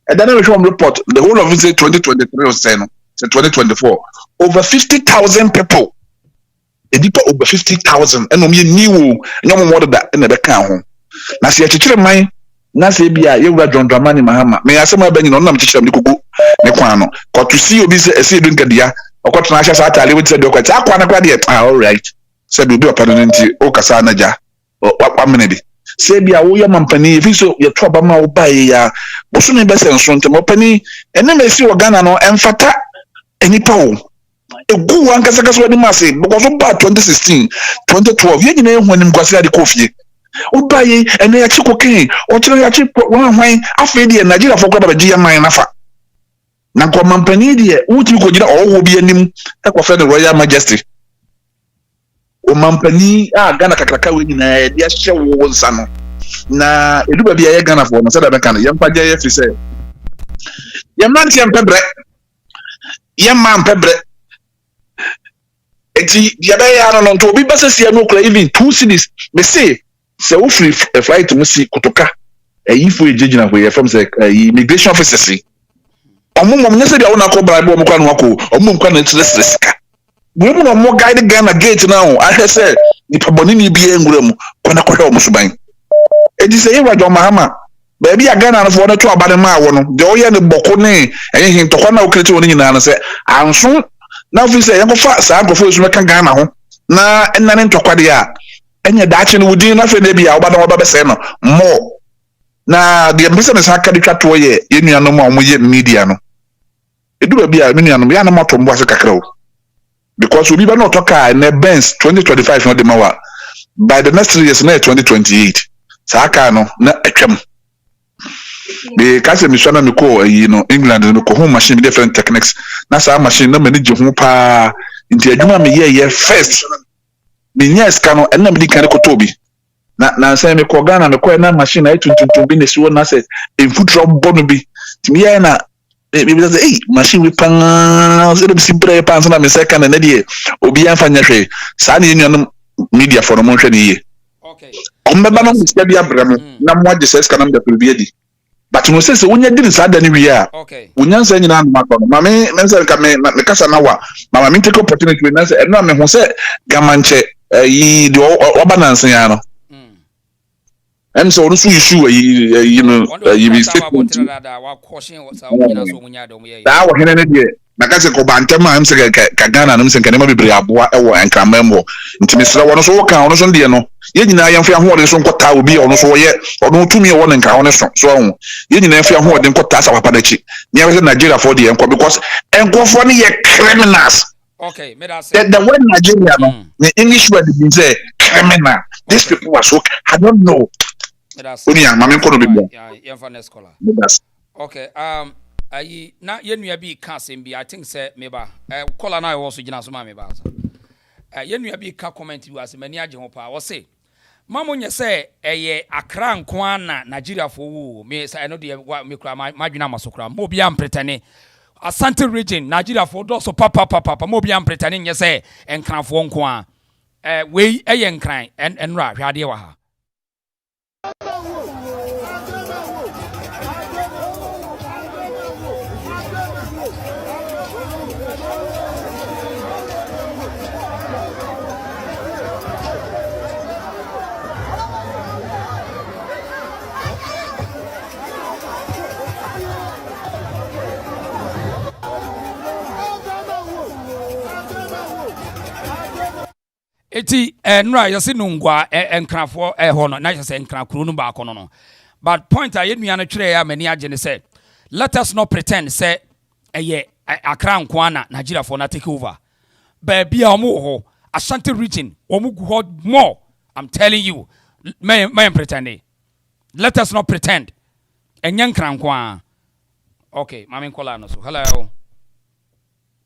And then we show report the whole of it say 2023 or say 2024 over 50,000 people. A deeper over 50,000 and me new no more that in the account. Now see a mine na se bia ye wura Dormaahene mahama me asema ba nyino nam chichira me kugu ne kwan no ko to see obi se ese edu nkadia okotona ahya sa atale we se de okwa ta kwa na kwa de all right se bi obi opportunity o kasa na ja wa mene bi se bia wo ye mampani fi so ye to ba ma wo ba ye ya bo so ne be se nso ntem opani ene me si wo Ghana no emfata enipa wo egu wan kasa kasa wani mase because ba 2016 2012 ye nyina ehun anim kwase ade kofie Ubaye and they actually cocaine or actually one way after the Nigeria for grab a GMI nafa. Nanko Mampani, what you could all be a name for the Royal Majesty. O Mampani, Ghana Kakawin, the Ashawo son. Na it will be a Ghana for Masada young Paja, if you say. Yaman Pebre, Yaman Pebre. Eti, Yabaya on to be Bassia no even 2 cities, they say. Se wo free flight to musi kutoka ifo ejejina we from say immigration officers omo nyese dia wona ko bribe omo kwa no ko omo kwa na tresesika we mo no guide Ghana gate now I say ni paboni ni bia ngura mu kwa na kwa omo suban e di say wa Dormaahene ba bia Ghana no fo no to abade ma wo no de oye ne boko ne ehin to kwa na okrete woni nyina no say anso na fi say yanko fa sa agofo esu meka Ghana ho na enane ntokwa de a enye dachi no wudi na fe na bia oba na oba be say no mo na the business aka de twato ye enuano ma omoye media no edura bia enuano ya na moto mbo ase kakra o because obi ba no toka na Benz 2025 no de mawa by the next 3 years na 2028 saka no na atwam be kase mi swana mi ko England no ko home machine different techniques na sa machine na manage ho pa nti adwuma me ye first Binyas kano enna medi kan ko tobi na say me ko Ghana me ko na machine ay tuntuntum bi ne si wona say infutro bonu bi timi ya na be say machine we pan so be si bre pan so na me second na die obi an fanya hwe sa na yenu media for no hwe ne ye okay o me ba no bi bia bramo na mo age say scanam da bi di but no say wonya di sa da ne wi a okay wonya say nyina ma ko ma me say ka me kasa na wa mama me take opportunity we na say e no me ho say gamanche yi the balance ya no and so no issue you be that wa hene ne de na kase ko bantama am se ka Ghana no se ka ne ma bebre aboa e wo enkramambo ntimi sra wono so wo kan wono so de no ye nyina yemfa ho de so nkota obi ono so ye ono tumi e wono nka wono so ho ye nyina yemfa ho de nkota sa papa dachi ne ya Nigeria for de enko because enko for ne ye criminals Okay, me that The word Nigeria, no, the English word means criminal. These people are so, I don't know. Only I'm going to be yeah, for next caller. That's Okay, I na yenua bi ka sem bi I think say meba caller na also gina so ma meba so. Yenua bi ka comment bi was mani age ho pa wo say Mamo nye say eye Accra nko na Nigeria for wo me say no de me kura madwina masokra mo bia mpretane Asante region Nigeria for do so papa mo bia mpretane nye say enkranfo nko a we eye nkran enra hwade wa ha Eti nra yesi nungwa enkrafo ho no na yesi enkrakro no ba kono no but point a yenua no twere ya mani age ne say let us not pretend say eye Accra nko na Nigeria for na take over ba bia omo ho Ashanti region omo gu ho more I'm telling you may pretend let us not pretend enye nkra nko okay mama nkola no so hello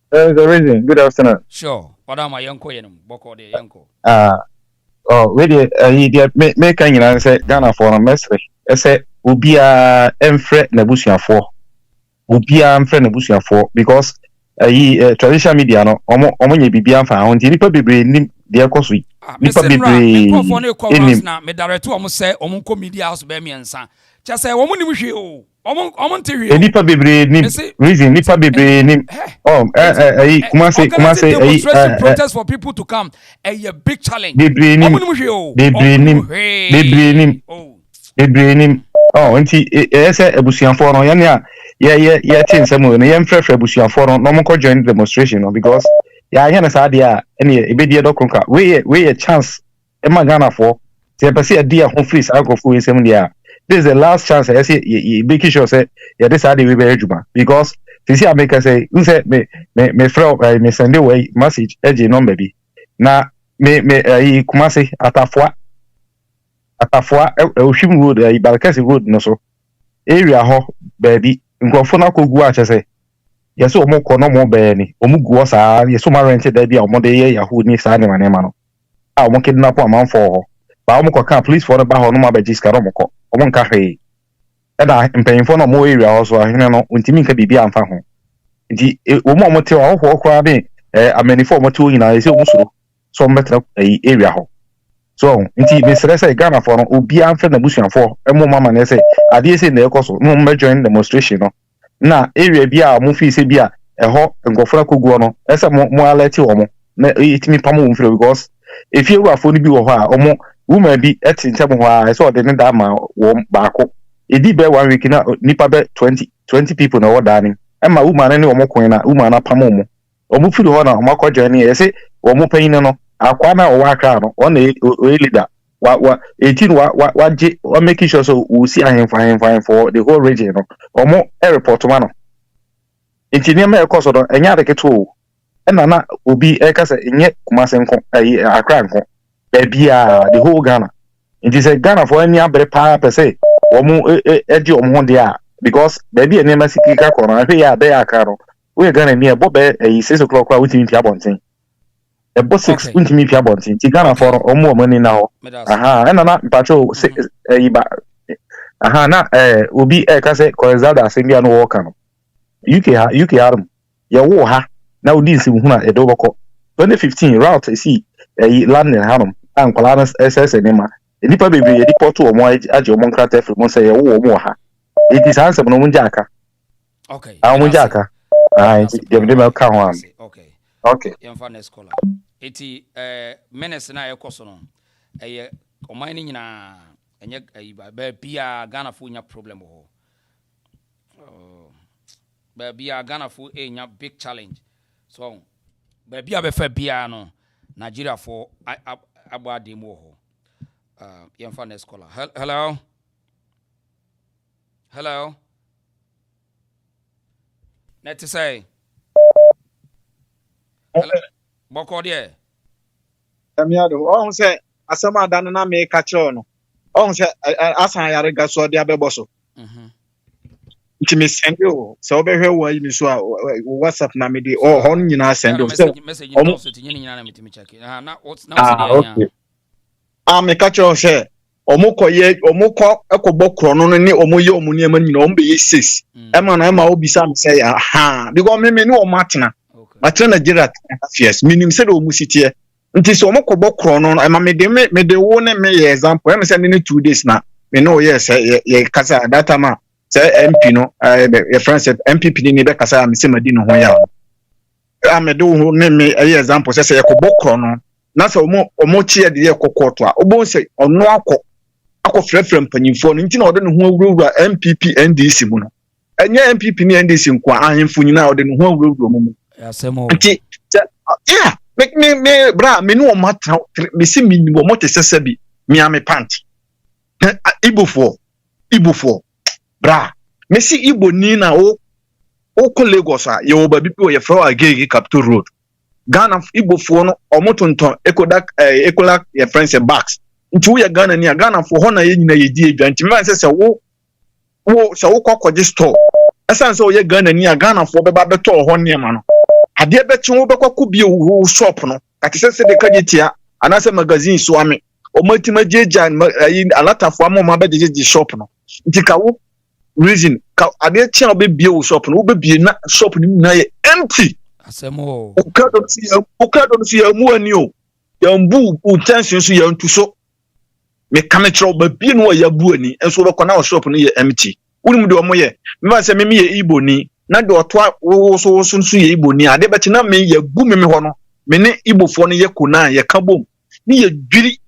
the reason. Good afternoon. Sure. What am I yanko yenum? Boko de yanko. We the make nyina say Ghana for no mesre. Say obia emfre na busuafo. Obia emfre na busuafo because traditional media no omo nye bibia mfa ho nti nipa bebre nim de ekoso yi. Nipa bebre for no covers na me direct omo say omo ko media house be miensa. Cha say omo nim hwe o. Omo ntewe. Nipa bebre nim reason nipa bebre nim. Kuma say protest for people to come a big challenge. Bebre nim. Oh, nti say ebusuafo no ye chense mo no ye mfrefre ebusuafo no mo ko join demonstration no because ya anya na sa de a ene ebedie dokronka we chance e magana for say person e dia ho free alcohol we sem dia. This is the last chance I say making sure say yeah this are the way be ejuma because this I make say you say me friend me send away message eje number bi na me kuma say atafua Oshim road Balkasi road no so area ho baby nkofo na kogu a chese yeso omo kono mo be ni omugu osa yeso ma rent da bia omo de ye yahoo ni sa ne mane ma no a omo kidnap amanfo ho ba omo ko kan police for no ba ho no ma ba jiskaro mo ko omo nka hwe eda mpanyimfo no mo area ho so ahene no ntimi nka bibia amfa ho nti omo te ho kra be amanifo omo te nyina yesi omo suro so metra area ho so nti me stress Ghana for no obi amfa na busuafo emo mama na say ade say na ekoso no me join demonstration no na area bia mo fi se bia eho ngofra koguo no ese mo alert omo na itimi pam wo mfiri because if you afo ni bi wo ho a omo woman bi etintem ho a so de ne da ma wo baako edi be 1 week na nipa be 20 people na order ni e ma woman ne omo koin na woman na pam omo firi ho na omo akwajo ni ese omo payin no akwa na o waka no o na leader wa 18 wa je wa make sure so we see fine for the whole region no omo e report ma no engineer me ekoso do enya de keto na obi e ka se enye kumase nko akra nko bia the whole Ghana it is a Ghana for any abre pa per se omo e di omo ho de a because bia ene ma sikika ko na hwe ya be aka no we Ghana ni e bo be 6 o'clock wa within pia bonten e bo 6 within pia bonten ti Ghana for omo ni na ho na mpacho ba na obi e ka se Koizada asembia no wo ka no UK harum ya wo ha na odi nsi hu na edo boko 2015 route see landing harum ankwala na SS enema nipa bebre yedi porto omo age omo nkrata firi mo say ya wo omo ha it is answer no mo njaka okay mo njaka dem ka ho am okay yemfa next caller eti menace na ekoso no oman ni nyina enye ba bia Ghana fu nya problem ho bia Ghana fu nya big challenge so bia be fa bia no Nigeria for abo demo ho yemfa next caller hello net say Boko there. Emiado, on say asama dan na me ka kire no. On say asan Ayariga so de abeboso. Nti me send you so obehwe wo yi so WhatsApp na me de o hon nyina send you. Message no so tinye nyina na me check. Na what's now okay. Me ka kire say omukọ ekọgbọ kro no ne omoye omunie ma nyina ombe ye 6 ema na ema obisa me say aha because me ne omatena matena Nigeria affairs minim say do musitie nti so omukọgbọ kro no ema me de wo ne me ye example ema say ne 2 days na me no yes ye kasa data ma say MP no ye friends MPP ni be kasa me say madi no ho ya me do ne me ye example say ekọgbọ kro no na say omo chie de ye kokoto a obo say ono akọ frefrem panyimfo no nti na ode ne ho awurawura MPP NDC mu no enye MPP ni NDC nkwa ahemfo nyina ode ne ho awurawura mu asemo nti yeah me bra me no mata me si minimo mote sese bi me ame pant Igbo bra me si Igbo ni na o ko Lagos a ye oba bi o ye fra Agege Capital Road Ghana Igbo fo no omotonton ekola ye friends and backs nti wo ya Ghana ni Ghana fo ho na ye nyina ye di edwa nti me say wo kokwaje store esan say wo ye Ghana ni Ghana fo beba beto ho ne ma no ade bechi wo bekwaku bi wo shop no ati say de ka gitia anase magazine so ame o matima jeja alata fo amoma be de shop no nti ka wo reason ka ade chi obe bi wo shop no wo be bi na shop ni na ye empty asemo ukado si ya mu ani o ya mbu utension so ya ntuso me kametro ba bi no ya bu ani enso be kona shop no ye empty woni de omo ye me ba se me ye Igbo ni na de oto wo so ye Igbo ni ade beti na me ye gu me ho no me ne Igbo fo no ye kuna ye kabom ni ye dwiri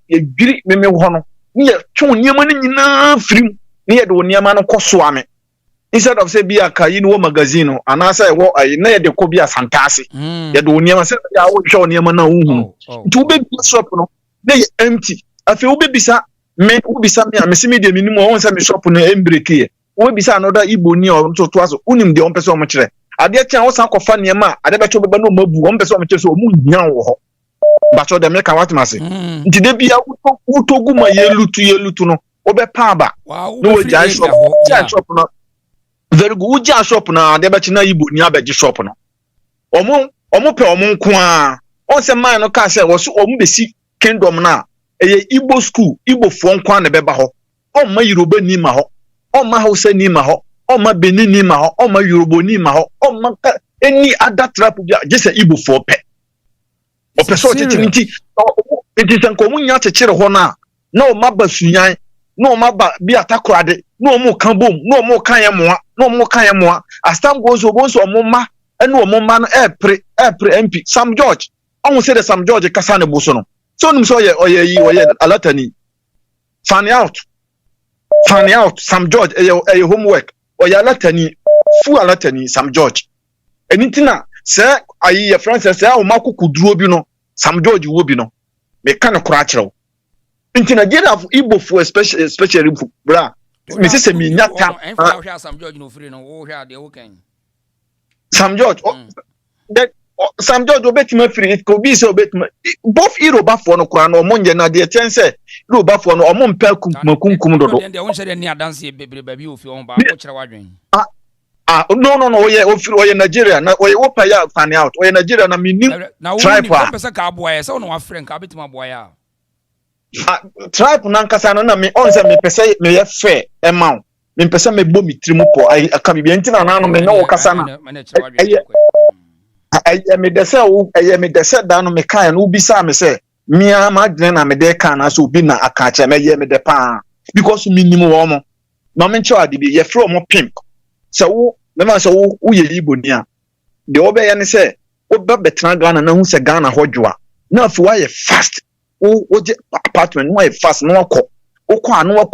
me ho no ni ye twon niam no nyina frim ni ye de niam no koso ame instead of say be akayi no magazine no anasa wo ayi na ye de ko bi asantase ye de niam say ya wo hwe niam na unhu nti wo be shop no na ye empty afi wo be bisa me simi de minimum won say me shop no embreke ye wo bisa another Igbo ni o to aso unim de on pese o mo kire ade tia wo san kofa niam a ade becho beba no mabu on pese o mo kire so o mu nya wo ho bacho de me ka watmase nti de bia wo togu ma ye lutu no wo be pa ba no wo ja shop no very good ja shop na ade bechi na Igbo ni abeji shop no omo pe omo nko a on se man no ka say wo so omo besi kingdom na eye Igbo school Igbo fo nko na beba ho o ma Yoruba ni ma ho o ma Hausa ni ma ho o ma Benin ni ma ho o ma Yoruba ni ma ho o ma any other tribe just Igbo fo pe o pe so nti sanko mu nya chechere ho na o ma basunyan no ma ba bi atakorade no mo kan bom no mo kan ye moa as time goes o ma eno mo ma no epre MP Sam George on say the Sam George kasa ne bo so no so nim so oye alatani fan out Sam George e homework oye alatani fu alatani Sam George enitina say ayi ye Francis say o makukuduro bi no Sam George wo bi no me kan kura kirew nti Nigeria Igbo for especially bra me say me nyata Sam George no free no wo hwa de wo kan Sam George Sam George obetima free it could be so obetima both Yoruba for no kura no monje na de tense Yoruba for no omo mpa kunkum dodo de won share ni adanse bebre ba bi ofi on ba ko kire wadwen no oye Nigeria na oye wo pa ya fan out oye Nigeria na minim tribe na pesa ka aboa ya so no wa friend ka betima aboa ya tribe na nkasa no na me on say me pese me ye fair emount me pese me bo mi trimu po aka bibia ntina na no me no kasa na me dese da no me kan no bisa me say mia ma dene na me de kan na so obi na aka che me ye me de pa because minimum wo mo ma me ncho ade bi ye fro mo pimp so wo me ma so wo ye Igbo ni a de wo be ye ne say wo be betra Ghana na hu se Ghana hodwoa na afi wa ye fast wo apartment no fast no ko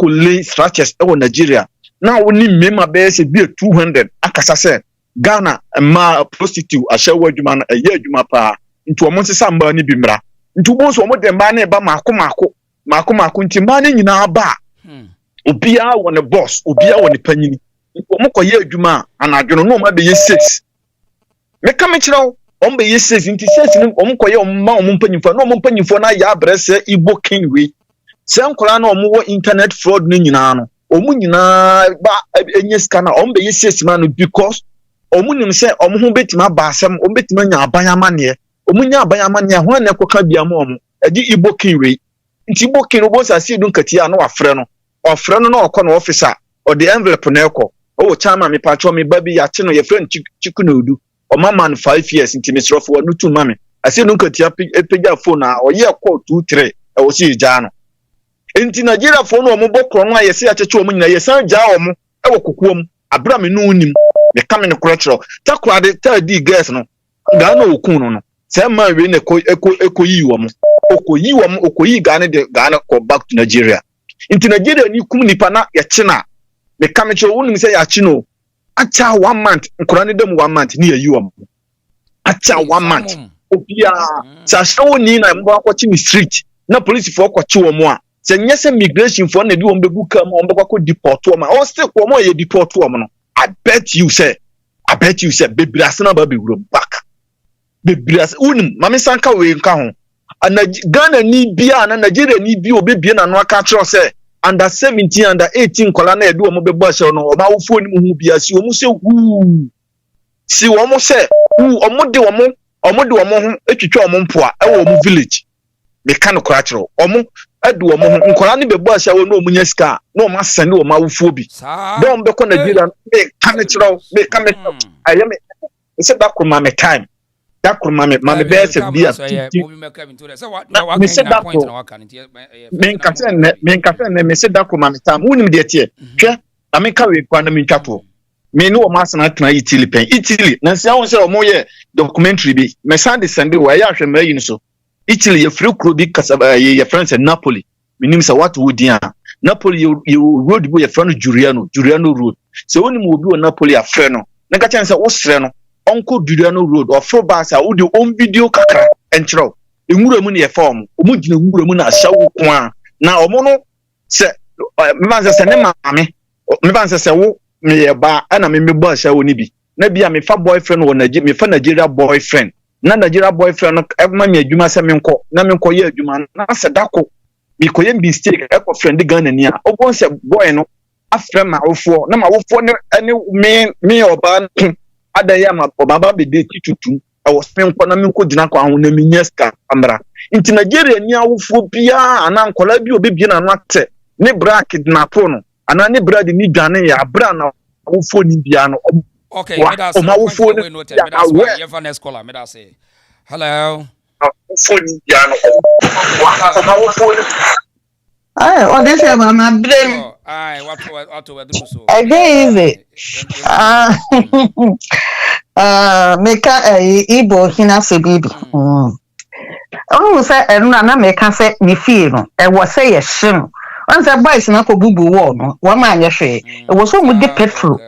lay structures e wo Nigeria na wo ni mema be se bi 200 akasa se Ghana ma prostitute Ashawo adwuma na eye adwuma pa nti omo nsesa mba ni bimra nti wo so omo de mba na e ba mako nti mba na nyina ba obia wo ne boss obia wo ne panyini omo ko ye adwuma anadwono no ma be ye 6 me ka me kirew on be says into says on koye on ma on mpanyimfo no mpanyimfo na ya Arrɛsted Igbo king we sem kola na omo internet fraud no nyina no omo nyina ba enye scanner on be says man because omo nim se omo ho betima ba asem omo betima nya abanyamane omo nya abanyamane ho na ekoka bia ma omo edi Igbo king we nti Igbo king no bo sa si dun katia no afre no na okọ no officer or the envelope na ekọ o chama me patcho me baby ya che no ye friend chikunodu o mama 5 years nti me srofo no tu mame ase no katia epega phone na o ye call 2-3 e wo si ja no nti Nigeria phone no mo bokro no aye se acheche o mo nyina ye san ja o mo e wo kokuom abra me no nim me kame no correctional takwa de third girls no ga na okun no se ma we na ekoyi wo mo okoyi ga na ko back to Nigeria nti Nigeria ni kum nipa na ye chena me kame che wo nim se ya chino acha 1 month nkora ne dem 1 month ni yayi wo acha 1 month obia sa Ashawo ni na mbo akwachi mi street na police for akwachi wo mo a se nyese migration for na di wo mbebu kam wo mbekwa deport wo ma o still wo mo ye deport wo mo no I bet you say bebrase na ba be wuro back bebrase unim mame sanka we nka ho Ghana ni bia na Nigeria ni bia obebie na no aka tro say under 17 under 18 kola na edu omo bebo ahye no o ma wofo ni mu bia si omo se si omo se omo de omo ho etwitwa omo mpoa e wo omo village me kan kora kiro omo edu omo ho nkola ni bebo ahye wo no omo nya sika na omo asane o ma wofo bi don be ko Nigeria me kan kiro me kan me ayame se da ko ma me time that could mame be se bia me se da ko me se da ko mame tam unim de tie hwe ameka we kwa na me ntwato me no o masana tena Italy pen Italy na se awon se o mo ye documentary bi me sande sande wa ya hwe mayi so Italy ye free kro bi kasaba ye friends Napoli minim se what would dia Napoli you road bo ye friend Giuliano road se onim obi o Napoli afre no na ka chan se wo sre no Uncle Juliano Road or Fro Basa would do own video kakra and throw. In Muramun ye form, Mujin Muramun Ashawo Kwan. Now Omono said, Mans as a mammy, Mans as a wo me a bar and a member Ashawo Nibi. Maybe I'm a fat boyfriend or me for Nigeria boyfriend. None Nigeria boyfriend, every man, Juma Saminko, Naminko ye, Juman, Nasadako. Because you be stick up a friend the gun and ya. Oh, once a boy no after my four, no, my four, any me or ban. Adayama obaba be de titutu I was spend kwa mi ko dina kwa ho na mi nyeska amra nti Nigeria ni awofo bia ana nkola bi obebie na no ate ne bra kidnapo no ana ne bra de ni dwane ya bra na awofo ni bia no okay me da say awofo ni me da say next caller me da say hello awofo ni bia no awofo ni oh, this is my brain. What do so? Again, is it? Meka Igbo hina se bibi. Oh, say na meka say ni fie no. E wo say ye hye no. On say boys na ko bubu wo no. Wo ma anye hwe. E wo so mu de petrol.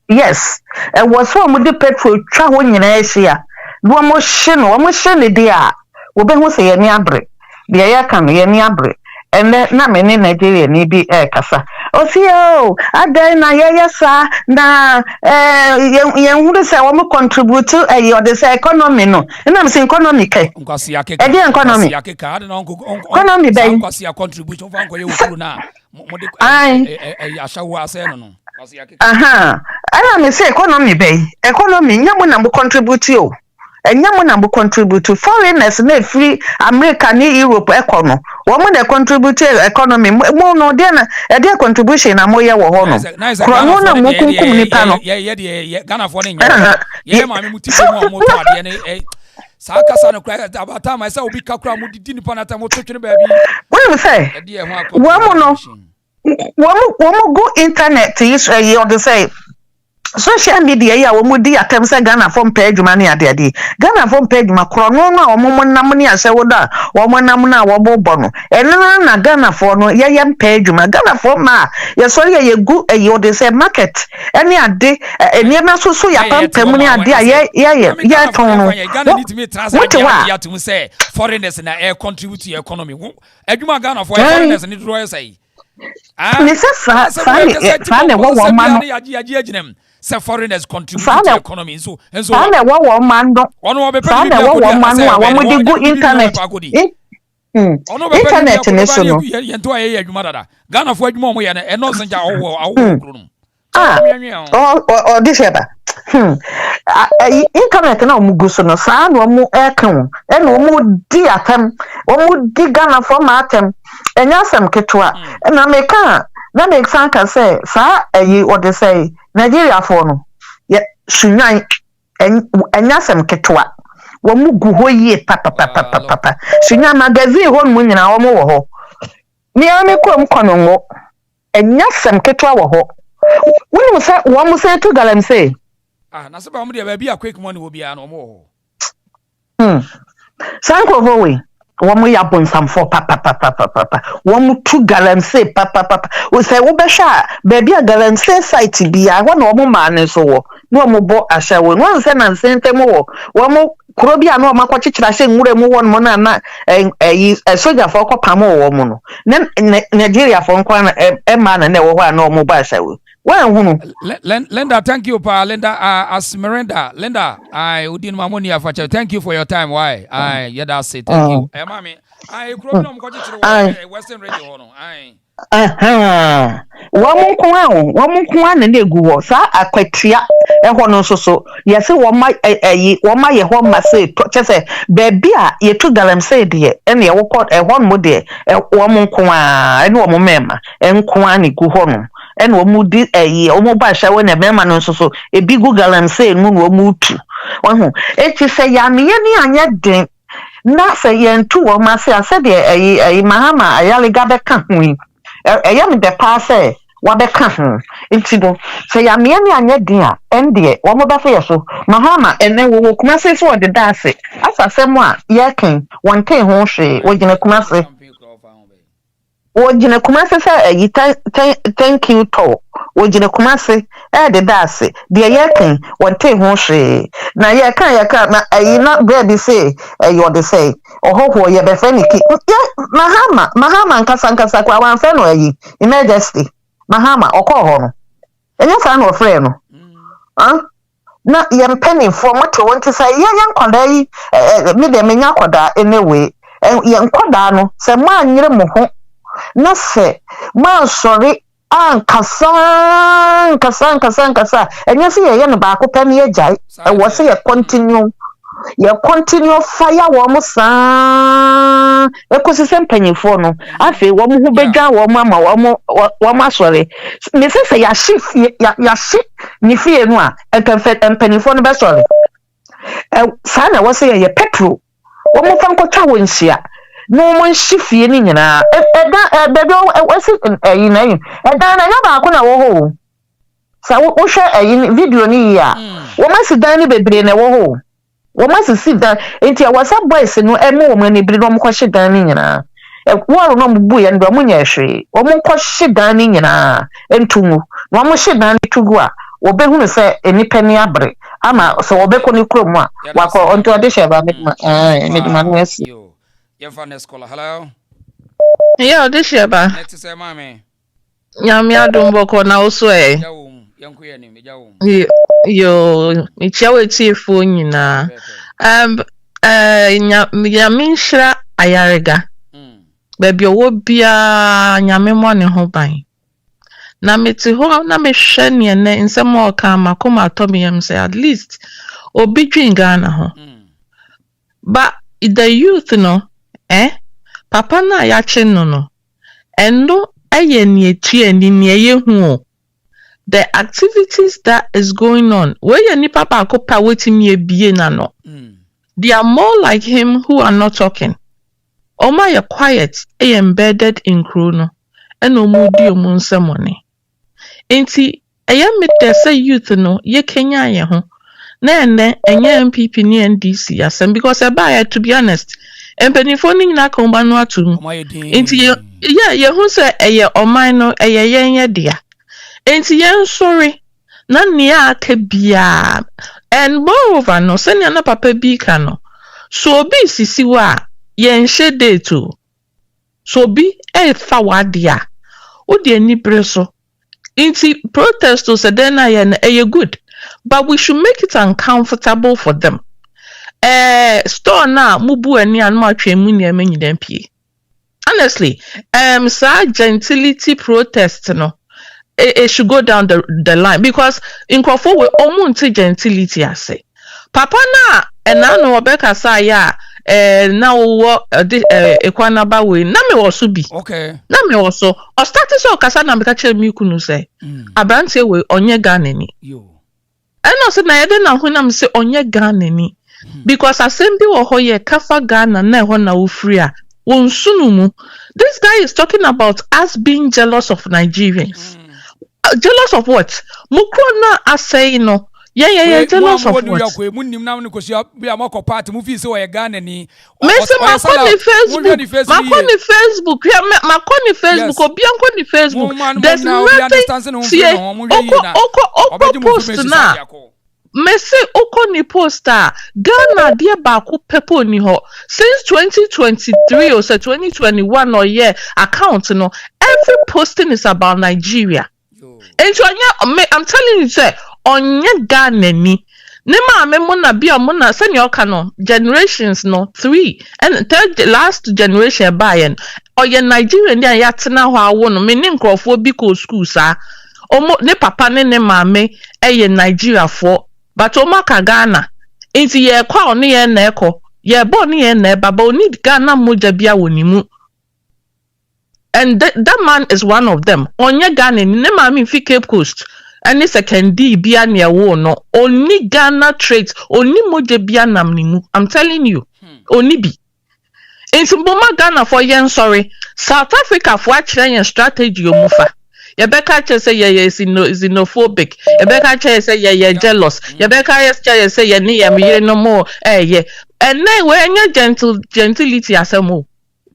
Yes. E wo so mu de petrol twa ho nyina ehia. Wo mo hye no, wo mo hye ne de a. Wo be hu say ye ni abre. De ya kan ye ni abre. And na me ni Nigeria ni bi kasa osio adai na yesa na ye huru se wo mo contribute or the economy no na me say economy kai nkwasi yake economy yake ka ade na economy ben nkwasi contribution fa nkoye wukuru na mo de Ashawo ase no nkwasi yake aha ana me say economy ben economy nyamo na mo contribute o enyamo na mo contribute foreigners na free America ni Europe economy wo mo na contribute economy mo no de na e de contribution na mo ye wo ho no kro no na mo kunkum ni pa no ye Ghana for nya ye ma me mutipo mo to ade ne sa kasa no kra abata ma say obi kakra mo didi ni pa na ta mo twetwe ba bi what you say wo mo no wo mo go internet is you dey say social media ya wo mudi atem se Ghana from page man ya de Ghana from page ma kro no na wo mo nam ni Ashawo da wo mo nam na wo bo no eno na Ghana for no ye yem page ma Ghana for ma ye so ye gu you dey say market any ade eni na so ya pampam ni ade ye ton no Ghana need me translate ya to say foreigners na air contribute to economy adwuma Ghana for foreigners ni draw say ni se fa ne wo ma no say foreigners contribute to the economy so sana wo man do sana wo man no a wo mo di go internet internet ne so no ye to aye adwuma dada Ghana fo adwuma mo ye na eno senja awo kro no this eba internet na omugu so no saa na omu ekan e na omu di atem omu di Ghana for ma atem enya sem ketwa na meka na make sanka say saa what they say Nigeria for no ye sunyan enya sem ketwa omu gu ho ye papa sunyan magazine ho mu nyina omu wo ho ni ame kom kono ngo enya sem ketwa wo ho wonu say wo mu say to galam say na se ba mu de ba bia quick money wo bia no mo sanko vowe wo mu ya bonsam for papa wo mu tu galamse papa wo say wo be sha ba bia galamse site bia wo na wo mu ma ne so wo no mo bo Ashawo no se na nsente mo wo mu kuro bia no ma kwachichira hye nwure mu won mo na soja for kopam wo mu no Nigeria for nkwa na ma na wo ho na mo ba Ashawo. Linda, thank you, Pa. Linda, as Miranda, Linda, I udin mamoni afacha. Thank you for your time. Why? Yeah, that's it. Thank you. Mami, problem ko chiro Western Radio no. Wamu kwa na egu wo sa akwatia ho no so yesi wo ma ye ho ma say chese baby a ye tu galamsey de ene ye wo ko ho no de wamu kwa ene wo mema enkwa ne gu ho no ene wo mu di wo ba Ashawo na mema no so ebi gu galamsey mu no wo mu tu wo eti se ya me ye ni anya den na se ye ntu wo ma say ase de Mahama Ayariga be ka hu eyam de passe wa be ka ho ntido se ya me ni anya din a ende wo mo ba fe so Mahama ene wo kuma se so de dase asasem a ye kan wonte ho hwe wo gine kuma se thank you to wo gine kuma se de dase de ye kan wonte ho hwe na ye kan na na baby say you dey say ohoho ye be fe niki Mahama nkasa kwa wan fe no emergency Mahama okoho no enya fa no frɛ no na ye penny for moto wonte say ye nkoda yi me de menya koda anyway ye nkoda no se ma nyire mo ho na se ma sorry nkasa enya se ye no ba ko pɛ me ye jai wo se ye continue fire wo mo sa ekosisem panyifo no afi wo mo hu bedwa wo mama wo ma sore me se ya shift ya shift ni fie no a panyifo no be sore sa na wo se ye petrol wo mo fa nkotwa wo nhia no mo nhifie ni nyina bebe wo se yi na na ya ba ko na wo ho sa wo hwe video ni ya wo ma sidan ni bebre na wo ho wo ma sit down enti awasa boys no emo wo mani biri no mo kwhye dan ni nyina wo no mbu ye ndo mo nya hwe wo mo kwhye dan ni nyina entumu wo mo hye dan ni tugu a wo be hunu se enipa ni abre ama so wo be ko ni krom a wakọ onto ade sheba medma no asi ye fa na scholar hello yeah ade sheba next say mama nyame adumbo ko na oso yo michawe tifo nyina nyame nshira Ayariga baby owo bia nyame mo ne ho ban na meti ho na mehwe ne ne nsem o ka makoma atomiyam say at least obi dwin Ghana ho but the youth no papa na ya che no endo aye ni etie ni eye hu the activities that is going on where any papa ko pa wetin ye bie na no they are more like him who are not talking oma ye quiet embedded in chrono and omudi omunsemone enti me te say youth no ye Kenya ye ho na ene enye MPP ni NDC asem because about to be honest empenifo ni na komba no atum enti ye hu say eye oman no eye ye dia enti yen sorry na nia aka bia and moreover no senya na papa bi ka no so obi sisi wa yen hye date so bi fa wadia wo de ani bre so Inti protest to sedena yen good, but we should make it uncomfortable for them. Store na mubu eni anma twe mu ne amenyi dem pie. Honestly, sa gentility protest no, it should go down the line because in Crawford we omunti gentility ase. Papa na enano obeka sa ya na wo ekwana ba we na me wo so bi. Okay. Na me wo so. O start so kasa na me ka chere mi kunu say. Abrantie we onye Ghana ni. Yo. Eno se na yede na hu na me se onye Ghana ni. Because assembly wo ho ye kafa Ghana na ho na wo free a. This guy is talking about us being jealous of Nigerians. Jealous of what? Mukona asay no. Yeah, jealous of what? Facebook. There's nothing post now. Mese okoni poster Ghana dear baku pepo ni ho since 2023 or say 2021 or year account no every posting is about Nigeria. And so I'm telling you say onye Ghana ni nema me mona bia mona senior kano generations no 3 and third last generation buy-in or ye Nigerian dia yatena ho awo no me ne nkrofo bi ko school sa omo ne papa ne maame eye Nigeria for but Omaka Ghana, inti ye kwa oni ye neko, ye boni ye ne baba oni Ghana moja bia wonimu. And that man is one of them. Onye Ghana ni nema mi fi Cape Coast. Ani sekendi bia ni wo no. Oni Ghana traits, oni moja bia namnimu. I'm telling you. Oni bi. Inti mboma Ghana for yen sorry. South Africa for a strategy yomufa. Yebeka say ye xenophobic. Yebeka say ye jealous. Yebeka say ye ni ye no more. Yeah. And then when you gentility asemo.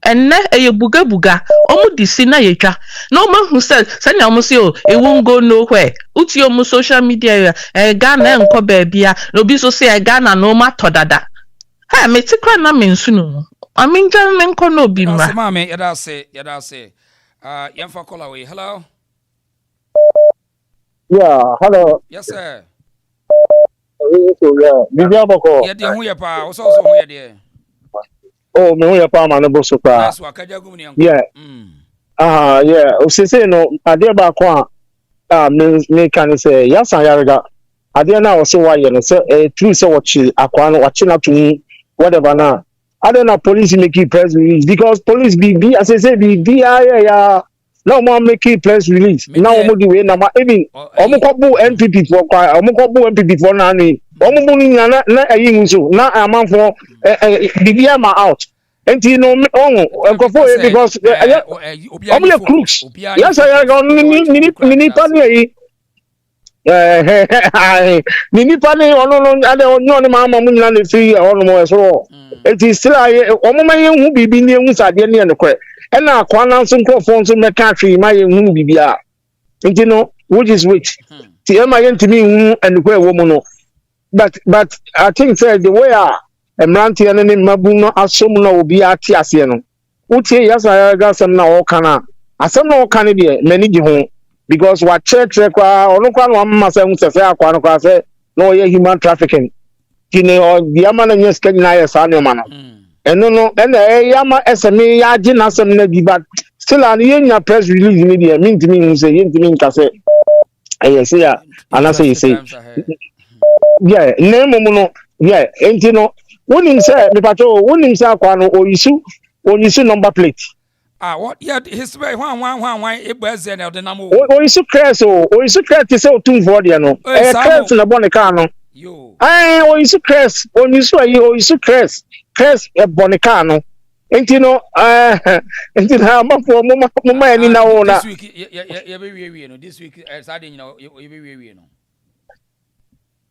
And then ye buga. Omu disina yecha. No man who said send your it won't go nowhere. Uti omu social media Ghana nko bebia. No bi so say Ghana no matter dada. Hey, me tikra na mensunu. I mean Ghana nko no bi ma. Mama, yada say. Yemfa call away. Hello. Yeah, hello. Yes, sir. Yeah, Boko. Yeah, dear, who you pa? Also, who you there? Oh, me who you pa, man, Boso pa. That's what Kaja Gumni. Yeah. Yeah. Say no. Adia ba kwa. Me can say yes, Ayariga. Adia na also why you say true say watching up to me whatever na. I don't know police make it press release because police be as I say be yeah. Now more make it press release. Now omo di we na ma even omo kobu NPP for kwa omo kobu NPP for na ni omo mu ni na ayi nso na amanfo bibia ma out enti no nkofo because omo le crooks yes I go ni pa ni ni pa ni ono ade onyo ni ma mu nyina le fi ono mo so enti still omo ma yen hu bibi ni ehun sade ni enokre and now, Kwana some microphone to my country, my young bibia. And you know, which is which. The MIN to me and where woman. But I think said the way a Manti and Mabuna Asumna will be at Tiasiano. Uti, yes, I got some now cana. I some no Canadian, many home. Because what church require or no one must say, Quana, no human trafficking. Kine or the Yaman and yes, can I a Sanyaman. And no, and Yama SME Yajin as some negi, but still an yen press release media mean to me say yin to me case. I say and I say yeah, name mono, yeah, and you know, when him say the patrol, when him say Kwano or you number plate. What? Yeah, his way one, it was then the number. Or you crash or you crash to sell 2 for the no. A crash in the Bonicano. I or you crash, or you crash. Press a Bonicano. And you know, and you have for Mama any now. This week, this week, you know, you know.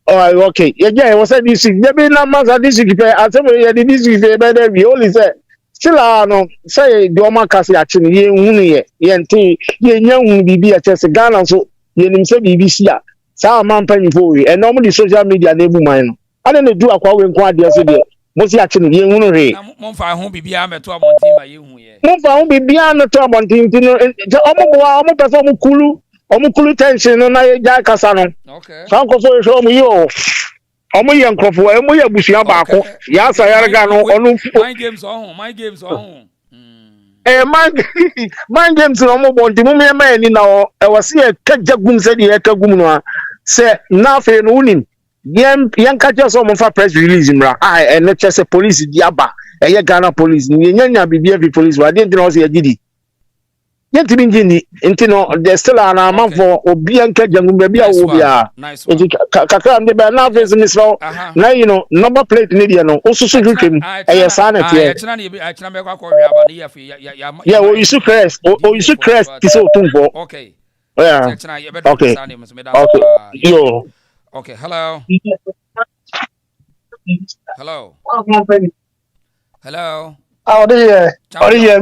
Oh, okay. Yeah, was that this week? There be no months at this week. I tell you, this week, better we only say. Still, no, say, Dormaahene actually, young BB at Chester Ghana, so you himself BBC. Some man penny for you, and normally social media neighbor mine. I don't do a quite yesterday. Most actually, you won't read. Monfa won't be beyond to a monteam by you. Monfa won't be beyond the top on team. Almost perform Kulu, Omukulu tension no na ya kasa no. Okay. San ko fo show mu yo. Omo ye nkrofo, omo ye busua baako. Ya Ayariga no onu my games on. Man games no mo bonti mo me ma ni na o e wase e kagum se de e kagum no a se na fe no unim yan ka je so mo fa press release mra e no che se police di aba e ye Ghana police ni nyanya bibia bi police wa de ndino so ye gidi yenti binjini intino de still ana amanfo obi anka jangum bia wo bia kakra mde ba na face misro na you know number plate ni dia no osusu dwetwem e ye sa na tie achina me kwa ko hwe aba ni yeah o isu crest ti so tumfo okay yeah okay yo okay hello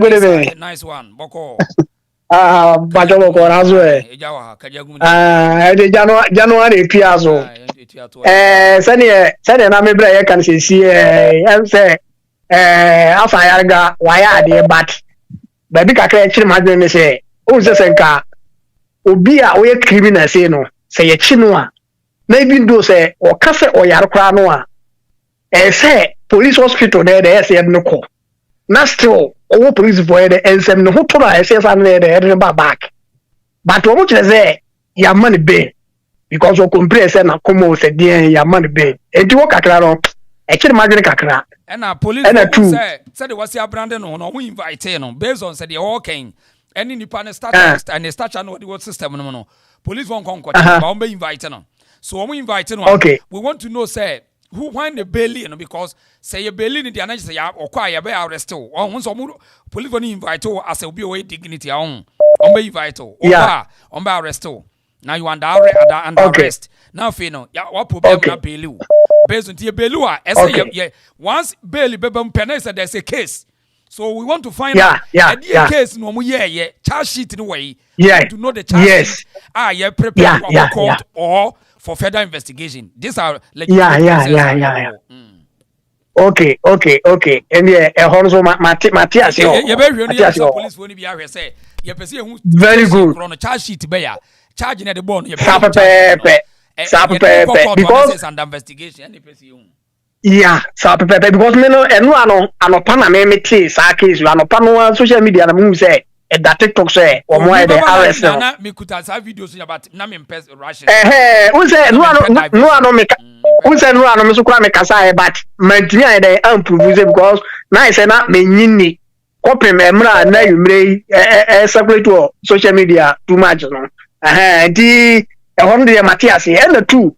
good evening. Nice one boko bajo ko razo de January piazo sene na mebre ye kan sesi em se afa Ayariga waya de bat ba bi kakra e chiri madwe me se o se senka obi a we criminal se no se ye chi no a na bi ndo se o ka se o yar kra no a se police hospital there se no ko na still owo police boy de ensem no hoto na ese fa na de back but omo cheze ya man be because o compare say na komo se de ya man be enti wo kakra no e kire madwene kakra na police say they was branding no no invite no based on say they walking any nipa na start and start no the system no police won kon but on be invite no so we invite no okay. We want to know say who when the belly because say your belly in the energy say ya okwa ya be arrested on so police won invite as a be dignity on be invite on be arrested now you under arrest now fe no ya what problem na belly based on the belly say once belly bebem penance there's a case so we want to find out the case no mo charge sheet no way to know the charge sheet prepare for court or for further investigation. These are like Okay. And also Matthias. Police won't be here say very good. Charge sheet be charging at the bond. Because under investigation because me no anopa na me te sa case anopa no social media na mu say that TikTok say o mo e dey arrest na me kuta sa videos about na me pes rush we say no me so kura me kasa but mantimi e dey improve because na say na me nyini copy me mra na yumre circulate to social media too much no di e hon dey Matthias e na two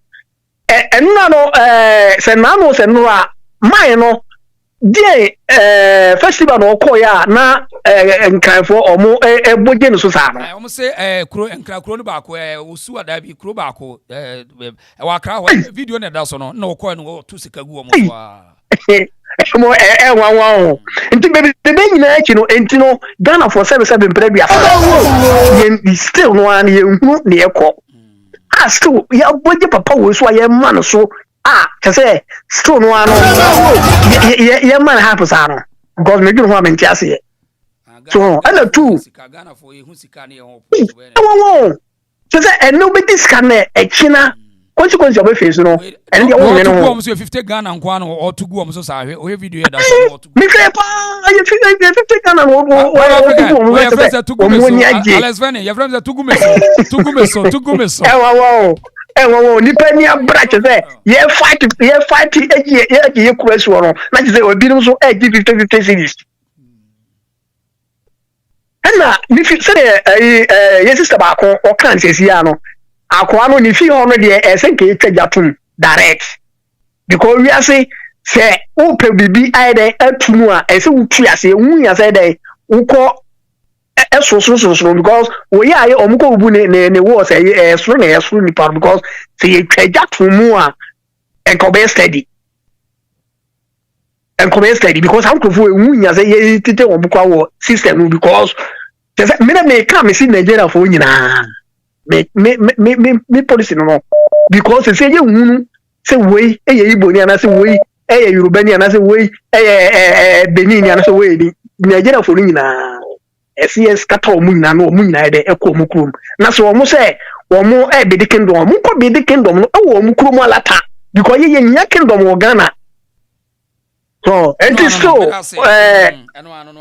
se no se no a mai no die festival no koya na nkanfo omo boje no so sa no omo say kro no ba ko osu ada bi kro ba ko wa kra ho video na da so no na ko no to sika gu omo so mo wan nti be nyina achi no enti no Ghana for 77 prebi afa yen still no an ye hu ne ekọ still ya boje papa wo so ya man so say still no ano ya man happen sa no because me do ho am ntiase so and two Ghana for ye hu sika ne ho say nobody scan e china consequence of face no and the woman no so 50 Ghana nko an or to go am so sa o video da so me say pa you 50 Ghana no Alex Vene your friends to go meso nipa ni abrache say ye fight ye kurasu no na say obi no so 50 series na mi fi say ye sister ba ko o kan sesia no akwa no ni fi hono de esenke twajatum direct because we are say o pe bibi aide atunu a ese wutu ase wunya say dey uko so because we are omuko bubu ne wo say so na so ni part because say twajatum mu a enkobe steady because how to for wunya say ye tete omuko wo system because me come see Nigeria for nyina me policy no because say you hunu say we Igbo ni ana say we Yoruba ni ana say we Benin ni ana say we Nigeria for nyina SES kata omu nyina no omu nyina de ekọ omu krom na so omu say omu be the kingdom omu ko be the kingdom no e wo omu krom alata because ye nya kingdom wo Ghana so enti so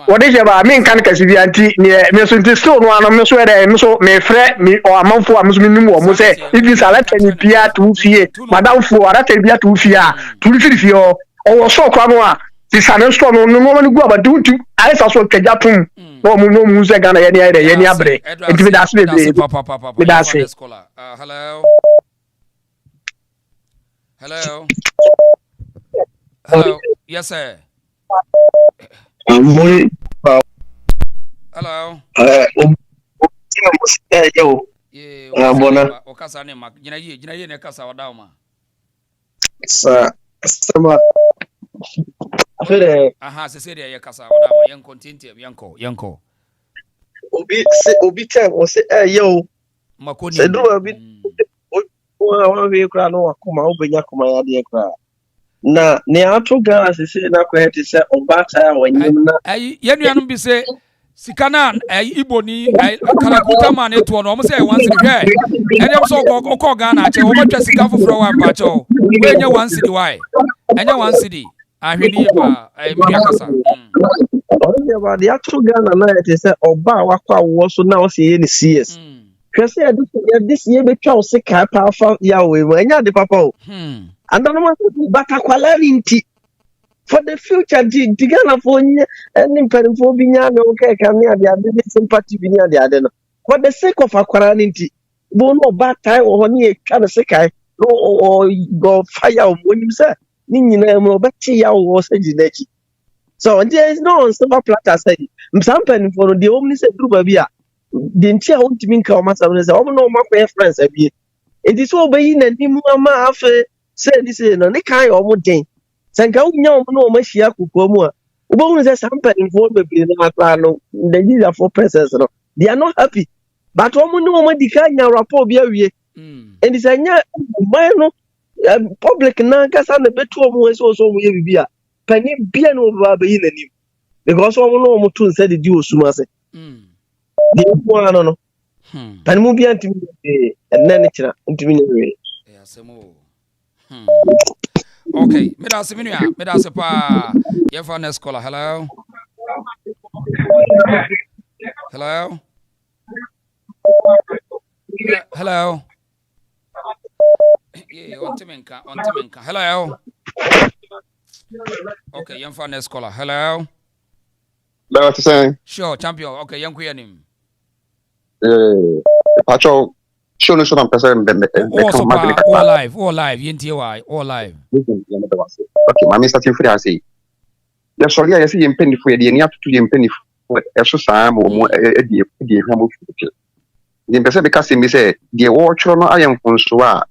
what is about me kan ka sibi anti me so enti so no ano me so de me so me frɛ me o amanfo am so minimum omu say if this alata ni bia to fie madam fo alata bia to fie a to fie o so kwa no a ti sanen store no no go about do I so twaja tum no mu say Ghana ye ni abre enti me das me das hello yes sir Hello. Yo. Bona. Okasa ne mak. Gina ye ne kasa wada ma. Sama. Afere. Aha, se de ye kasa wada ma. Yen content yanko. Obi time o se yo. Makoni. Se do obi. Wa we kra no akoma obenya koma ya de kra. Na ne ato Ghana sese na kwete se obata ya wanyim na yenuanum bi se sikana Igbo ni karakuta man eto no mo se wan sidi hwe enyam so ko Ghana ache wo matwa sika foforo wa mpa che wo enye wan sidi why enye wan sidi ahweni ba mi akasa onye ba de ato Ghana na ete se oba wakwa wo so na o se ye ni CS kwese this ye betwa o sika pa fa ya we enya de papa o and then batakwalarinti for the future the Ghana for any person for binya no okay can near the sympathy binya the other for the sake of akwalarinti bo no batai o honi e twa the sake or go fire o monim say ni nyina mo beti ya o se ginechi so there is no silver platter say msampen for the omni say druba bia the ntia o ntimi nka o masam say o no makwa friends abi it is so be na nimu ama afa say this no ne kan o mo den sanka unya o no ma hia kokko mu a ubonu say sampan for bebre na akra no the Nigeria for presence no they are not happy but o mo no ma dika nya rapport bi awie and is anya man no public na kasa na betu o mo so mo ye bibia pani bia no ba be yin anim because o mo no mo tun say the di osuma say the one no pani mu bia ntimi enne ne kira ntimi ne we okay, me da se pa ye for next caller. Hello. Yeah, on timenka. Hello. Okay, ye for next caller. Hello. What you saying? Sure, champion. Okay, yan kuya nim. Pacho show no show am person all live yenti why all live. Okay, my Mr. Timfrey say. Ya sorry ya say yempeni fu ye ni atutu yempeni fu e so saa mo e die hwamu fu. Ni pese be kase mi say die wo chro no ayem funso a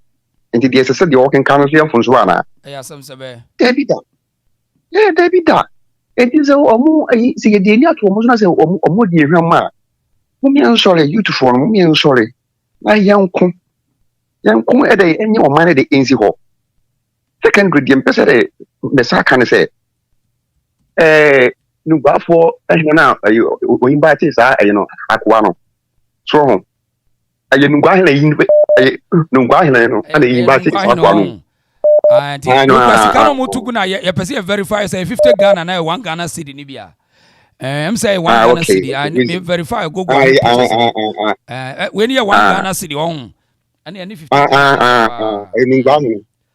enti die sese die wo ken kan so yem funso a na. Ya sam sebe. David da. Enti se omu si ye die ni atu omu so na say omu die hwamu a. Mumi an sorry beautiful mumi an sorry. Na yanko ede enye o man de enzi ho secondary dem pese de be saka ne se nu ba for na o invite sa no akwa no so ho nu gwa hela yin nu gwa hela no ana invite sa akwa no anti no mutugu na ye pese verify say 50 Ghana na 1 Ghana cedi ni bia I'm saying 1 Ghana cedi I need verify go when you 1 Ghana cedi on and any 50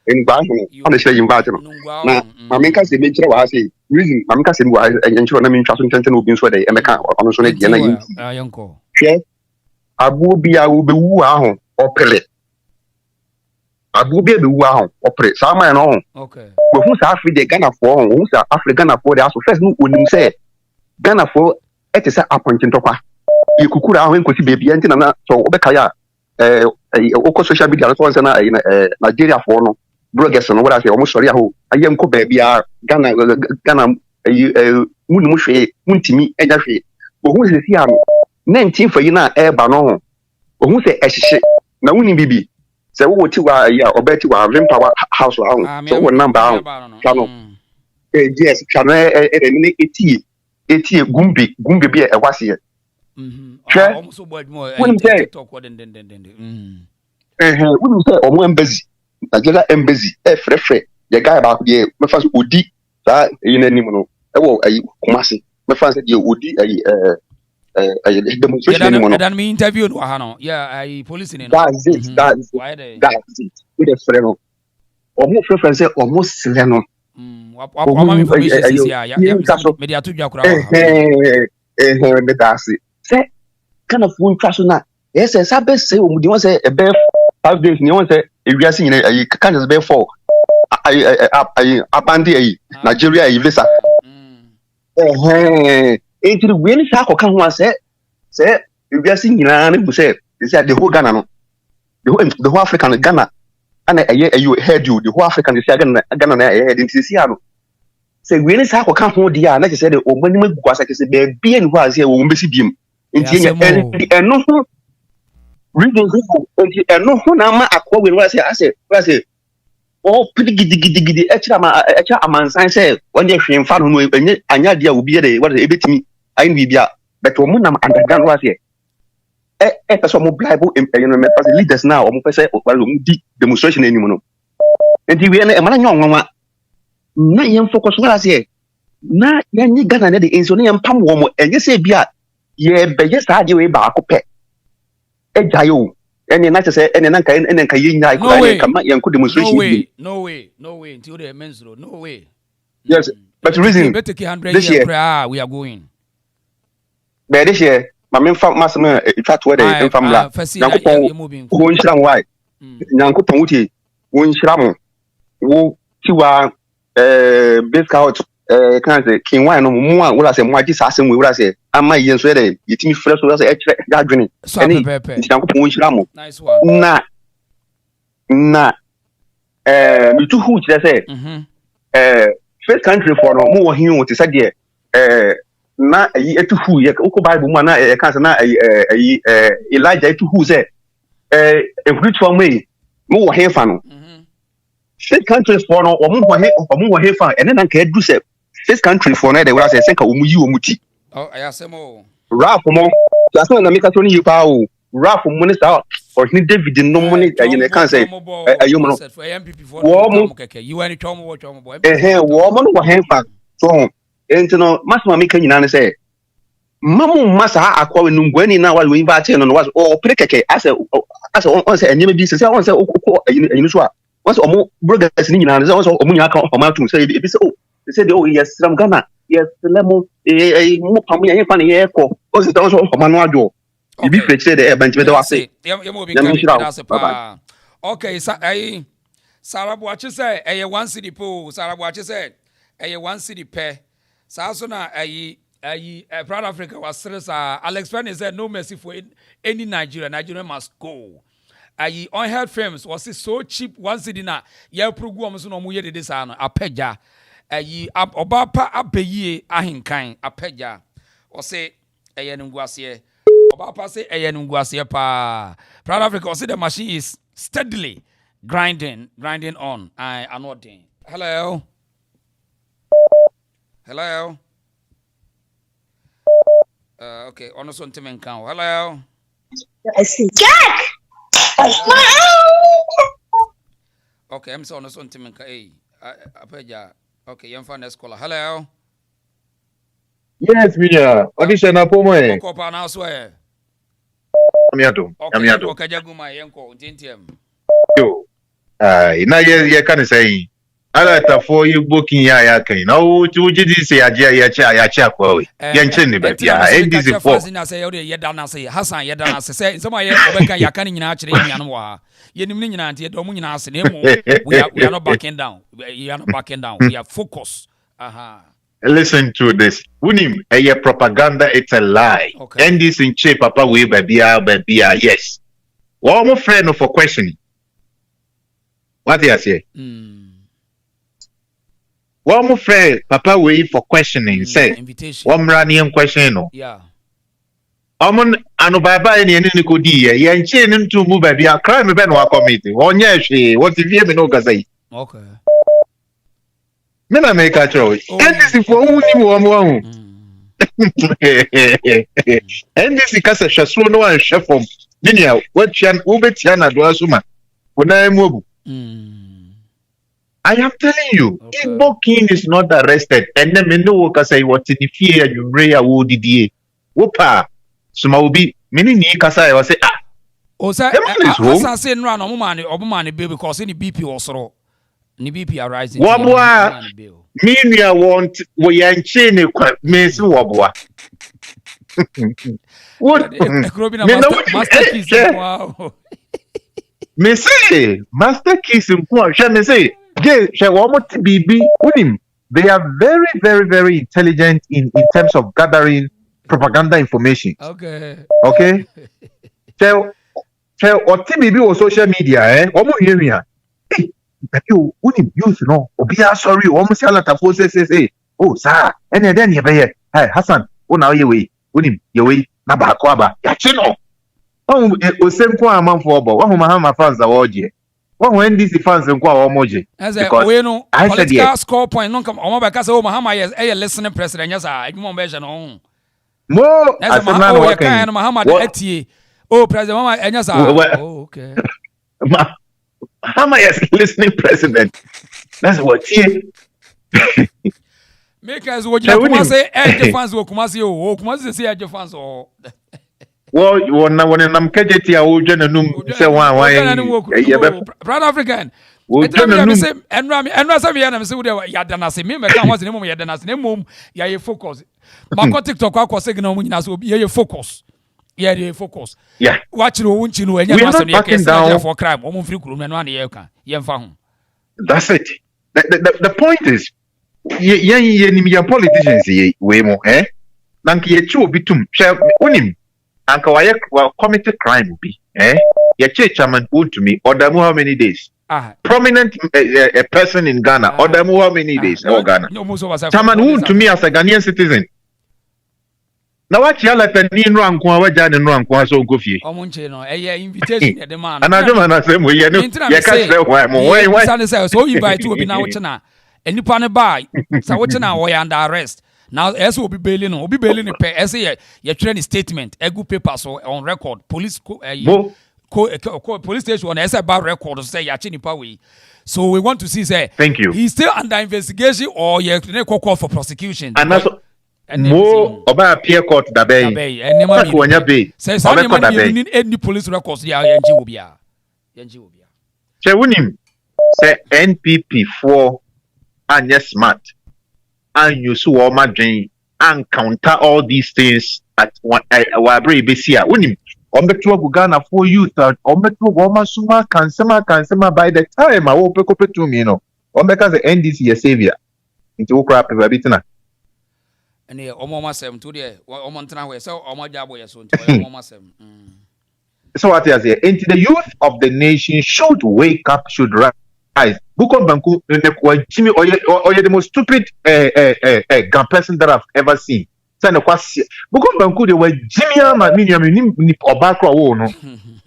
in Bahini on the same battle na mamika se menchira wa say reason mamika se wa enchiro na menchwa so ntenten obi nso dey emeka ono so na die na yin yanko hwe abu bia wo be wu ahụ opere abu bia be wu ahụ opere sa man no okay we hu sa Africa Ghana for hu sa Africa Ghana for dey aso first no onim say Ghana for et say appointing tokwa ikukura ahụ enkosi baby enti na so obeka ya oko social media so na Nigeria for no bloggers no what I say almost sorry aho ayem ko baby Ghana munu hwe muntimi enya hwe ohun se si ano 19 for you na eba no ohun se ehye na wuni bibi se wo ti wa ya obeti wa Power house ahụ so wo number ahụ chano yes chano ni eti gumbi bi e wase Almost what more TikTok what then. Wouldn't say omo embassy. Nigeria embassy. Fresh. The guy about the my first Odi that in any mono. Kumasi. My friend said you Odi demonstration. That me interviewed Wahano. Yeah, I police in That's it. That's it. With a friend. Almost friend say almost Sileno. What information is here? Media to Jakura. Say kind of one person now. Yes, I best say you want say a bear 5 days. You want say if you are seeing a kind of bear for Abandi Nigeria visa. Into the winning shack or can one say if you are seeing say they say the whole Ghana, the whole African Ghana, and you heard you the whole African Ghana head into the Seattle. Say winning shack or can't hold the air. Like I said, or when you was like I said, there being was here won't be him. And no reason and no nama akwa we I say oh pretty gidi extra man say when you hwe mfa no anya dia obi dey what e betimi ayin bibia but wo nam underground was here person mo bible me leaders now mo person wo di demonstration anymore no enti we na e mara nyon na yem focus was here na yanyi Ghana na de enso na yem pam wo mo enye say bia ye beye sa de we ba akopɛ ejayo ene na say ene na nka yinya ikura kama yanku demonstration no way until the men's road no way yes but reason this year we are going but this year my main fam masema chat where the family yanku wo nshira why yanku pon wuti wo nshira mo wo tiwa base out can say king wine no mo a wo la say mo agi sa asem we wo la say ama yen so dey yetimi fresh so say e adwene eni yanku pon nshira mo nice one na me too who say first country for no mo wo hin wo ti say dey na ayi etu who ye ko bible mo na e kan say na ayi Elijah etu who say every for me mo wo hin fa no first country for no omo wo hin fa ene na ka edu say first country for no dey wo say senka omu yi omu ti ayasemo rap mo just na make so ni pa o rap mo ni sa or ni David no mo ni ayi na kan say ayi mo no wo mo keke you any chomo wo wo mo no wo hin fa so enti no masama me kan nyina ne say mamu masa akwa we nungwani na wa we invite no was o pre keke ase on say enyeme bi say on say ayi so a once omo bloggers ni nyina ne say once omo nya kan omo atum say e bi say they say oh yes from Ghana yes lemo mo pamu ya fa ne ye ko o say once omo no adwo e bi fetch say the bench be do say okay Sarabu achi say eye 1 city po Sarabu achi say eye 1 city pe so na Proud Africa was serious. Alex Penny said no mercy for any Nigerian must go. Unheard films was so cheap 1 city na ye program so no mu ye de this ano apeja obapa abeyi ahinkan apeja o say eye nguase obapa say eye nguase pa Proud Africa o say the machine is steadily grinding on anodin. Hello. Okay, on the Asanteman count. Hello. I see. Jack! Okay, I'm so on the Asanteman count. Hey, okay, young fan caller. Hello. Yes, Minya. Audition na pomo eh. Ko pa na so eh. Amiado. Okay, jaguma yenko ntintiem. Yo. Na ye kan say ala for you booking ya kan na o ti say ya kwa we ye nche ne ba bia e dis for na say ye da na say Hassan ye da na say nsema ye obeka ya kan nyina akire ye no wa ye nim nyina ante do mu nyina ase na emu we are not backing down we are focused. Listen to this. Unim a propaganda, it's a lie. Okay. And this in shape papa we babia yes. One more friend for questioning. What do you say? One more friend, Papa wait for questioning. Say, one running question. Yeah. Amon anobaba any kodi ye chain to move baby a crime ben wa committee. One year what if you no say? Okay. Me na make a choice. And this is for only one. NDC kasa hwɛso no wan hwɛ fam dinia wobetia na do asoma wona emu I am telling you, Igbo king is not arrested. And then me know kasa I want to fear you ray wo didie. Wopa suma obi many ni kasa I was say ah. O say Hassan say no na omo be because any BP osoro. Ni BP arising. Wabwa Minia want we yanche ne kwa mesi wabwa. What? Master keys. Wow. Me say master keys mpo me say they are very, very, very intelligent in terms of gathering propaganda information. Okay. Okay. So what maybe on social media, hey, you youth no, Obia sorry, almost a lot of forces say, oh, sir, and then you hey, Hassan, oh now you way, you way, Nabakwaba, Yachino. Oh, it was same for a month for about one Mahama fans award. When these fans and go emoji because we know political score point no come omo beka say o Mahama yes listening president yes you mo be no mo Asanteman o kan Mahama de atie o president Mahama enya sa oh okay Mahama yes listening president that's what he make us what you come say fans wo kuma say o kuma say fans o well, you want to know KJT a ojo na num say one Proud African. And say me na say we ya dana say me ka ho say mum ya dana say mum ya ye focus. Ma ko TikTok akọ say gina mum nyina so ye focus. Yeah, focus. Yeah. Watch no wunchi no enya so ye case for crime. Omo free kurum na ye ka. Ye mfa ho. That's it. The point is ye politicians ye we mo nanki ye chi obi tum hwe onim anka wa committed crime will be your chairman would to me order how many days prominent a person in Ghana order how many days Ghana chairman would to me as a Ghanaian citizen now what you like ni no anko waja ne no anko so go fie omunche no invitation ya demand and I don't know say mo ye no ye ka say why so you buy two obi na wo chena enipa ne buy sa wo chena wo ya under arrest. Now, as will be bailing, pay as a train statement, a good paper so on record, police police station on as about record to say Yachini Pawi. So we want to see say thank you. He's still under investigation or you call for prosecution. And also more about peer court that bay and when you be says you need any police records. Yeah, Yanji will be. Chewunim say NPP 4 and yes smart. And you saw all my dream and counter all these things at one Wabri Besia. Winning on the two Ghana for youth on the two woman suma can by the time I will pick up to me, on because the NDC a savior into crap a bit. And here, Omoma 7 today, or Montana, so Oma Jabo, so what is here? Into the youth of the nation should wake up, should rise. Bukom Banku, Jimmy, or the most stupid gun person that I've ever seen. Bukom Banku, they were Jimmy, or Bakro, no,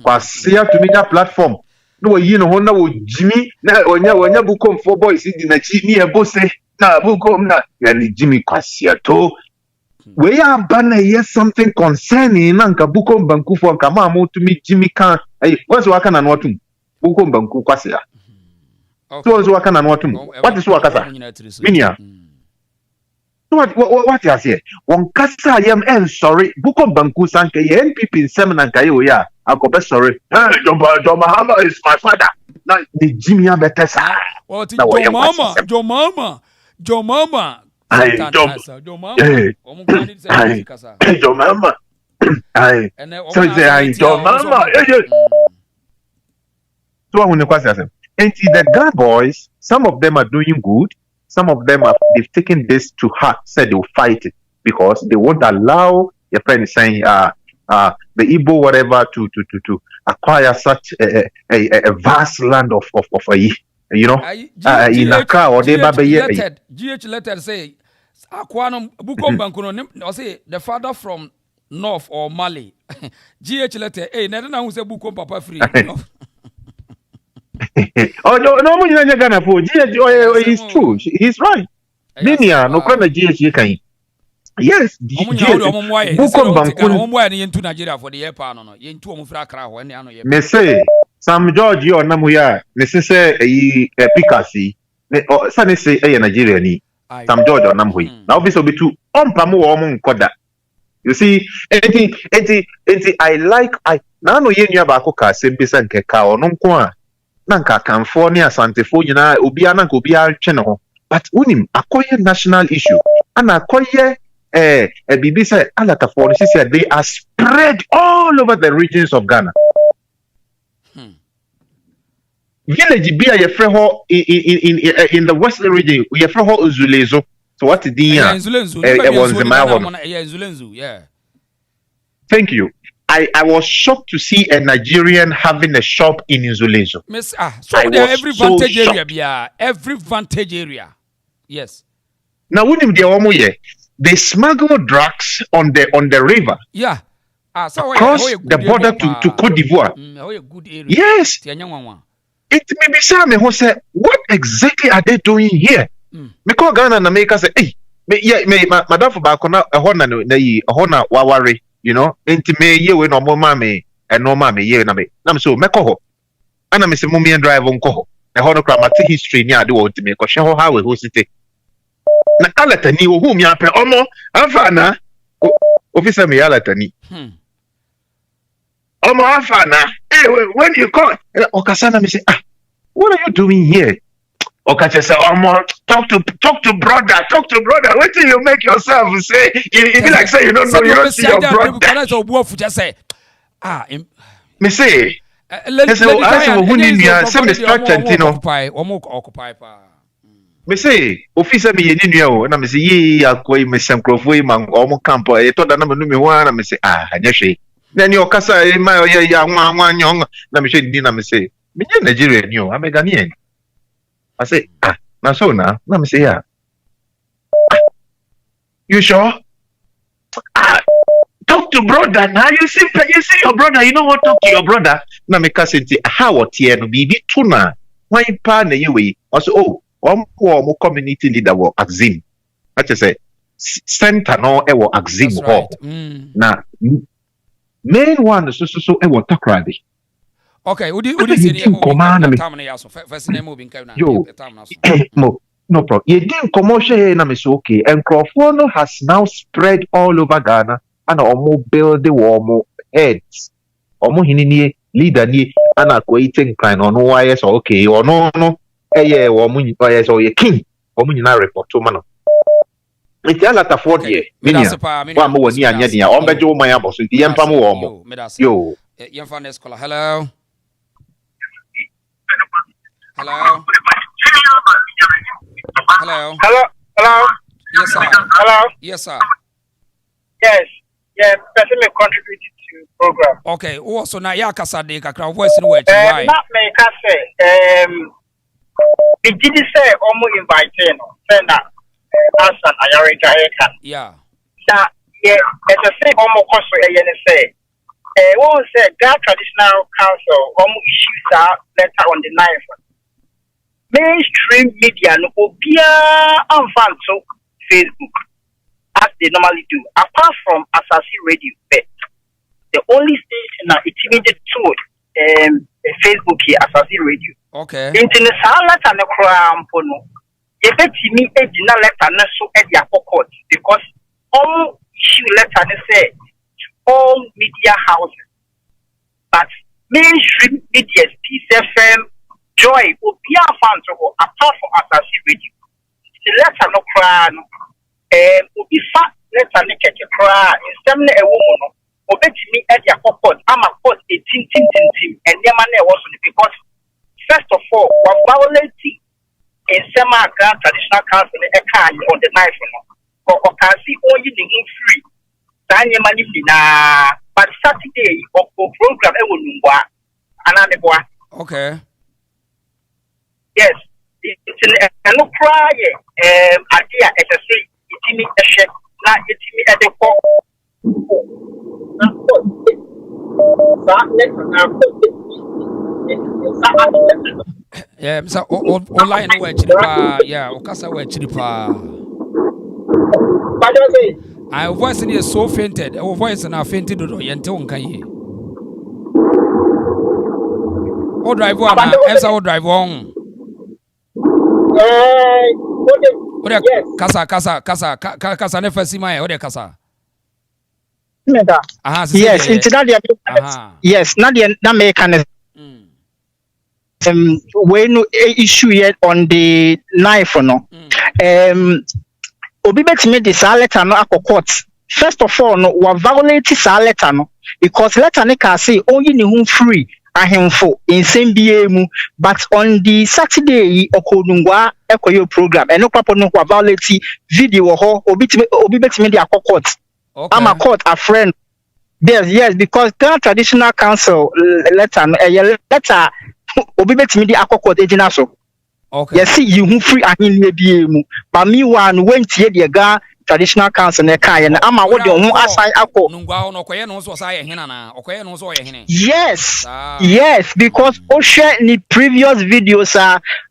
was here to meet that platform. No, you know, Honda Jimmy, now when you Bukom 4 boys in the Chini, a boss say, nah, Bukom, and Jimmy Quasiato. We are banner yes something concerning Nanka Bukom Banku for Kamamo to meet Jimmy Khan. What's Wakan and Watum? Bukom Banku Quasia. So is Wakan and Watum. What is Wakasa? Minia. What you say? One Kasa I am sorry. Bukom Banku Sanka NPP in Semen Kayoya. I'll go sorry. Dormaahene is my father. Now the Jimmy Betesa. What is your mama? And the Ghana boys, some of them are doing good. Some of them they've taken this to heart, said they'll fight it because they won't allow your friend saying the Igbo whatever to acquire such a vast land of you know in Accra or they GH letter say Aquanum Bukom Bankuno or say the father from North or Mali. GH letter never know who say Bukom Papa free. Oh no, Ghana for GH. It's true. He's right. Minia no kind of GH can. Yes, Bukon Bankun Nigeria for the air pan on yen two Mufra when ano ye. Me say Sam George yo namuya me say Picasso or Sunny say Nigeria ni Sam George or Namhui. Now this will be two pamu or koda. You see, I now no yen yabako ka sembisa nkeka or nonkwa nanka California Santa Fe na obiana go bia channel. But unim akoye national issue and akoye BB said Alatafon said they are spread all over the regions of Ghana. Village be a in the western region, we have Uzulezo. So what did the yeah. Thank you. I was shocked to see a Nigerian having a shop in Uzulezo. So every vantage area, every vantage area. Yes. Now they smuggle drugs on the river. Yeah. So across the border to Cote d'Ivoire. Yes. It may be some who say, what exactly are they doing here? Because Ghana and America say, hey, madam for Bakona, a hona wawari, you know, intimate ye when no mammy and no mammy ye na me. Nam so Mekoho. And I'm Mr. Mummy and drive on Koho. The honocratic history near the world to make a show how we host it. Na alatani whom ya pe omo afana officer me alatani omo afana when you call okasana me say what are you doing here okache say omo talk to brother wait till you make yourself say you be like say you don't know you don't see your brother me say let's say who need me some structure you know occupy me say officer me yeni nua na me say ye akoi me sankrofo e man omo camp e to da na me no me ho na me say anya hwe na ni okasa e ma ye ya nwa nyong na me hwe ndi na me say me nye Nigeria ni o am Ghanaian I say na so na me say yeah you sure talk to brother now you see your brother you know what talk to your brother na me ka say how tie no bibi tuna wan pa na ye we also one community leader was Axim. I just say center no ewo Axim ho. Na main one so ewo Takradi. Okay, udi say first name moving no problem. You didn't commercial na me so okay. And Crawford has now spread all over Ghana and omo build the warm heads. Omo hinini leader ni ana ko eating kind on why so okay or no yeah, woman, so a king, woman in a report to man. It's a lot of 40 years. One more near Yadia, on Bejo, my boss, the Yampamu. Yo, Yanfanes Cola, hello. Hello. Yes, sir. Hello. Yes, sir. Yes. Yeah, person may contribute to the program. Okay. Also, now Yakasa de Kakra voice in which why? Not me, the GD say almost inviting send that Hassan Ayariga can. Yeah. That yeah, it's a say almost cost say. What was said that traditional council almost issues a letter on the 9th. Mainstream media no obia anfan to Facebook as they normally do. Apart from Asasi Radio, the only station that it's immediate to Facebook here, Asasi Radio. Okay. Into the letter no crown pono. You bet me a dinner letter no so at your court because all issue letter say to all media houses. But mainstream media, Peace FM, Joy, will be a fan to go apart from Asasi Radio. The letter no crown will be fat letter naked cry in some a woman. Obey me at your court. I'm a court a team, and your man was because. First of all, one violating in semi grand traditional council on the 9th, or can see only the free. Daniel Manifina, but Saturday or program another boy. Okay. Yes, it's a no cry idea as I say, it's me a chef, not it's me at the court. Yeah, Mr. Online where chiripa, yeah, Okasa where chiripa. I voice in so fainted. Our voice and I fainted to yente unka ye. O drive one, esa o drive one. Ode kasa ne fasima ye ode kasa. Yes, it's not the yes, not the na mechanism. When issue yet on the knife no. Obi betime de sa letter no akọ first of all no wa violate sa letter no because letter ne ka say only ne hu free ahemfo insem bia mu but on the Saturday okodungwa ekoyo program eno papo no wa violate video ho obi betime de akọ court. I'm a court a friend. Yes, because the traditional council letter letter obi betime de akọ court ejina so. Okay. Yes, see you who free ahin mu but me one went here the traditional council na kai na ama wo de ho assign akọ nungwa no koye no so say hena na okoye no so hene. Yes, because o share ni previous videos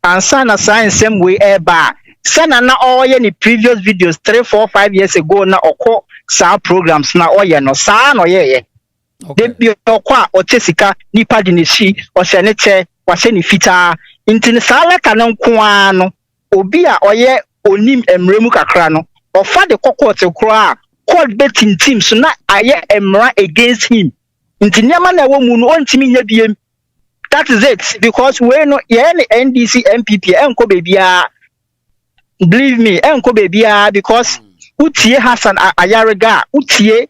and sana sign same way eba sana na oye ni previous videos 3 4 5 years ago na okọ sa programs na oye no sa no ye de bi okọ o tesika nipa di ne shi o se ne che wa se ni fita intini sala kanan kwa no obi a oye onim emremu kakra no ofa de kokot kra court betting team so na aye emra against him intini ama na wo mu no ontimi nya biem. That is it because we no ye NDC MPP enko bebia believe me enko bebia because utie Hassan Ayariga utie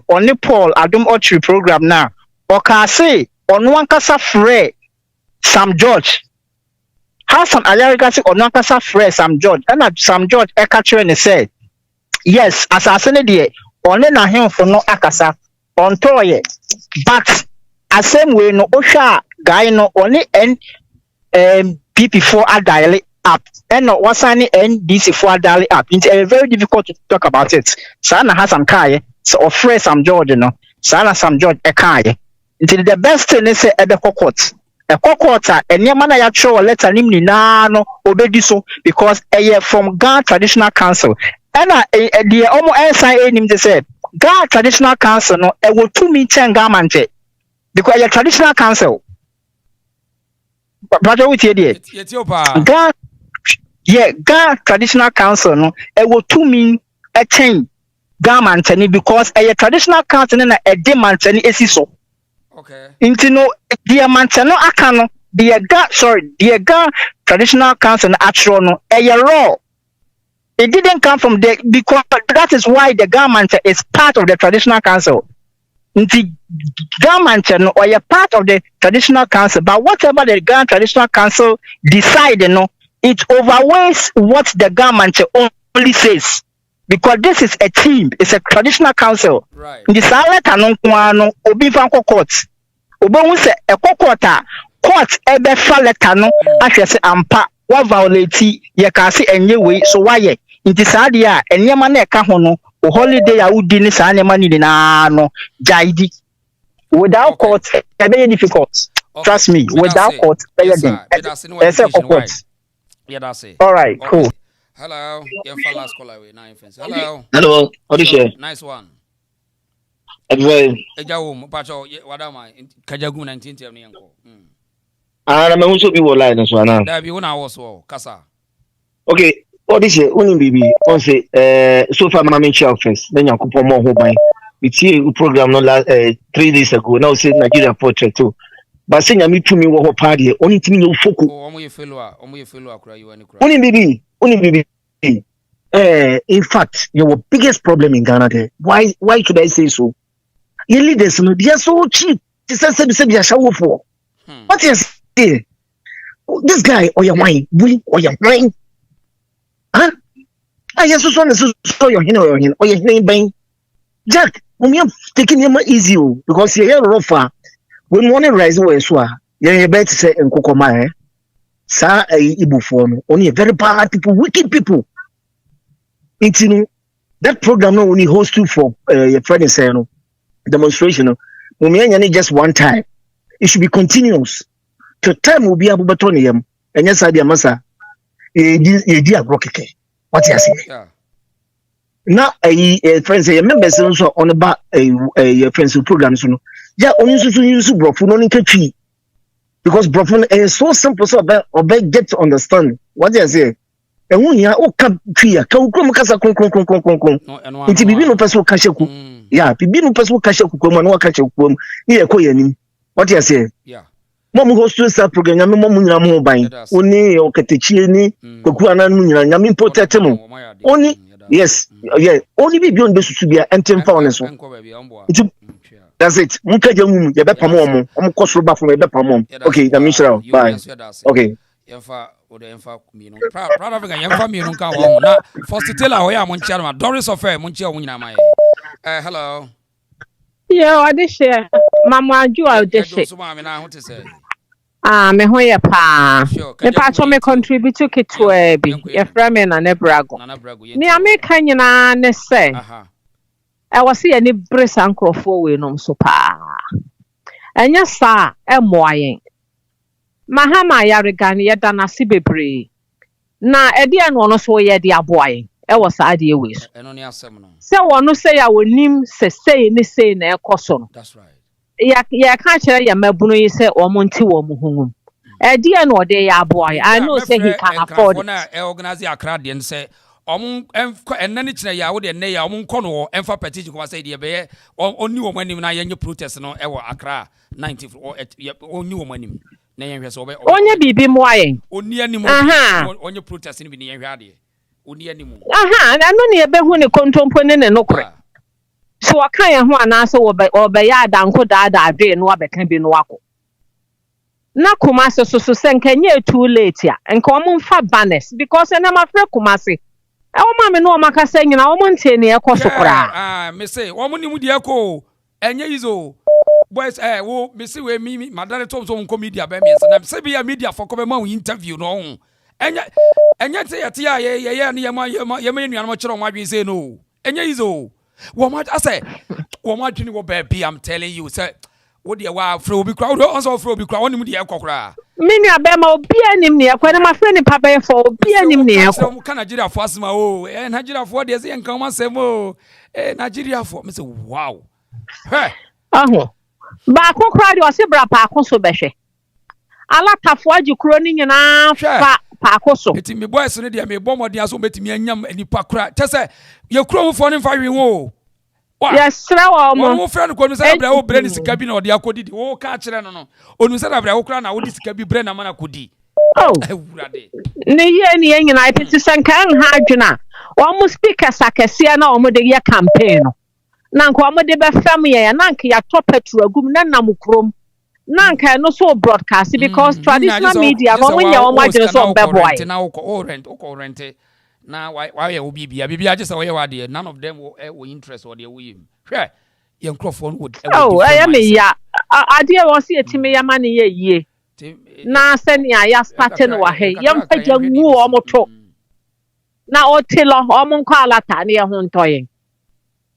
on the Paul Adum Otri program now oka say ono ankasa free Sam George Hassan Ayariga say ono ankasa free Sam George and Sam George e ka kire ne say yes asasene de one na hemfo no akasa on toye but asem we no ohwa guy no only PP4 dial up and no wasani NDC4 dial up. It's very difficult to talk about it. Sana Hassan Kai so offer Sam George no Sana Sam George e kai until the best thing is ebe kokot e kokota enyama na ya throw letter nim ni na no obedi so because from Ghana Traditional Council and the omo SIA nim they said Ghana Traditional Council no e wo 2 meeting government because a traditional council but what you did Ghana Traditional Council no e wo 2 mean a chain government because a traditional council na e demand any esiso. Okay. Into no the mantano akano the Ghana Traditional Council actual no a raw. It didn't come from there because that is why the government is part of the traditional council. The government or a part of the traditional council, but whatever the Ghana Traditional Council decide, it overweighs what the government only says. Because this is a team, it's a traditional council. Right. The Sala Tanonquano, Obi Vanco Court. Obo say a court ebe faletano, as you say, ampa, what violate ye can see any way, so why ye? In this idea, and Yamane Kahono, o holiday I would dinner any money no jaidi. Without court, very difficult. Trust me, without court, very except for court. Yeah, that's it. All right, cool. Hello, last call away. Hello. Hello, what is it? Nice one. Exactly. Ejawu, Pacho, what am I? Kajagu 19th ni yanko. I'm also be online as well now. There be one also, Kasa. Okay. What is it? Only baby. On say, so far, my main first. Then you could put more home. It's here program no last 3 days ago. Now say Nigeria portrait too. But saying I meet to me what party. Only to me no focus. Omo ye fellow, cry you any cry. Only baby. In fact, your biggest problem in Ghana there. Why should I say so? Your leaders, they are so cheap. They say Ashawo for. What is it? This guy or your wine, or your wine. Huh? I just want to show your or your name bang. Jack, when you're taking him easy because you're rougher. When one rise away, you're better say and Kokoma, Sa Igbo form, only very bad people, wicked people. It's that program not only host you for your friend say demonstration. When just one time, it should be continuous. The time will be able to turn him, and yes, I massa. What you say? na friends say members so on ba friends programs no ya only so use brofo no ni katwi because brofo is so simple so obey get to understand what they say ehun ya o ka twi ka ukrom kasa kon nti bibi no person ka hyeku ya bibi no person ka hyeku ko no ka hyeku ni e ko yanim what you say yeah mom host sa program nyame mom nyina mo ban oni o katechie ni koku anan mu nyina nyame protect mo oni yes yeah only bibi on besusu bia entem fa on so that's it muka jamu ya be pamo omo kosoro ba fo ya be pamo okay na mishra bye okay yemfa mi no proud of yemfa mi no kan wo na first tailor ho ya mo nchia ma Doris of mo nchia wo nyina ma hello yeah I dey share mama aju I dey share so ma me na ho te say me ho ye pa me pa so me contribute to kitwe bi ye fra me na nebrago me ameka nyina ne say I was see any brace and crofo we no so pa enya sa emoayen mahama Ayariga ne yeda na se bebre na ede eno no so ye de aboayen e was ade we so eno ne asem no se wono say ya wonim se say ne say na ekoso no that's right ya ka kire ya mabunu yi se omonti wo mu hungum ede eno de ya aboayen I know say he can afford na organize akra de say enani kire ya wo de ne ya nko no emfa petition ko say de be oni wo manim na yenye protest no e wo akra 90 oni wo manim na yenhwe so onye bibi mu ayen oni anim onye protest ni bi ne yenhwe ade oni anim anu ne ebe hu ne kontompo ne ne nokore so aka ye ho anase wo ya adanko daada adwe no abeka bi no wako na kumase so senkenye too late ya enka omfa banners because na mafre kumase ma me no makasa nyina wo nte ne ekoso kora me say wo ni mu de eko enye izo boys wo me say we mi madare tom so nko media ba me na say be media for come ma interview no enye te yete ya ye ne ye ma nua no kire o ma dwen say no enye izo wo ma say wo ma dwen wo ba bi I'm telling you say wo de wa afro obi kra wo so afro obi kra wo ni mu de ekokora mini abema obi anim ne yakwa na mafre ni papa ye for obi anim ne yakwa mu ka Nigeria for asma o Nigeria for de say nkan ma sem o Nigeria for me say wow ba kokra de o se bra pa akoso behwe alatafo agikuro ni nyina fa pa akoso eti me boys ne de me bomodi aso betimi anyam anipa kra tese ye kuro mu fo ne fa wi wo yes sra wo mo friend ko no say bra wo bre ni sika bi na ode akodidi wo ka kire no onu say bra wo kra na wo di sika bi bre na mana kodi ewurade ne ye ni nyina ipiti sankan ha adwena wo mo speakers akese na wo mo de ye campaign no na nko wo mo de be fam ye na nka ya top petrol agum na nam krom na nka no so broadcast because traditional media wo mo nya wo mo adwene so be boy na wo rent na why you bibia just say why none of them will interest or they will him hwe your microphone would I am ya ade wo se etime ya mane ye yie na se ne ya start no wa he yam pagya nwu o moto na o telo o mo nko alata ne ye ho ntoye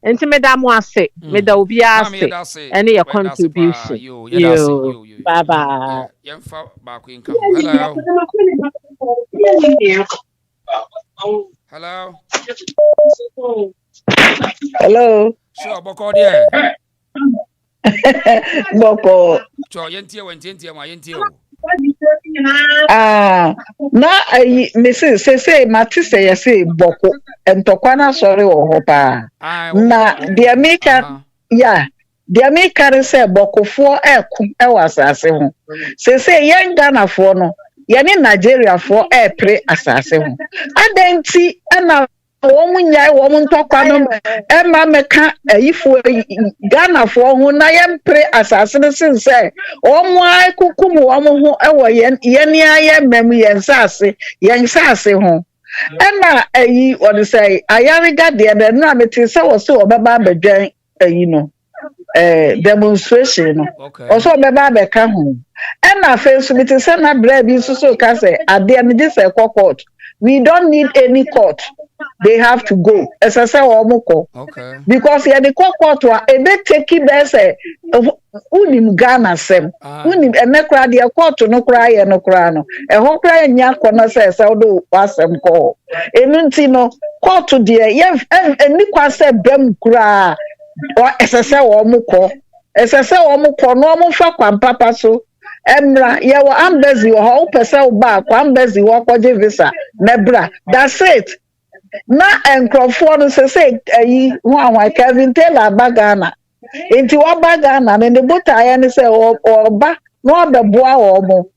enti me da mo ase me da obi ase ene your contribution yo bye bye yemfa ba ko inka hello hello hello sure boko there boko cho yentie ma yentie na me say matise ye say boko entokwa na sori wo ho pa na de America ya de America say bokofo ekum e wasase ho say yen Ghana fo no ye ni Nigeria fo pre asase ho adenti na wo munyai wo ntokwa no ma meka ayifo Ghana fo ho na ye pre asase no sinse wo mu ai kukum wo mu ho e wo ye ni aye mem ye nsase ho na ayi what say Ayariga de na meti se wo se obeba badwan ayi no demonstration no also obeba beka ho na face meti se na bra bi so ka say ade am dey say court we don't need any court they have to go as I say omoko because ya the court wa e be take be say unim Ghana sem unim emekra de court no kra ye no kra no e ho kra nya kono say do asem ko enunti no court deɛ yɛ ani kwa sɛ bɛm kura ɛsɛ sɛ wɔn kɔ ɛsɛ sɛ wɔn kɔ na wɔn fa kwan papa so emra yɛwɔ embassy wɔ hɔ wopɛ sɛ woba akɔ embassy wɔ kɔgye visa na bra that's it na nkurɔfoɔ no sɛ ayi ho ahwan Kevin Taylor aba Ghana nti waba Ghana na ne botaeɛ ne sɛ ɔba na ɔbɛboa wɔn mo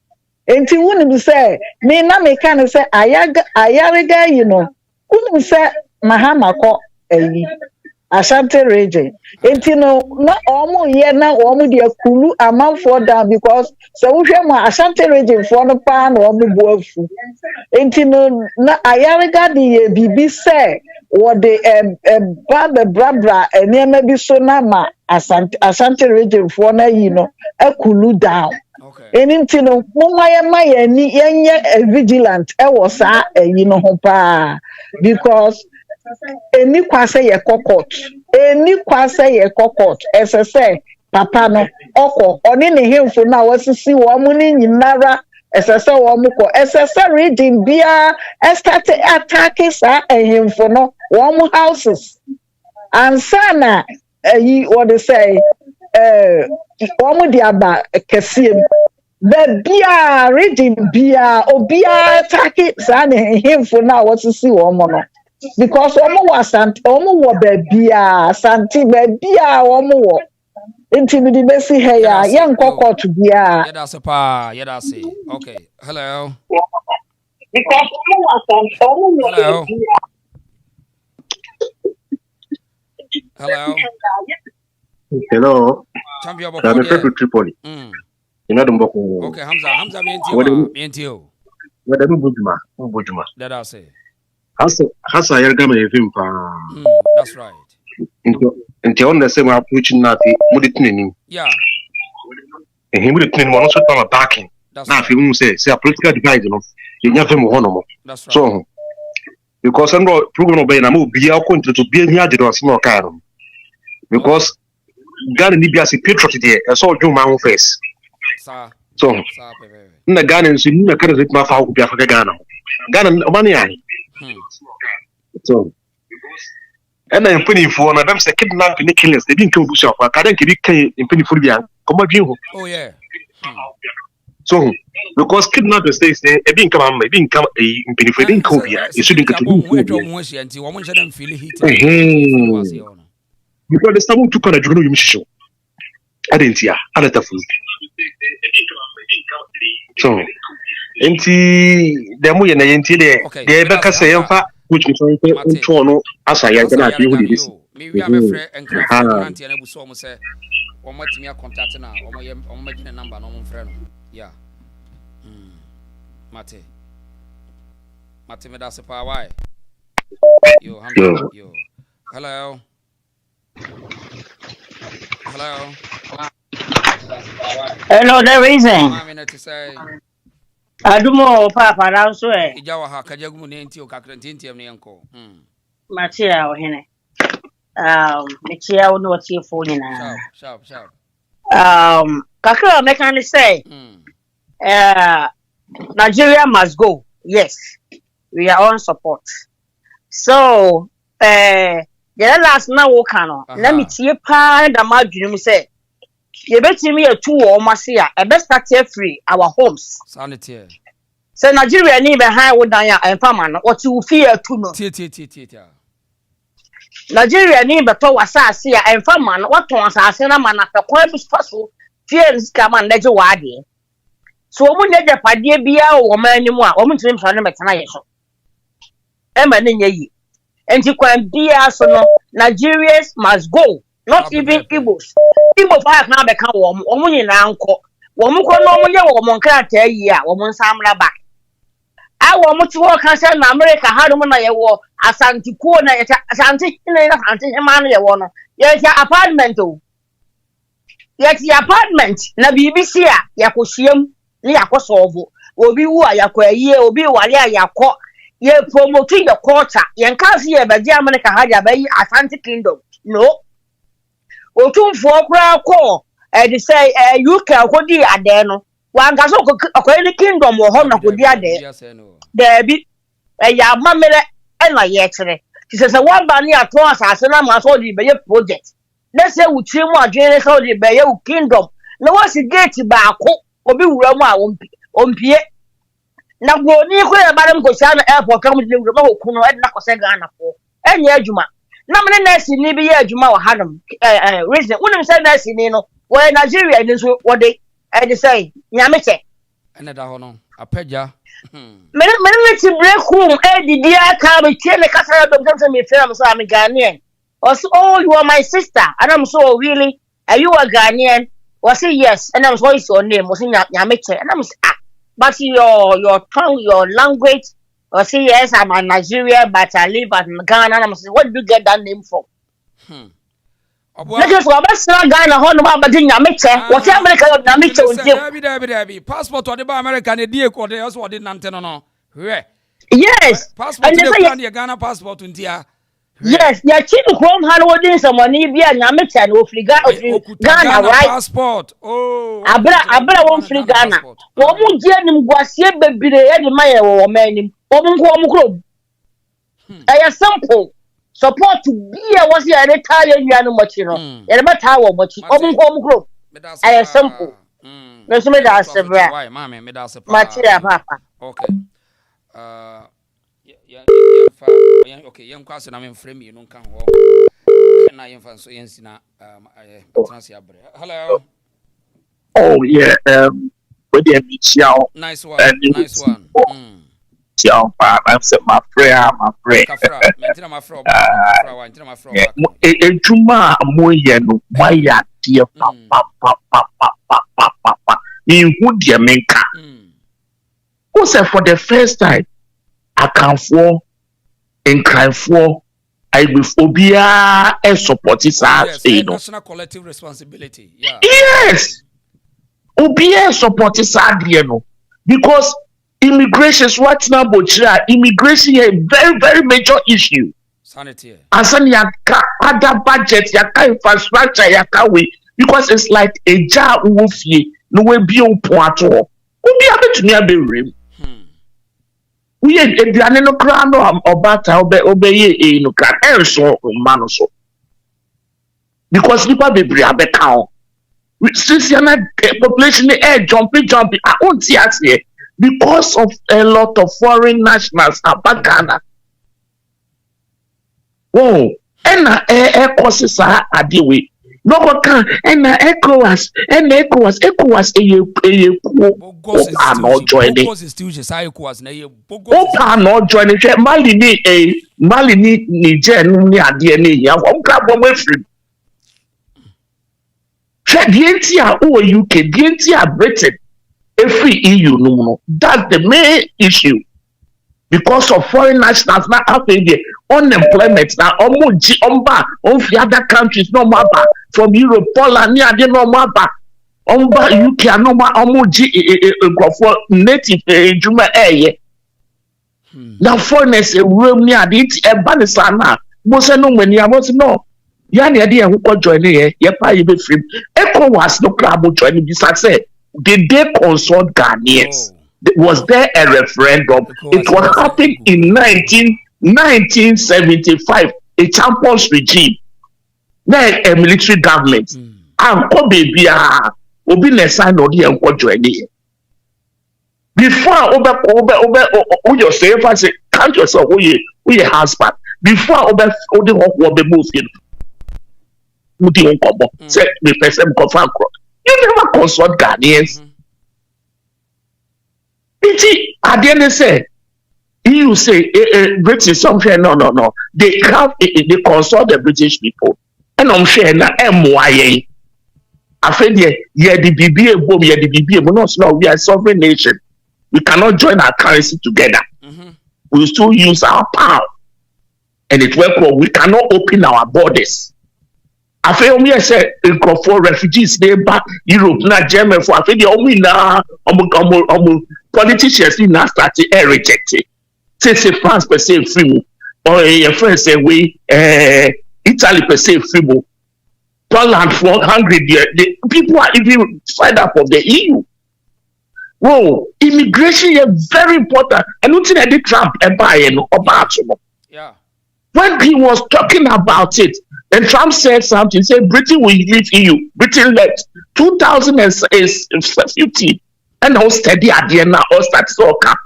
nti wunim sɛ me na meka ne sɛ Ayariga yi no wunim sɛ mahama kɔ ayi Ashanti region nti no na ɔmo yɛ na ɔmo de akulu amanfoɔ down because sɛ wohwɛ mu Ashanti region foɔ no paa na ɔmo bu afu nti no na Ayariga de yɛ bibi sɛ wɔde ba bɛbrabra nneɛma bi so na ma Ashanti region foɔ na yi no akulu down nti no moma yɛ ni yɛnyɛ vigilant ɛwɔ saa ayi no ho paa because eni kwase ye court ɛsɛ sɛ papa no ɔkɔ ɔne ne hemfo na wasisi wɔn mu ne nyinara ɛsɛ sɛ wɔn kɔ ɛsɛ sɛ region bia start attack saa hemfo no wɔn mu houses ansana ayi wɔde sɛ wɔn mu de aba kɛseɛ bia region bia obia attack saa ne hemfo na wasisi wɔn mu no because omo wa Asante omo wo babia Asante babia omo wo enti mi di besi he ya ye nkokot bia yeda se okay hello because omo wa Asante omo wo babia hello champion I'm from Tripoli ina dum boko okay Hamza mientio wada bujuma yeda se Hassan Ayariga me film pa. That's right. Into on the same approach na ti mo de tinani. Yeah. He mo de tinani mo no so ta backing. Na fi mu say political divide no. You nya film ho no mo. That's right. So because no program no be na mo bia ko into to bia nya agede osimo ka no. Because Ghana ni bia se patriot there e so dwuma ho first. So na Ghana nso ni na kare ma fa ko bia fa Ghana. Ghana o mani ai. So, and then penny for na them say kidnap ni killers they didn't kill bush of ka den kidi kan penny for bia come adwin ho. Oh yeah. So because kidnap the states they been come am been come penny for didn't come bia you shouldn't get to do nti wo mo nche dem feel heat because the someone to kana juno yum shisho adentia alata fu so enti demo ye na yenti de be ka se yemfa which we so no asa ya na fi hu dis me wi am frɛ enkra anti na buso mo se wo matimi a contact na wo magine number no mo frɛ no yeah mate me da se pa why yo Hamza yo hello the reason Adumo papa na so Ijawa ha kajagumu ne enti o kakra ntiem ne enko Matia o hene metia wo no tiefo nyina sharp kakra meka say Nigeria must go. Yes, we are on support. So the last na wo kano let me tie pa da madwunu say ye betimi atu wo mase a e be start free our homes sanity say Nigeria ni be han wo dan a emfama no what you fear atu no tie Nigeria ni be to wasase a emfama no what ton asase na mana pe kwa bi faso fear scam and leje wade so omu nyeje pade bia wo manimu a omu ntimi mfa no metana ye so e ma ne nyeyi enti kwan bia so no Nigerians must go. Not even Igbos. Igbo fa na be kan wo mo nyina nko. Wo mo ko no mo ye wo mo nkrata yi a wo mo nsamra ba. A wo mo ti wo kan se na America ha do mo na ye wo Asante ko na ye Asante na Asante ma no ye wo no. Ye ti apartment o. Ye ti apartment na BBC a yakohiem ni yakosolve. Obi wu a yakoyie, obi wale a yakọ. Ye promoting the quarter. Ye kan se ye be di America ha ya be Asante Kingdom. No. Otumfo kura ko they say UK akodi ade no wanga so akodi kingdom wo ho na akodi ade there bi ya mamele na ye kire She says, one banny at once, as an amazon be a project. Let's say, we trim more generous of the Bay Kingdom. No one's a gate back, or be Roma on Pierre. Now, go near where Madame Gosana Airport comes to the Kuno and Nakosagana for any Juma. No man, nice in Libya, Juma, Hanum, reason, wouldn't say nice in where Nigeria is what they say, Yamete. Another honor, a peja. Let's break room, the dear car, we tell the customer of me film, so I'm a Ghanaian. Also, oh, you are my sister, and I'm so really, are you a Ghanaian? Was he yes, and I'm sorry, your name was in Yamete, and I'm but your tongue, your language, or say yes, I'm a Nigerian, but I live in Ghana, and I'm saying, what did you get that name from? Let us go back to Ghana, Honor, but in Yamete, what America of Yamete will passport to the American, a dear quarter, else what didn't no. Yes, passport to the Ghana passport in Tia. Yes, your chief from Hanwardin, someone be a Yamete and Ghana, right? Passport. Oh, Abra won't free Ghana. What would Jenny was here, baby, the Maya or man, Omun I sample. Support to be a was here an Italian Yanumachino, and about how much Omun group. I sample. No, so made us a brat. Mammy, made us a Matia, Papa. Okay. Okay, young cousin, I'm in frame, you don't come home. And I am from Soyensina. Hello. Oh, yeah, with the Xiao. Nice one, nice one. Xiao, I'm saying my prayer, my prayer. A Juma, Moyano, Maya, dear papa. In who dear Menka. Who said for the first time? I can for and cry for I will phobia and support it as a national collective responsibility. Yeah. Yes. Obia support is because immigration is what now immigration is a very, very major issue. Sanity. Asani yaka other budget yaka infrastructure yaka way because it's like a jar wolfie no way be on point at all. Obia bet me a be we had a no crown or bata obey no crack so man so because people be brave town since you're not population air jumping I won't see us here because of a lot of foreign nationals about Ghana. Oh, and air courses are the way. No one can and ECOWAS are not joining. Are not joining. Mali Niger DNA. One grab one free. The entire UK, the entire Britain, every EU no. That's the main issue. Because of foreign nationals now having the unemployment now almost on the other countries no more from Europe, Poland, no more UK no more almost for native Juma air. Now foreigners room near the Banisana. Most no many I was no. Yani idea who got join here, you be free. ECOWAS no club joining this. I said, did they consult Ghanaians? Was there a referendum? It was happened in 1975, a champions regime. Now a military government. And baby, obi nesan no dey enko join here. Before over you say if I say count yourself who you husband. Before over the move in. Say the person confirm. You never consult Ghanaians. At the end say you say British something no. They they consult the British people. And I'm saying na MYA. I feel the BBA boom, the BBA, but not we are a sovereign nation. We cannot join our currency together. We still use our power. And it work well. We cannot open our borders. I feel me I say for refugees they back Europe, not Germany for I feel the only now politicians now started rejected. Say France per se free or your friends say we Italy per se free. Poland for Hungary the people are even fed up of the EU. Whoa, immigration is very important. And nothing I did Trump and buy and about. Yeah. when he was talking about it, and Trump said something, he said Britain will leave EU. Britain left 2015, and now steady at the end now, all starts to come.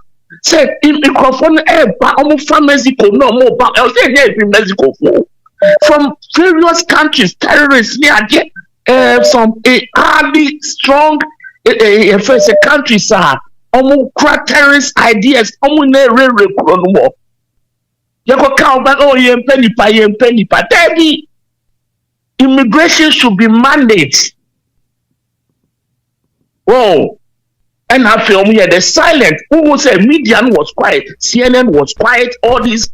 Said in microphone, from Mexico, no more, but I'll say here in Mexico from various countries, terrorists, some highly strong first countries are terrorist ideas. Immigration should be managed. Whoa. And I feel the silent. Who was a media was quiet. CNN was quiet. All these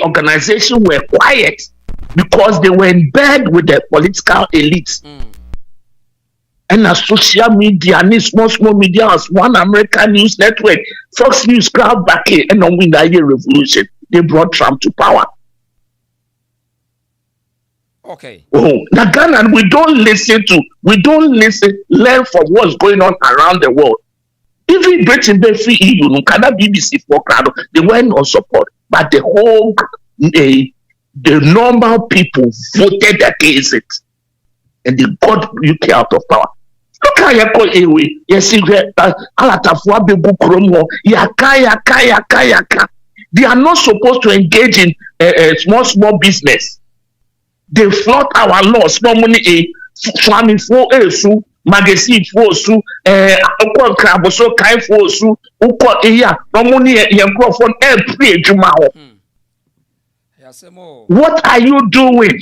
organizations were quiet because they were in bed with the political elites. And the social media, and small media, as One American News Network, Fox News, crowd back in, and on the year revolution, they brought Trump to power. Okay. Oh, now Ghana, we don't listen, learn from what's going on around the world. Even Britain, they free EU, no Canada BBC for crowd, they were not support, but the whole, the normal people voted against it, and they got UK out of power. Look how you call away. Yes, Alatafua Bebu Kromo, Yaka. They are not supposed to engage in small business. They flout our laws. No money, farming for su, magazine for su, crab so kind for su, no money, microphone, every Jumao. What are you doing?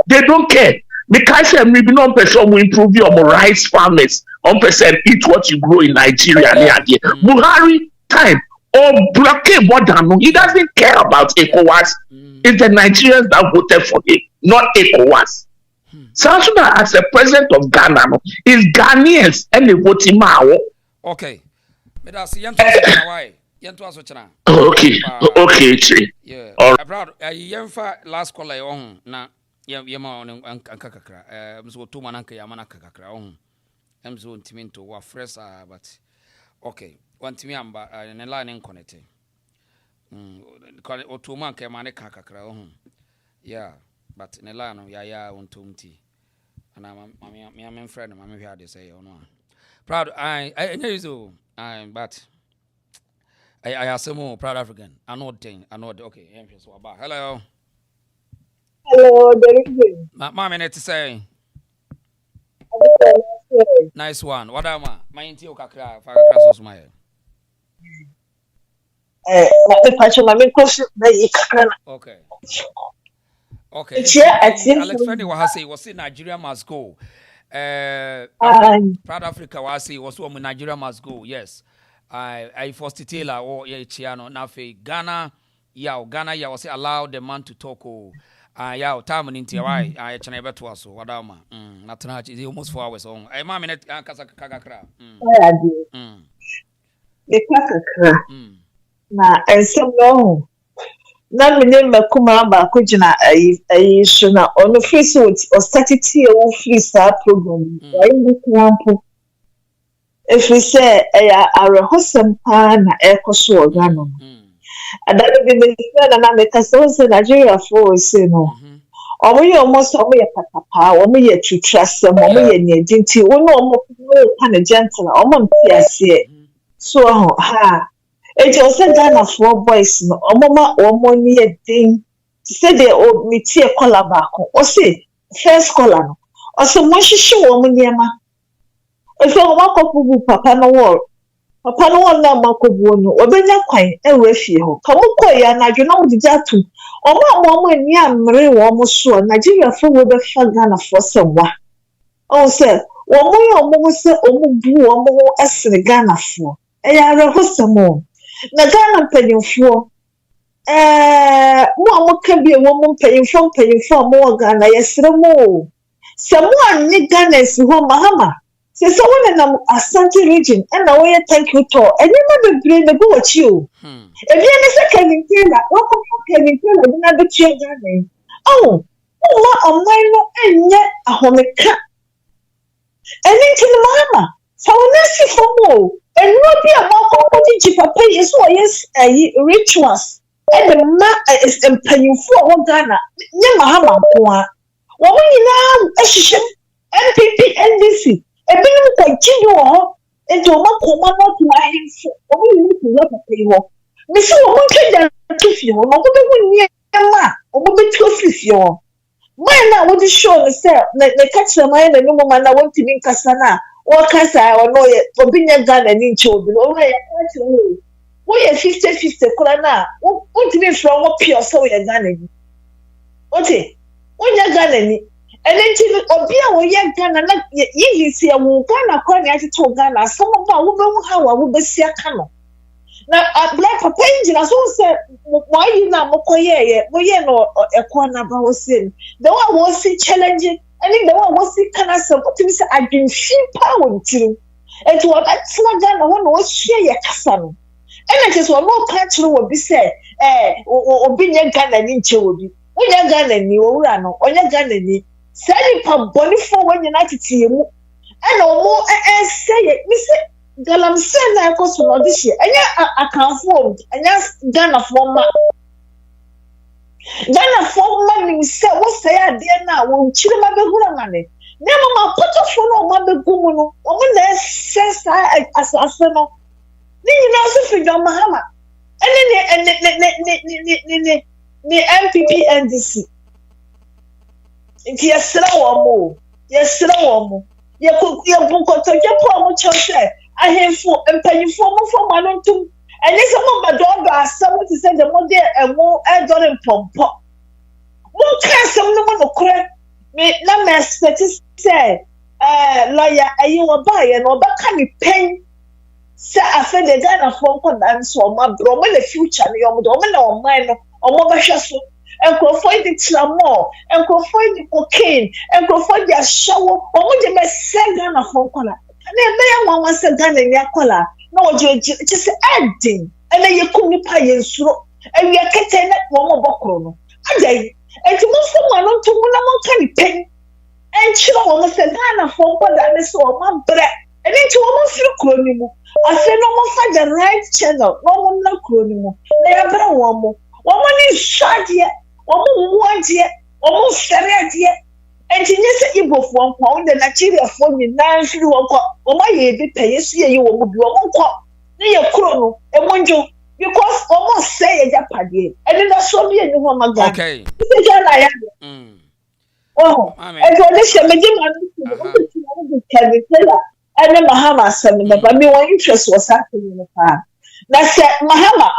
They don't care. Because maybe no person will improve your rice farmers. 1% eat what you grow in Nigeria. Buhari time or blockade border. He doesn't care about ECOWAS. It's the Nigerians that voted for him, not ECOWAS. Sansuna, as the president of Ghana, is Ghanaians and they vote him out. Okay. Okay, yeah. All right. Proud. Last call I on na. Yama on Ankakakra. So 2 mananka Yamanakakra on. So Timinto were fresh, but okay. 1 Timiamba and a line in connecting. Or 2 manka Manakakra on. Yeah, but in a line of Yaya on Tumti. And I'm a friend, I'm here to say, oh no. Proud, I know so, but I have some more proud African. I know thing, okay. Hello. Hello, very good. My minute to say. Nice one. What am I? My intio kakra, Fakaso smile. Okay. Okay. Alex Fendi was say was Nigeria must go. Proud Africa was say was Nigeria must go. Yes. I first Taylor or Chiano Nafe Ghana. Ghana was say allow the man to talk. Yeah, time in Tiawai, I can never to us, what am I? Not tonight, it's almost 4 hours on. I'm a minute, Kakakra. The Kakakra. Now, and so long. Now, my name is Kumaba Kujina, a shona on the face or started here, free star program. If we say, Arrɛsted pan, echo so, Gano. And that would be the third and I can Nigeria for say no. Or we almost only a papa, or me to trust them, or me near dinty, or no more kind of gentle, or Monty. So, it was a Ghana 4 boys, no, or mama or more near thing. Say they owe me tea collar back, or say, first collar, or some more she show woman near ma. If you walk up with papa no wall. Papa no one now Makobuno, or Benya Quine, a refugee. Come on, I do not do that too. Or my woman near Marie almost sure Nigeria for the Ghana for someone. Oh, sir, one more almost say, oh, blue or more as the Ghana for. Arrɛsted more. Na Ghana paying for. More can be a woman paying for more Ghana, yes, more. Someone need Ghana is home, Mahama. So someone in the Asante region, and I want to thank you to and you never bring the go at you. If you are Kevin Taylor, welcome to Kevin Taylor, another change. Oh, and yet a home cat. And into the mama. So let's see for more. And not be a more company papa is what yes, rituals. and the man is paying for Ghana. Yamahama, woman now, MPP, NDC, a minimum continue into a common not to my hands. Only need to work a payroll. Miss Woman if you want to near or be too if you. When I want to show myself, the catch your mind and no woman I want to be Casana or Casa or no yet for being a gun and in children. Oh, I can't know. We are 50-50 Kurana. What to be from what pure so you're gunning? What it? When you're gunning, and then to or be a young gun and not you see a woman according to Ghana. Some of our women how I will be see a canoe. Now, black papa engine, as well said, why you now, Mokoye, we know a corner was sin. The one was see challenging, and the one was see cancer, but to say, I've been few power to. And to what that's not done, I want to share your Hassan. And I just want more country will be said, or being a gun and inch will be. When you're gun and you run, or you're gun and you say, pump body for when you're not to see you. And no more, and say it, Miss. Galam send I cost for this year. And I can't form, and yes, Ghana for my Ghana for money. Say, what's there now? Won't chill my money. Never my put a phone on my gumuno. Woman there says as a son. Then you know, so for your Mahama. And then the MPP NDC. Yes, slow more. Yes, slow more. You could book to your poor church. I have for and pay for my own too. And this among my dog are someone to send the one there and more I got him from pop. Won't care some no one correct me. Now, my statistics say, lawyer, are you a buyer or back can you pay? Sir, I said the Ghana phone call and so my bro, in the future, your woman or mine or more shasso. And go find the tramor, and go find the cocaine, and go find the Ashawo, or what you may send Ghana phone caller. And then one was a gun in your collar. No, just adding. And then you couldn't pay and slow. And we are getting that one more bocrono. And to move someone on to one can pay. And she almost said, Ghana for what I saw my breath. And then to almost look chronimo. I said, no more find the right channel. No one no chronimo. They are better one more. Woman is shot yet. Woman yet. Almost serious yet. And in this Igbo for one, the Nigeria for me, 9 through one, my ye pay, see you will be one cop. Near chrono, and one joke, because almost say a Japadi, and then I saw me a new woman. Okay. Oh, and for this, I can tell and then Mahama said, but me one interest was happening in the car. That's Mahama,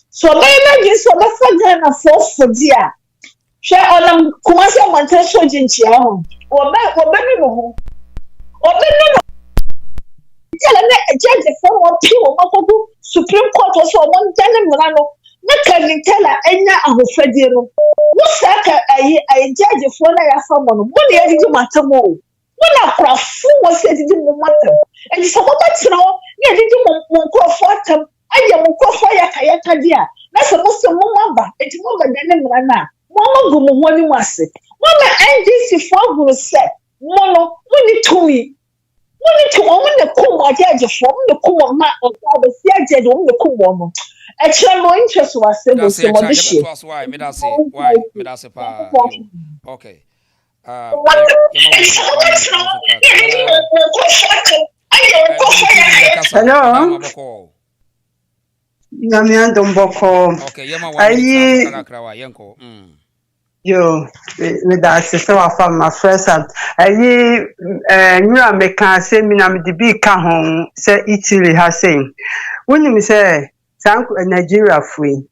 so maybe so that's Ghana for dear. Share on Kumasi Montesho Jinchia home. Or baby no. Or baby tell a judge for one people, Supreme Court was for one telling Morano. Not can you tell her any of the Federal? What's that? I judge for someone. What do you matter more? When I craft fool was said it didn't matter. And it's about that now. Yeah, did you want for them? I am for fire Kayaka dear. That's a most of Mamba. It's more than Rana. Mama go money was it. Mama NDC for say, Mono, money to me. Money to woman the cool my judge from the cool man of the theatre on the cool woman. Actually, no interest was said with some of the shit. Why? Me that's it. Why? Me that's it. Okay. Hello. Nyamiando mboko. Okay, ayi yo me da sister wa fam my first ayi nyura me kan say mi na me de bi ka ho say Italy ha say woni me say sanku Nigeria free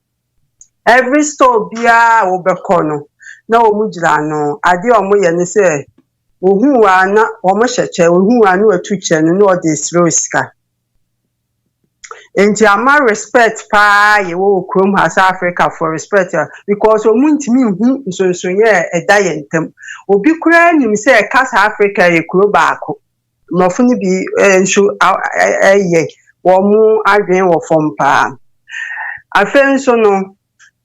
every store bia wo be kono na wo mujira no ade o mo ye ne say ohu wa na o mo hyeche ohu wa na watu che no no de sroska. And my respect pa ye wo krom has Africa for respect because omuntimi hu nsonsoye edayentem obi kura nim say Casa Africa ye kuro baako no funi bi nso ye wo mu adwen wo fom pa afen so no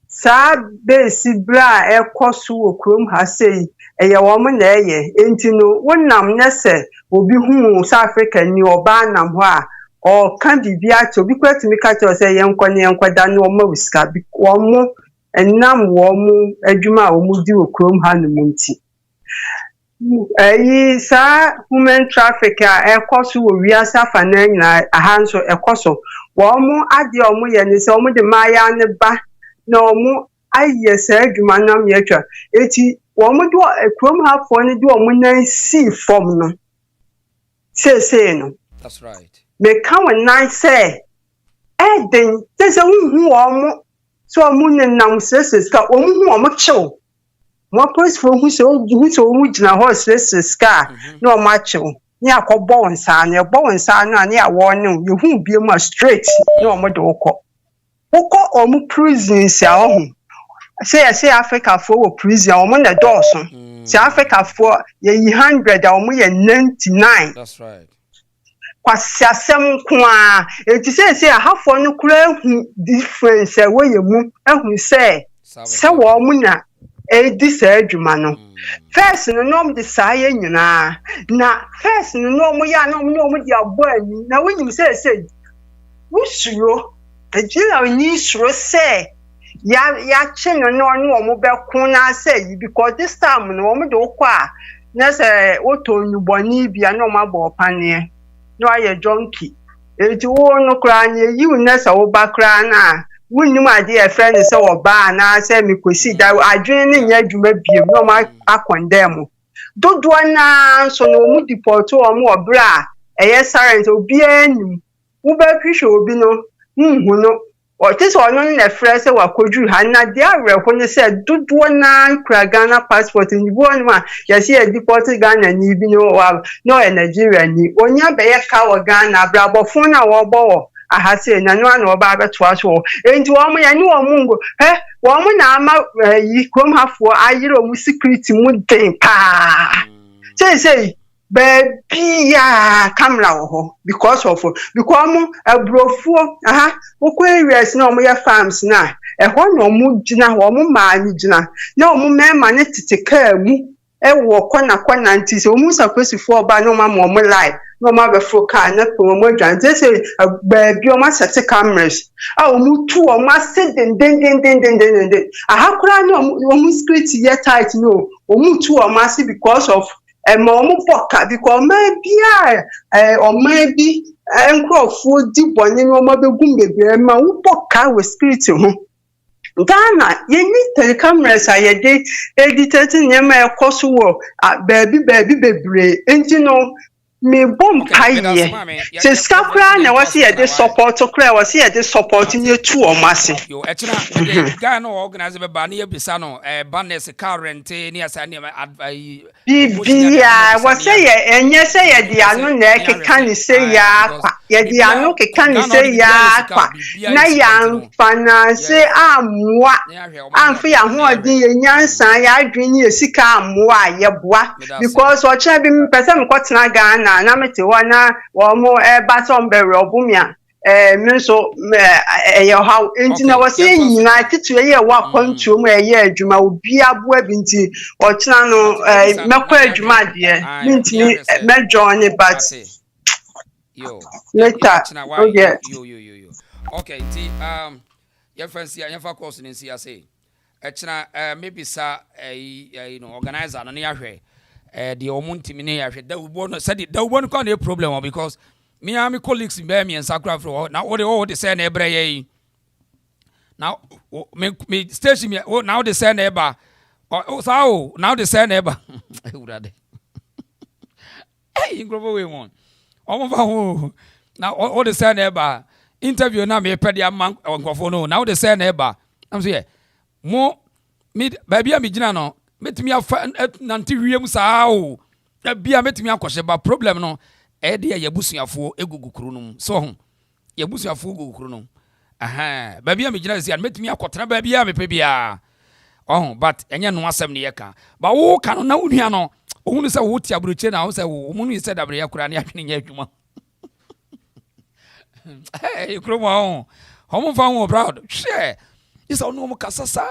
sa base bra ekoso wo krom ha sei eye wo mu na eye enti no wonam ne se obi hu South Africa ni oba nam ho a or can be to be quite to me catch or say young Conny and Quadan or Moska, one more and nam warm Ejuma or Mudi or Chrome Hanumunti. Sa human traffic a cost who we are suffering a hands or a cost. One more at the Omu and is almost the Maya and the back. No more, I said, Jumanam Yetra. 80 one would do a chrome half one do a winner see from no. Say no. That's right. May come and night say, then there's a woman so a moon and now says, got one more show. More praise for who's a horse, this scar, no macho. Near co bones, and your bones are near warning, you won't be more straight, no more doko. Oko or more prison, say Africa for prison, or when the Dawson. Say Africa for ye 100 or more 99. That's right. Kwasia sem kwa it say I have for no difference where you move and say wo mu na this adwuma no first no nom desire nyina na first no nom ya no di abo ani na when say wusuro ejira ni suro say ya che no mo be kun na say because this time no mo do kwa na say oto nyuboni bia no ma bo pane no aye junkie eti wo no kra anye you na sa wo ba kra na wunnim ade e friend se wo ba na say me kosi da adwen ne nya adwuma biem no ma akondem dodo na so no mu deport o mu obra eye sarent obi anim wo ba hwehwe obi no hu no o te so no na frɛ sɛ wakodru ha na de awrɛ ko ne sɛ dodo na kra Ghana passport ni bo no ma yɛse e deport Ghana ni bi no wa no Nigeria ni onya be ye ka wo Ghana brabɔfo na wo bɔ ahase na no na oba abɛtoa so enti wo mo ya ni wo mungo wo mo na ama yi krom hafo ayire o mu security mu den pa say baby ya camera wo because mo abrofo okwo areas na mo ya farms na ho na mo gina wo mo ma ni gina na mo mema ne titeka mu wo kona nti se o mu sakwesifo ba no ma mo live no ma be fo car na po mo dwan say baby o ma set cameras o mu tu o ma set den ahakura no o mu script ye tight no o mu tu o ma see because of mo poka because maybe or maybe enkrofo di boni no ma begum bebre ma wo poka we spirit ho Ghana ye need the cameras aye dey editing nyema ekoso wo baby bebre enti no me bom paye se skakra na wasi ye dey support kra wasi ye dey support nye tu o mase yo echina Ghana organize be ba na ye bisa no banners current ni asa ni bibia wasi ye enye se ye di anu na ekeka ni se ya kwa ye di anu keka ni se ya kwa na ya mfana se amwa amfi ya ho odi ye nyansa ya adwini ye sika amwa ye boa because o cha bi mpese mkotena Ghana na mete wana wo mo ba so mbere obumia me so ye how enti na wase nyina titu ye wa kwantu mu ye adwuma obi aboa bi nti o kina no mekọ adwuma de minti me join but later okay okay nti your friends here your course in say echina maybe sa you know organizer no ya hwe the omuntimi ne ya hwe da ubo no said da ubo no kwa no problem because me and my colleagues in Birmingham and Sakra now what they say na ebre now me station me now they say na eba so now they say na eba hey ngrobo we won omo fa ho now all they say na eba interview na me pede am nkofo no now they say na eba am say mo me baby am gina no metimi afa nanti wiem saa o bia metimi akɔhye ba problem no de yabusuafo egugu kuru no so ho yabusuafo egugu kuru no baby am gina sia metimi akɔtena baby am pepe bia but enye no asɛm ne yɛka ba wo ka no na wunua no ohunu sɛ wo ti abroche na wo sɛ wo munu sɛ dabre yakura ne ahwene nya adwuma hey kromo ho fa ho proud hwɛ isa ono mo kasasa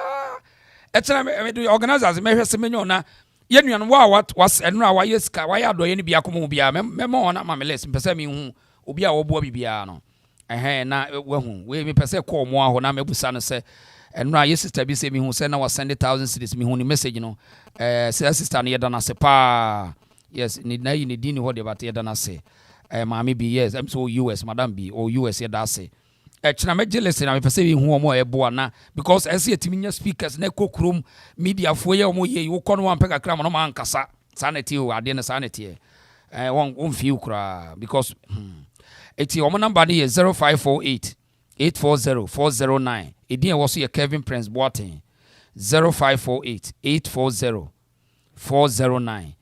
etena me do organizers me hwese menyo na yenua no wa was eno a wa yeska wa ya do ye ne bia komo bia me mo na ma me les pese me hu obi a wo bo bibia no na wahu we me pese call mo aho na mebusa no se enra ye sister bi se mi hu se na was send 1,000 cedis mi hu ni message no say sister no ye dana se pa yes ni na yi ni dini ho de bat ye dana se maami bi yes I'm so US madam bi or US ye da se china me jealous na me pese bi hu omo e bo na because ese yetimi nya speakers na kokrom media fo ye omo ye wo kono wan peka kra mo no man kasa sanity o ade na sanity won feel kra because eti omo number ni 0548 840 409 edin wo so ye Kevin Prince Boateng 0548 840 409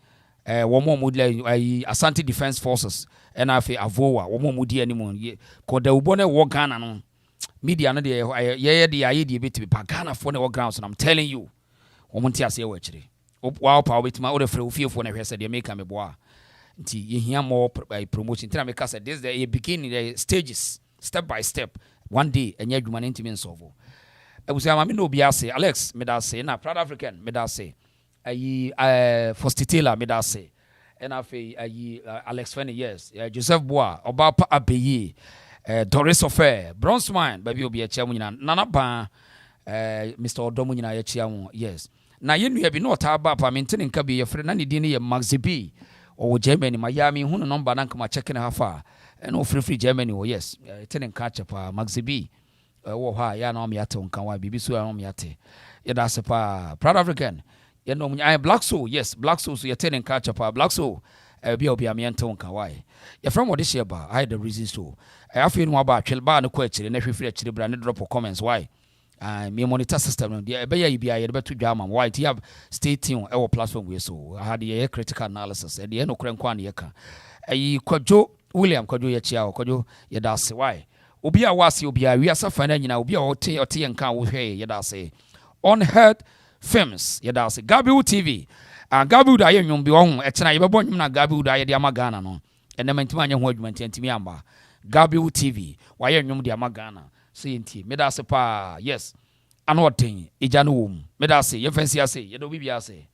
womo mudle Asante Defense Forces and afi avowa womo mudi animu ko da ubo na wo Ghana no media no de ye de aye de beti pa Ghana for na wo grounds and I'm telling you womo nti ase we kire wa pa obetima o de frɛ ofiefo na hwese de make am boa nti ye hia more promotion nti na make say this the beginning the stages step by step one day enya adwuma nti me nsolve ebusia ma me no obi ase Alex me da say na Proud African me da say ayi Fostitela me da say and afi ayi Alex Fanny yes Joseph Boa oba pa abeyi Doris Ofer Bronsman baby obi a chia mu nyina nana ba Mr. Odomu nyina ya chia mu yes na yenu ya bi no ta ba pa mentene nka bi ye frɛ na ne din ne ye Maxi o Germany Miami hunu number na nka ma check na hafa no free Germany o yes tene nka chepa Maxi wo ha ya na o me ate nka wa bibi so ya o me ate ye da se pa Proud African ye no Black Soul yes Black Soul so ye tene nka chepa Black Soul bi obi am ye nte nka wa ye from what this year ba I the reason so afi no aba atwel ba no ko akire na hwefiri akire bra ne drop comments why me monitor system no dey be ya bia ye beto dwa am why you have stay tuned our platform we so I had the critical analysis and the no krenko an ye ka ayi Kwadwo William Kwadwo ye chia Kwadwo ye da se why obi a wase obi a wi asafa na nyina obi a ote nka wo hwe ye da se Unheard Films ye da se Gabiu TV and Gabiu da ye nwom bi wo ho etena ye bebo nwom na Gabiu da ye de amagana no enementima anya ho adwuma ntimi amba Gabiu TV wa ye nwom de amagana so yenti meda se pa yes ano ten ejano wom meda se ye fancy ase ye do bibia ase